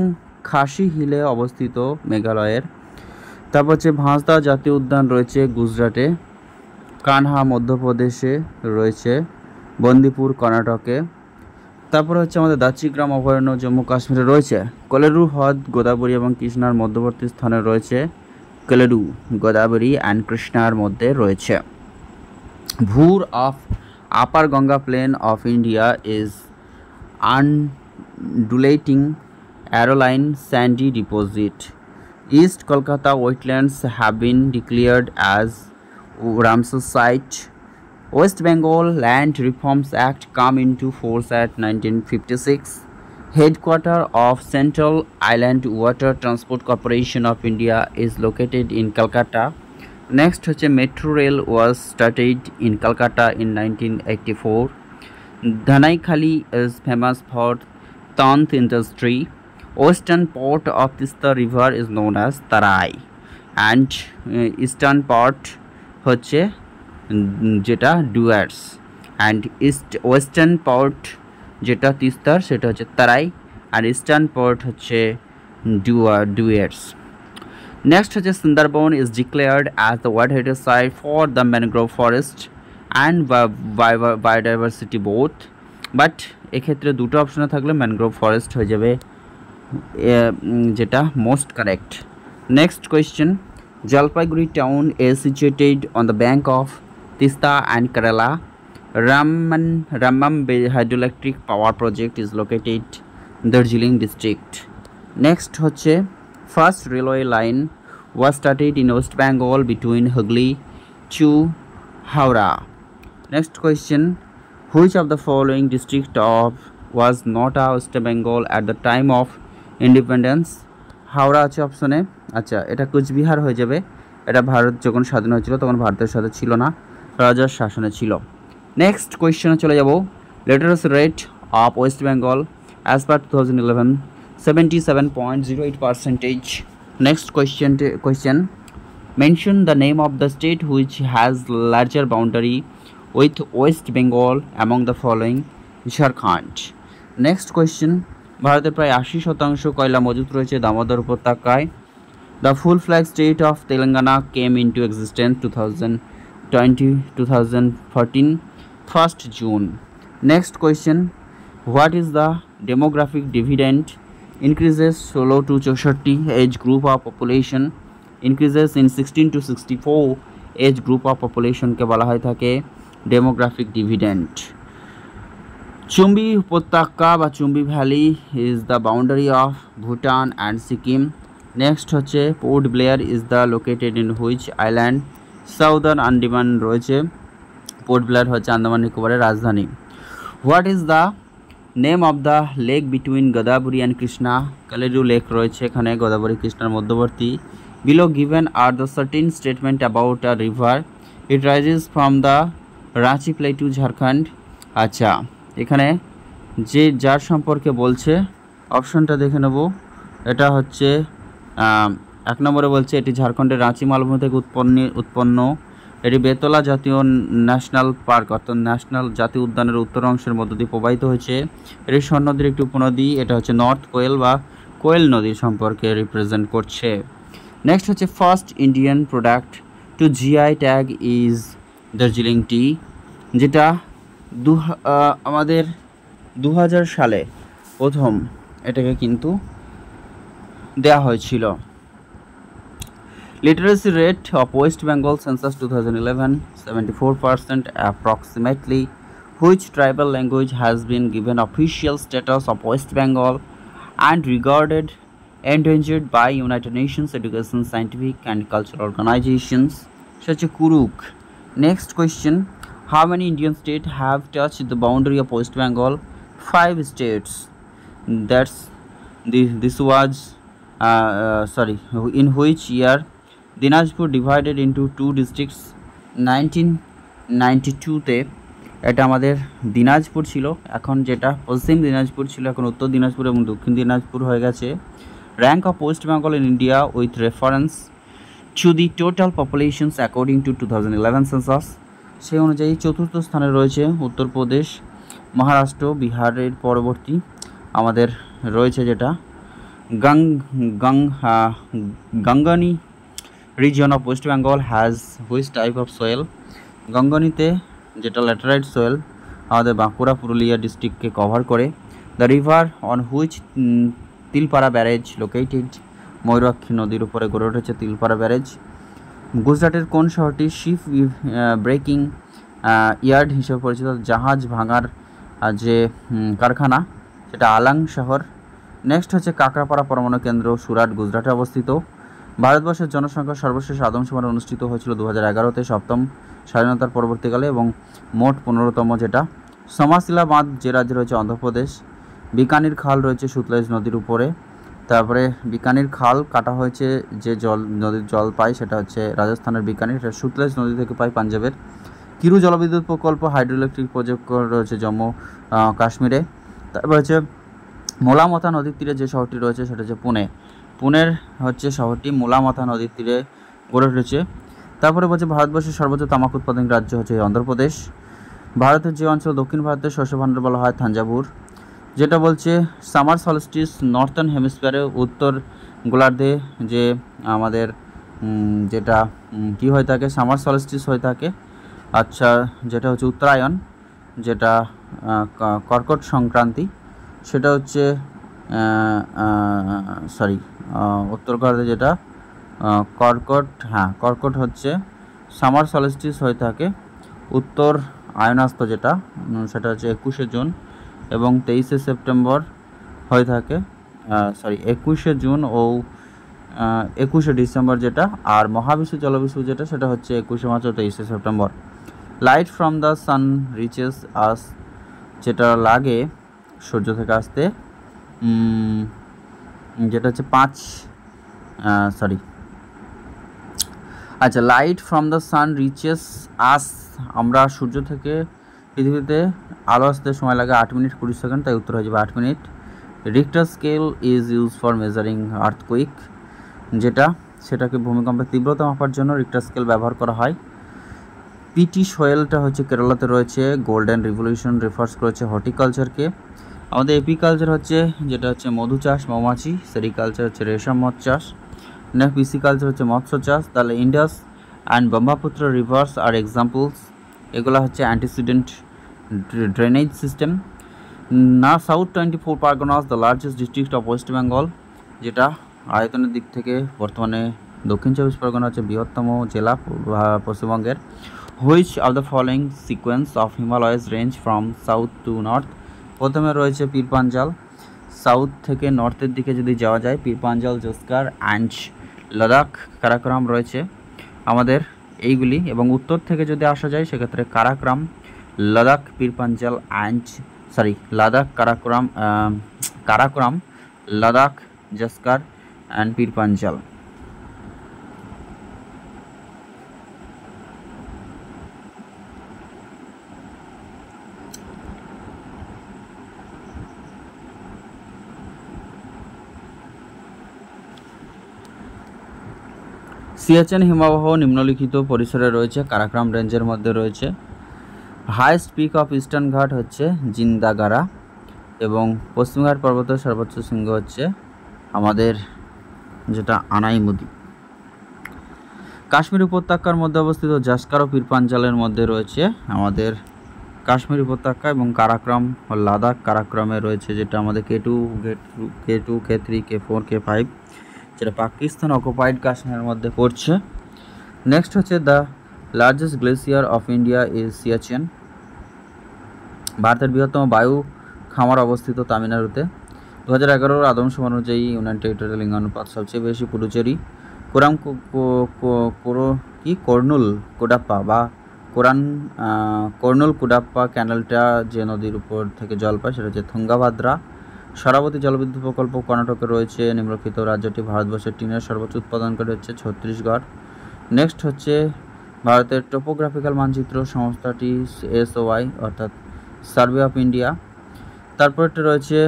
খাসি হিলে অবস্থিত মেঘালয়ের। তারপর হচ্ছে ভাঁসদা জাতীয় উদ্যান রয়েছে গুজরাটে। কানহা মধ্যপ্রদেশে রয়েছে, বন্দিপুর কর্ণাটকে। তারপরে হচ্ছে আমাদের দাচিগ্রাম অভয়ারণ্য জম্মু কাশ্মীরে রয়েছে। কলেরু হ্রদ গোদাবরী এবং কৃষ্ণার মধ্যবর্তী স্থানে রয়েছে। কলেরু গোদাবরী অ্যান্ড কৃষ্ণার মধ্যে রয়েছে। Bhur of upper Ganga plain of India is undulating aeolian sandy deposit. East Kolkata wetlands have been declared as Ramsar site. West Bengal Land Reforms Act come into force at 1956. Headquarter of Central Island Water Transport Corporation of India is located in Calcutta. Next হচ্ছে metro rail was started in Calcutta in 1984. Dhanaikali is famous for tant industry. Western part of Tista River is known as Tarai and eastern part হচ্ছে যেটা Dooars and western part যেটা তিস্তার সেটা হচ্ছে তারাই আর eastern part হচ্ছে Duars next হচ্ছে Sundarban is declared as the world heritage site for the mangrove forest and biodiversity both but এক্ষেত্রে দুটো অপশনে থাকলে ম্যানগ্রোভ ফরেস্ট হয়ে যাবে যেটা most correct next question Jalpaiguri town is situated on the bank of Tista and Kerala. Rammam hydroelectric power project is located in Darjeeling district. Next হচ্ছে first railway line was started in West Bengal between Hooghly to Howrah. Next question, which of the following district was not a West Bengal at the time of independence? Howrah আছে অপশনে আচ্ছা এটা কুচবিহার হয়ে যাবে এটা ভারত যখন স্বাধীন হয়েছিল তখন ভারতের সাথে ছিল না রাজার শাসনে ছিল নেক্সট কোয়েশ্চনে চলে যাব literacy rate of West Bengal as per 2011 77.08%. Next question mention the name of the state which has larger boundary with West Bengal among the following Jharkhand next question ভারতের প্রায় 80% কয়লা মজুত রয়েছে দামোদর উপত্যকায় the full flag state of Telangana came into existence 2014 1st June. Next question, what is the demographic dividend increases 16 to 64 age group of population increases in 16 to 64 age group of population কে বলা হয় থাকে demographic dividend. Chumbi উপত্যকা বা Chumbi valley is the boundary of Bhutan and Sikkim. Next হচ্ছে port Blair is the located in which island? Southern Andaman রয়েছে port Blair হচ্ছে আন্দামান নিকোবরের রাজধানী what is the name of the lake between Godavari and Krishna Kolleru lake রয়েছে এখানে গোদাবরী কৃষ্ণার মধ্যবর্তী below given are the certain statement about a river it rises from the Ranchi plateau Jharkhand আচ্ছা এখানে যে যার সম্পর্কে বলছে অপশনটা দেখে নেব এটা হচ্ছে এক নম্বরে বলছে এটি ঝাড়খণ্ডের রাঁচি মালভূমি থেকে উৎপন্ন এটি বেতলা জাতীয় ন্যাশনাল পার্ক অর্থাৎ ন্যাশনাল জাতীয় উদ্যানের উত্তর অংশের মধ্য দিয়ে প্রবাহিত হয়েছে এটি স্বর্ণ নদীর একটি উপনদী এটা হচ্ছে নর্থ কোয়েল বা কোয়েল নদী সম্পর্কে রিপ্রেজেন্ট করছে নেক্সট হচ্ছে first Indian product to GI tag is Darjeeling tea যেটা আমাদের 2000 সালে প্রথম এটাকে কিন্তু দেয়া হয়েছিল Literacy rate of West Bengal census 2011 74% approximately. Which tribal language has been given official status of West Bengal and regarded endangered by United Nations Education, Scientific and Cultural Organizations such as Kuruk. Next question, how many Indian states have touched the boundary of West Bengal? 5 states. That's this was in which year Dinajpur divided into 2 districts 1992-তে এটা আমাদের দিনাজপুর ছিল এখন যেটা পশ্চিম দিনাজপুর ছিল এখন উত্তর দিনাজপুর এবং দক্ষিণ দিনাজপুর হয়ে গেছে rank of West Bengal in India with reference to the total populations according to 2011 census সেই অনুযায়ী চতুর্থ স্থানে রয়েছে উত্তরপ্রদেশ মহারাষ্ট্র বিহারের পরবর্তী আমাদের রয়েছে যেটা গঙ্গানি region of West Bengal has which type of soil? গঙ্গনিতে যেটা ল্যাটেরাইট সোয়েল আমাদের বাঁকুড়া পুরুলিয়া ডিস্ট্রিক্টকে কভার করে the river on which Tilpara barrage located Mayurakshi নদীর উপরে গড়ে উঠেছে তিলপাড়া ব্যারেজ গুজরাটের কোন শহরটি শিপ ব্রেকিং ইয়ার্ড হিসেবে পরিচিত জাহাজ ভাঙার যে কারখানা সেটা আলাং শহর নেক্সট হচ্ছে কাকরাপাড়া পরমাণু কেন্দ্র সুরাট গুজরাটে অবস্থিত ভারতবর্ষের জনসংখ্যার সর্বশেষ আদমশুমারি অনুষ্ঠিত হয়েছিল 2011-তে, সপ্তম স্বাধীনতার পরবর্তীকালে, এবং মোট 15তম, যেটা সমাশিলা বাঁধ যে রাজ্যে রয়েছে অন্ধ্রপ্রদেশ। বিকানির খাল রয়েছে সুতলেজ নদীর উপরে। তারপরে বিকানির খাল কাটা হয়েছে, যে নদীর জল পায় সেটা হচ্ছে রাজস্থানের বিকানির, এটা সুতলেজ নদী থেকে পায় পাঞ্জাবের। কিরু জলবিদ্যুৎ প্রকল্প হাইড্রো ইলেকট্রিক প্রজেক্ট রয়েছে জম্মু কাশ্মীরে। তারপর হচ্ছে মোলামথা নদীর তীরে যে শহরটি রয়েছে সেটা হচ্ছে পুনের হচ্ছে শহরটি মোলামথা নদীর তীরে গড়ে উঠেছে। তারপরে বলছে ভারতবর্ষের সর্বোচ্চ তামাক উৎপাদন রাজ্য হচ্ছে অন্ধ্রপ্রদেশ। ভারতের যে অঞ্চল দক্ষিণ ভারতের শস্য ভাণ্ডার বলা হয় থাঞ্জাভুর। যেটা বলছে সামার সলস্টিস নর্থার্ন হেমিস্ফিয়ারে, উত্তর গোলার্ধে যে আমাদের যেটা কি হয়ে থাকে, সামার সলস্টিস হয়ে থাকে। আচ্ছা, যেটা হচ্ছে উত্তরায়ণ, যেটা কর্কট সংক্রান্তি, সেটা হচ্ছে উত্তর গোলার্ধে যেটা কর্কট হচ্ছে সামার সলস্টিস হয়ে থাকে। উত্তর আয়নাস্ত যেটা সেটা হচ্ছে 21শে জুন এবং 23শে সেপ্টেম্বর হয়ে থাকে। 21শে জুন ও 21শে ডিসেম্বর যেটা। আর মহাবিশ্ব জলবিশ্ব যেটা সেটা হচ্ছে 21শে মার্চ ও 23শে September. Light from the sun reaches us, যেটা লাগে সূর্য থেকে আসতে, যেটা হচ্ছে light from the sun reaches us, আমরা সূর্য থেকে পৃথিবীতে আলো আসতে সময় লাগে 8 মিনিট 20 সেকেন্ড, তাই উত্তর হয়ে যাবে 8 minute. Richter scale is use for measuring earthquake, যেটা সেটাকে ভূমিকম্পের তীব্রতা মাপার জন্য রিক্টার স্কেল ব্যবহার করা হয়। পিটি সোয়েলটা হচ্ছে কেরালাতে রয়েছে। গোল্ডেন রিভলিউশন রেফার্স করেছে হর্টিকালচারকে। আমাদের এপিকালচার হচ্ছে যেটা হচ্ছে মধু চাষ, মৌমাছি। সেরিকালচার হচ্ছে রেশম মৎ চাষ। নেক্সট পিসিকালচার হচ্ছে মৎস্য চাষ। তাহলে Indus and Brahmaputra rivers are examples, এগুলো হচ্ছে অ্যান্টিসিডেন্ট ড্রেনেজ সিস্টেম। না south 24 Parganas the largest district of West Bengal, যেটা আয়তনের দিক থেকে বর্তমানে দক্ষিণ 24 পরগনা হচ্ছে বৃহত্তম জেলা পশ্চিমবঙ্গের। Which of the following sequence of Himalayas range from south two north? প্রথমে রয়েছে পীরপাঞ্জাল, সাউথ থেকে নর্থের দিকে যদি যাওয়া যায় পীরপাঞ্জাল, জস্কার অ্যান্ড লাদাখ, কারাকোরাম রয়েছে আমাদের এইগুলি। এবং উত্তর থেকে যদি আসা যায় সেক্ষেত্রে কারাকোরাম, লাদাখ, পীরপাঞ্জাল লাদাখ, কারাকোরাম, লাদাখ, জস্কার অ্যান্ড পীরপাঞ্জাল। সিয়াচেন হিমবাহ নিম্নলিখিত পরিসরে রয়েছে, কারাকোরাম রেঞ্জের মধ্যে রয়েছে। হাইয়েস্ট পিক অফ ইস্টার্ন ঘাট হচ্ছে জিন্দাগারা, এবং পশ্চিমঘাট পর্বতের সর্বোচ্চ শৃঙ্গ হচ্ছে আমাদের যেটা আনাইমুদি। কাশ্মীর উপত্যকার মধ্যে অবস্থিত জাস্কার ও পীরপাঞ্জালের মধ্যে রয়েছে আমাদের কাশ্মীর উপত্যকা, এবং কারাকোরাম ও লাদাখ কারাকোরামে রয়েছে যেটা আমাদের K2, K3, K4, K5, যেটা পাকিস্তান অকুপাইড কাশ্মীরের মধ্যে পড়ছে। নেক্সট হচ্ছে the largest glacier of India is Siachen. ভারতের বৃহত্তম বায়ু খামার অবস্থিত তামিলনাড়ুতে। 2011 আদমশুমারি অনুযায়ী ইউনিয়ন টেরিটরিয়াল লিঙ্গানুপাত সবচেয়ে বেশি পুডুচেরি। কর্নুল কুডাপ্পা ক্যানেলটা যে নদীর উপর থেকে জল পায় সেটা হচ্ছে তুঙ্গাভাদ্রা। শরাবতী জলবিদ্যুৎ প্রকল্প কর্ণাটকে রয়েছে। নিম্নলিখিত রাজ্যটি ভারতবর্ষের টিনের সর্বোচ্চ উৎপাদনকারী হচ্ছে ছত্তিশগড়। নেক্সট হচ্ছে ভারতের টোপোগ্রাফিক্যাল মানচিত্র সংস্থাটি SOI অর্থাৎ সার্ভে অফ ইন্ডিয়া। তারপরটা রয়েছে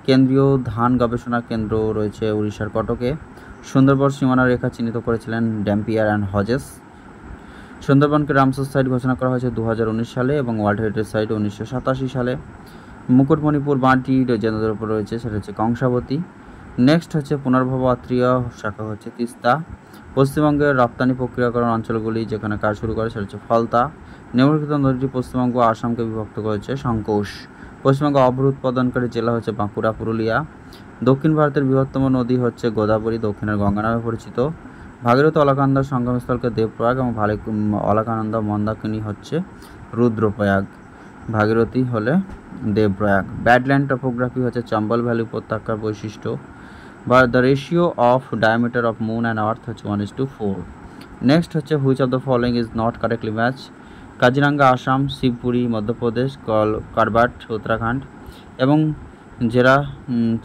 কেন্দ্রীয় ধান গবেষণা কেন্দ্র রয়েছে উড়িষ্যার কটকে। সুন্দরবন সীমানা রেখা চিহ্নিত করেছিলেন ড্যাম্পিয়ার অ্যান্ড হজেস। সুন্দরবনকে রামসার সাইট ঘোষণা করা হয়েছে 2019 সালে এবং ওয়ার্ল্ড হেরিটেজ সাইট 1987 সালে। মুকুটমণিপুর বাঁধটি যে নদীর উপর রয়েছে সেটা হচ্ছে কংসাবতী। নেক্সট হচ্ছে পুনর্ভব আত্রীয় শাখা হচ্ছে তিস্তা। পশ্চিমবঙ্গের রপ্তানি প্রক্রিয়াকরণ অঞ্চলগুলি যেখানে কাজ শুরু করে সেটা হচ্ছে ফলতা। নিম্নলিখিত নদীটি পশ্চিমবঙ্গ ও আসামকে বিভক্ত করেছে সংকোষ। পশ্চিমবঙ্গ অভ্র উৎপাদনকারী জেলা হচ্ছে বাঁকুড়া, পুরুলিয়া। দক্ষিণ ভারতের বৃহত্তম নদী হচ্ছে গোদাবরী, দক্ষিণের গঙ্গা নামে পরিচিত। ভাগীরথী অলকানন্দা সঙ্গমস্থলকে দেবপ্রয়াগ এবং অলকানন্দা মন্দাকিনী হচ্ছে রুদ্রপ্রয়াগ। ভাগীরথী হলে দেবপ্রয়াগ। ব্যাডল্যান্ড টপোগ্রাফি হচ্ছে চম্বল ভ্যালি উপত্যকার বৈশিষ্ট্য। বা the ratio of diameter of moon and earth হচ্ছে 1:4। নেক্সট হচ্ছে which of the following is not correctly match. Kaziranga Assam, Shivpuri Madhya Pradesh, Corbett Uttarakhand এবং জেরা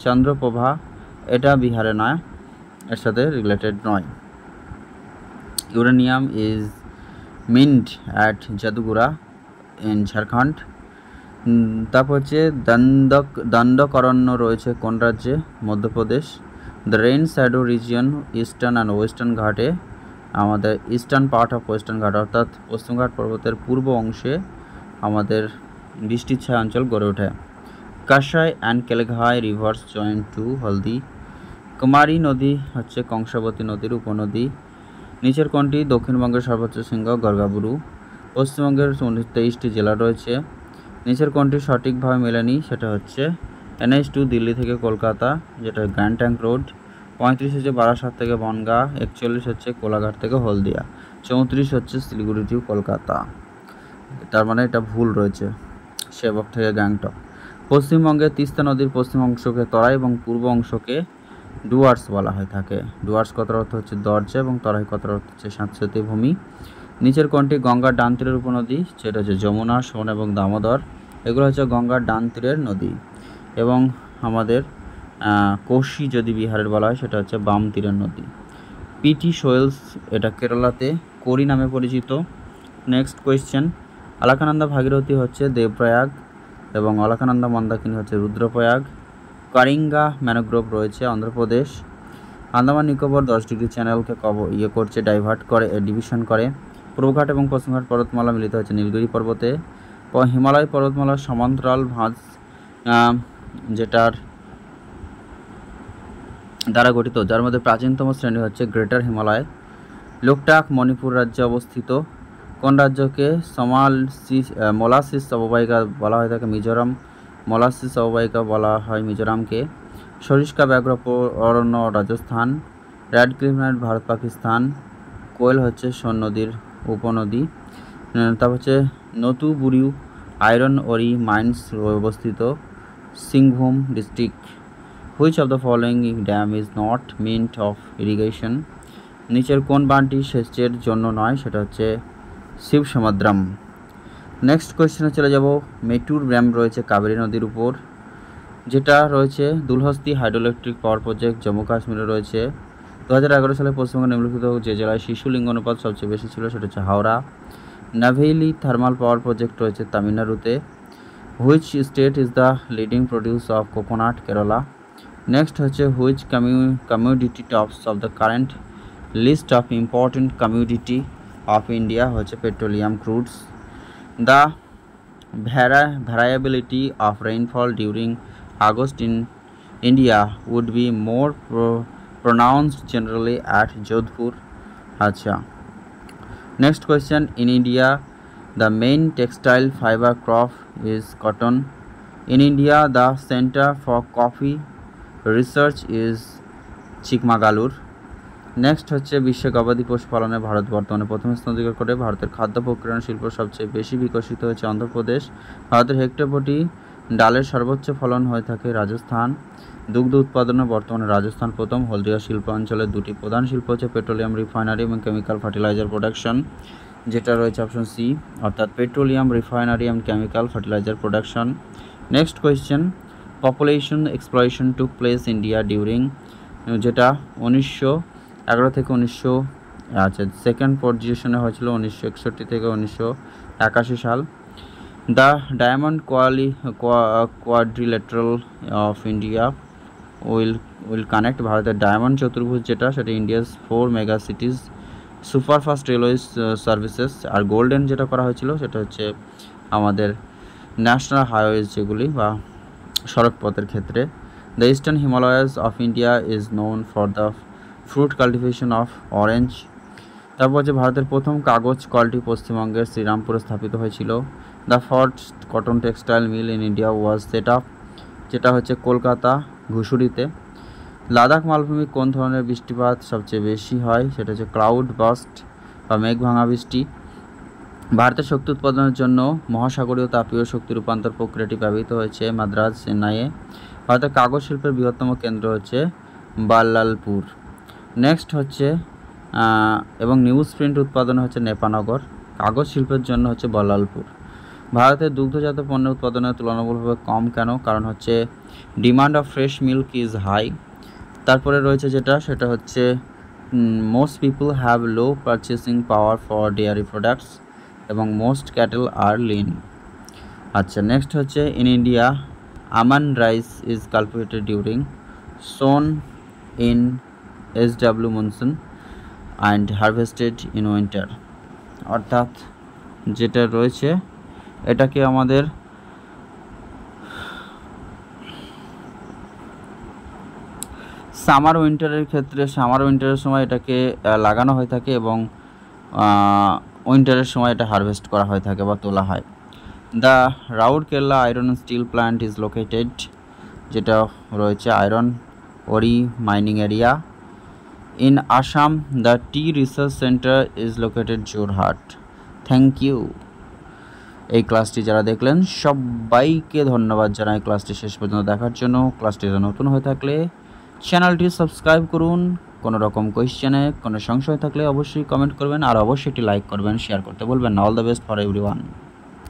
চন্দ্রপ্রভা এটা বিহারে নয়, এর সাথে রিলেটেড নয়। Uranium is mined at Jaduguda in Jharkhand. তারপর হচ্ছে দণ্ডকরণ্য রয়েছে কোন রাজ্যে? Madhya Pradesh. The rain shadow region eastern and western ঘাটে, আমাদের ইস্টার্ন পার্ট অফ ওয়েস্টার্ন ঘাট অর্থাৎ পশ্চিমঘাট পর্বতের পূর্ব অংশে আমাদের বৃষ্টির ছায়া অঞ্চল গড়ে ওঠে। Kasai and Keleghai rivers join to Haldi. Kumari নদী হচ্ছে কংসাবতী নদীর উপনদী। নিচের কোনটি দক্ষিণবঙ্গের সর্বোচ্চ শৃঙ্গ? গর্গাবুরু। পশ্চিমবঙ্গের 23টি জেলা রয়েছে। নিচের কোনটি সঠিকভাবে মেলেনি? সেটা হচ্ছে NH2 দিল্লি থেকে কলকাতা, যেটা গ্র্যান্ড ট্যাঙ্ক রোড। 35 হচ্ছে বারাসাত থেকে বনগাঁ। 41 হচ্ছে কোলাঘাট থেকে হলদিয়া। 34 হচ্ছে শিলিগুড়ি টু কলকাতা। তার মানে এটা ভুল রয়েছে, সেবক থেকে গ্যাংটক। পশ্চিমবঙ্গের তিস্তা নদীর পশ্চিম অংশকে তরাই এবং পূর্ব অংশকে ডুয়ার্স বলা হয়ে থাকে। ডুয়ার্স কথার অর্থ হচ্ছে দরজা এবং তরাই কথার অর্থ হচ্ছে স্যাঁতসেঁতে ভূমি। নিচের কোনটি গঙ্গার ডান তীরের উপনদী? সেটা হচ্ছে যমুনা, সোন এবং দামোদর। এগুলো হচ্ছে গঙ্গার ডান তীরের নদী। এবং আমাদের কোশি যদি বিহারের বলা হয় সেটা হচ্ছে বাম তীরের নদী। পিটি সোয়েলস এটা কেরালাতে কোরি নামে পরিচিত। নেক্সট কোয়েশ্চেন, আলাকানন্দা ভাগীরথী হচ্ছে দেবপ্রয়াগ এবং অলকানন্দা মন্দাকিনী হচ্ছে রুদ্রপ্রয়াগ। কারিঙ্গা ম্যানোগ্রোভ রয়েছে অন্ধ্রপ্রদেশ। আন্দামান নিকোবর 10 ডিগ্রি চ্যানেলকে করছে, ডাইভার্ট করে, ডিভিশন করে। পূর্বঘাট এবং পশ্চিমঘাট পর্বতমালা মিলিত হচ্ছে নীলগিরি পর্বতে। হিমালয় পর্বতমালার সমান্তরাল ভাঁজ যেটার দ্বারা গঠিত, যার মধ্যে প্রাচীনতম শ্রেণী হচ্ছে গ্রেটার হিমালয়। লোকটাক মণিপুর রাজ্যে অবস্থিত। কোন রাজ্যকে মোলাসিস অববাহিকা বলা হয়ে থাকে? মিজোরাম। মোলাসিস অববাহিকা বলা হয় মিজোরামকে। সরিষ্কা ব্যাঘ্র অরণ্য রাজস্থান। রেড ক্লিফল্যান্ড ভারত পাকিস্তান। কোয়েল হচ্ছে সোন নদীর উপনদী। তারপর হচ্ছে নতুবুরিউ আয়রন ওরি মাইন্স অবস্থিত Singhbhum district. Which of the following dam is not meant of irrigation. নিচের কোন বাঁধটি সেচের জন্য নয়? সেটা হচ্ছে শিবসমুদ্রম। নেক্সট কোয়েশ্চেনে চলে যাব। মেটুর ড্যাম রয়েছে কাবেরী নদীর উপর, যেটা রয়েছে দুলহস্তি হাইড্রোইলেকট্রিক পাওয়ার প্রজেক্ট জম্মু কাশ্মীরে রয়েছে। 2011 সালে পশ্চিমবঙ্গে নিম্নলিখিত যে জেলায় শিশু লিঙ্গ অনুপাত সবচেয়ে বেশি ছিল সেটা হচ্ছে Howrah. Neyveli thermal power project রয়েছে তামিলনাড়ুতে। Which state is the leading produce of coconut? Kerala. Next হচ্ছে which commodity tops of the current list of important commodity of India হচ্ছে petroleum crudes. The variability of rainfall during August in India would be more pronounced generally at Jodhpur. Acha. Next question, in India the main textile fiber crop is cotton. In India the center for coffee research is Chikmagalur. Next হচ্ছে বিশ্বে গবাদি পশু পালনে ভারত বর্তমানে প্রথম স্থান অধিকার করে। ভারতের খাদ্য প্রক্রিয়াকরণ শিল্প সবচেয়ে বেশি বিকশিত হয়েছে অন্ধ্রপ্রদেশ। ভারতের হেক্টর প্রতি ডালের সর্বোচ্চ ফলন হয়ে থাকে রাজস্থান। দুগ্ধ উৎপাদনে বর্তমানে রাজস্থান প্রথম। হলদিয়া শিল্পাঞ্চলের দুটি প্রধান শিল্প হচ্ছে পেট্রোলিয়াম রিফাইনারি এবং কেমিক্যাল ফার্টিলাইজার প্রোডাকশন, যেটা রয়েছে অপশন সি, অর্থাৎ petroleum refinery and chemical fertiliser production. Next question, population explosion took place India during, যেটা 1911 থেকে 1900 সেকেন্ড পজিশনে হয়েছিল 1961 থেকে 1981 সাল। The diamond quadrilateral of India will connect, ভারতের ডায়মন্ড চতুর্ভুজ যেটা সেটা India's 4 mega cities superfast railway services. আর গোল্ডেন যেটা করা হয়েছিল সেটা হচ্ছে আমাদের ন্যাশনাল হাইওয়েজ যেগুলি বা সড়ক পথের ক্ষেত্রে। The eastern Himalayas of India is known for the fruit cultivation of orange. তারপর যে ভারতের প্রথম কাগজ কলটি পশ্চিমবঙ্গের শ্রীরামপুরে স্থাপিত হয়েছিল। The first cotton textile mill in India was set up, যেটা হচ্ছে কলকাতা ঘুষুরিতে। লাদাখ মালভূমি কোন ধরনের বৃষ্টিপাত সবচেয়ে বেশি হয়? সেটা হচ্ছে ক্লাউড বাস্ট বা মেঘ ভাঙা বৃষ্টি। ভারতের শক্তি উৎপাদনের জন্য মহাসাগরীয় তাপীয় শক্তি রূপান্তর প্রক্রিয়াটি ব্যবহৃত হয়েছে মাদ্রাজ চেন্নাইয়ে। ভারতের কাগজ শিল্পের বৃহত্তম কেন্দ্র হচ্ছে বাল্লালপুর। নেক্সট হচ্ছে এবং নিউজ প্রিন্ট উৎপাদন হচ্ছে নেপানগর। কাগজ শিল্পের জন্য হচ্ছে বল্লালপুর। ভারতের দুগ্ধজাত পণ্য উৎপাদনের তুলনামূলকভাবে কম কেন? কারণ হচ্ছে demand of fresh milk is high. তারপরে রয়েছে সেটা হচ্ছে most people have low purchasing power for dairy products এবং মোস্ট ক্যাটেল আর লিন। আচ্ছা, নেক্সট হচ্ছে in India aman rice is cultivated during sown ইন SW monsoon and harvested in winter. অর্থাৎ যেটা রয়েছে এটাকে আমাদের সামার উইন্টারের সময় এটাকে লাগানো হয়ে থাকে এবং উইন্টারের সময় এটা হারভেস্ট করা হয়ে থাকে বা তোলা হয়। The Rourkela iron steel plant is located, যেটা রয়েছে iron ore mining area. In Assam the tea research centre is located Jorhat. Thank you. এই ক্লাসটি যারা দেখলেন সবাইকে ধন্যবাদ জানাই ক্লাসটি শেষ পর্যন্ত দেখার জন্য। ক্লাসটি নতুন হয়ে থাকলে চ্যানেলটি সাবস্ক্রাইব করুন। কোনো রকম কোয়েশ্চেনে কোনো সংশয় থাকলে অবশ্যই কমেন্ট করবেন, আর অবশ্যই একটি লাইক করবেন, শেয়ার করতে বলবেন না। All the best for everyone.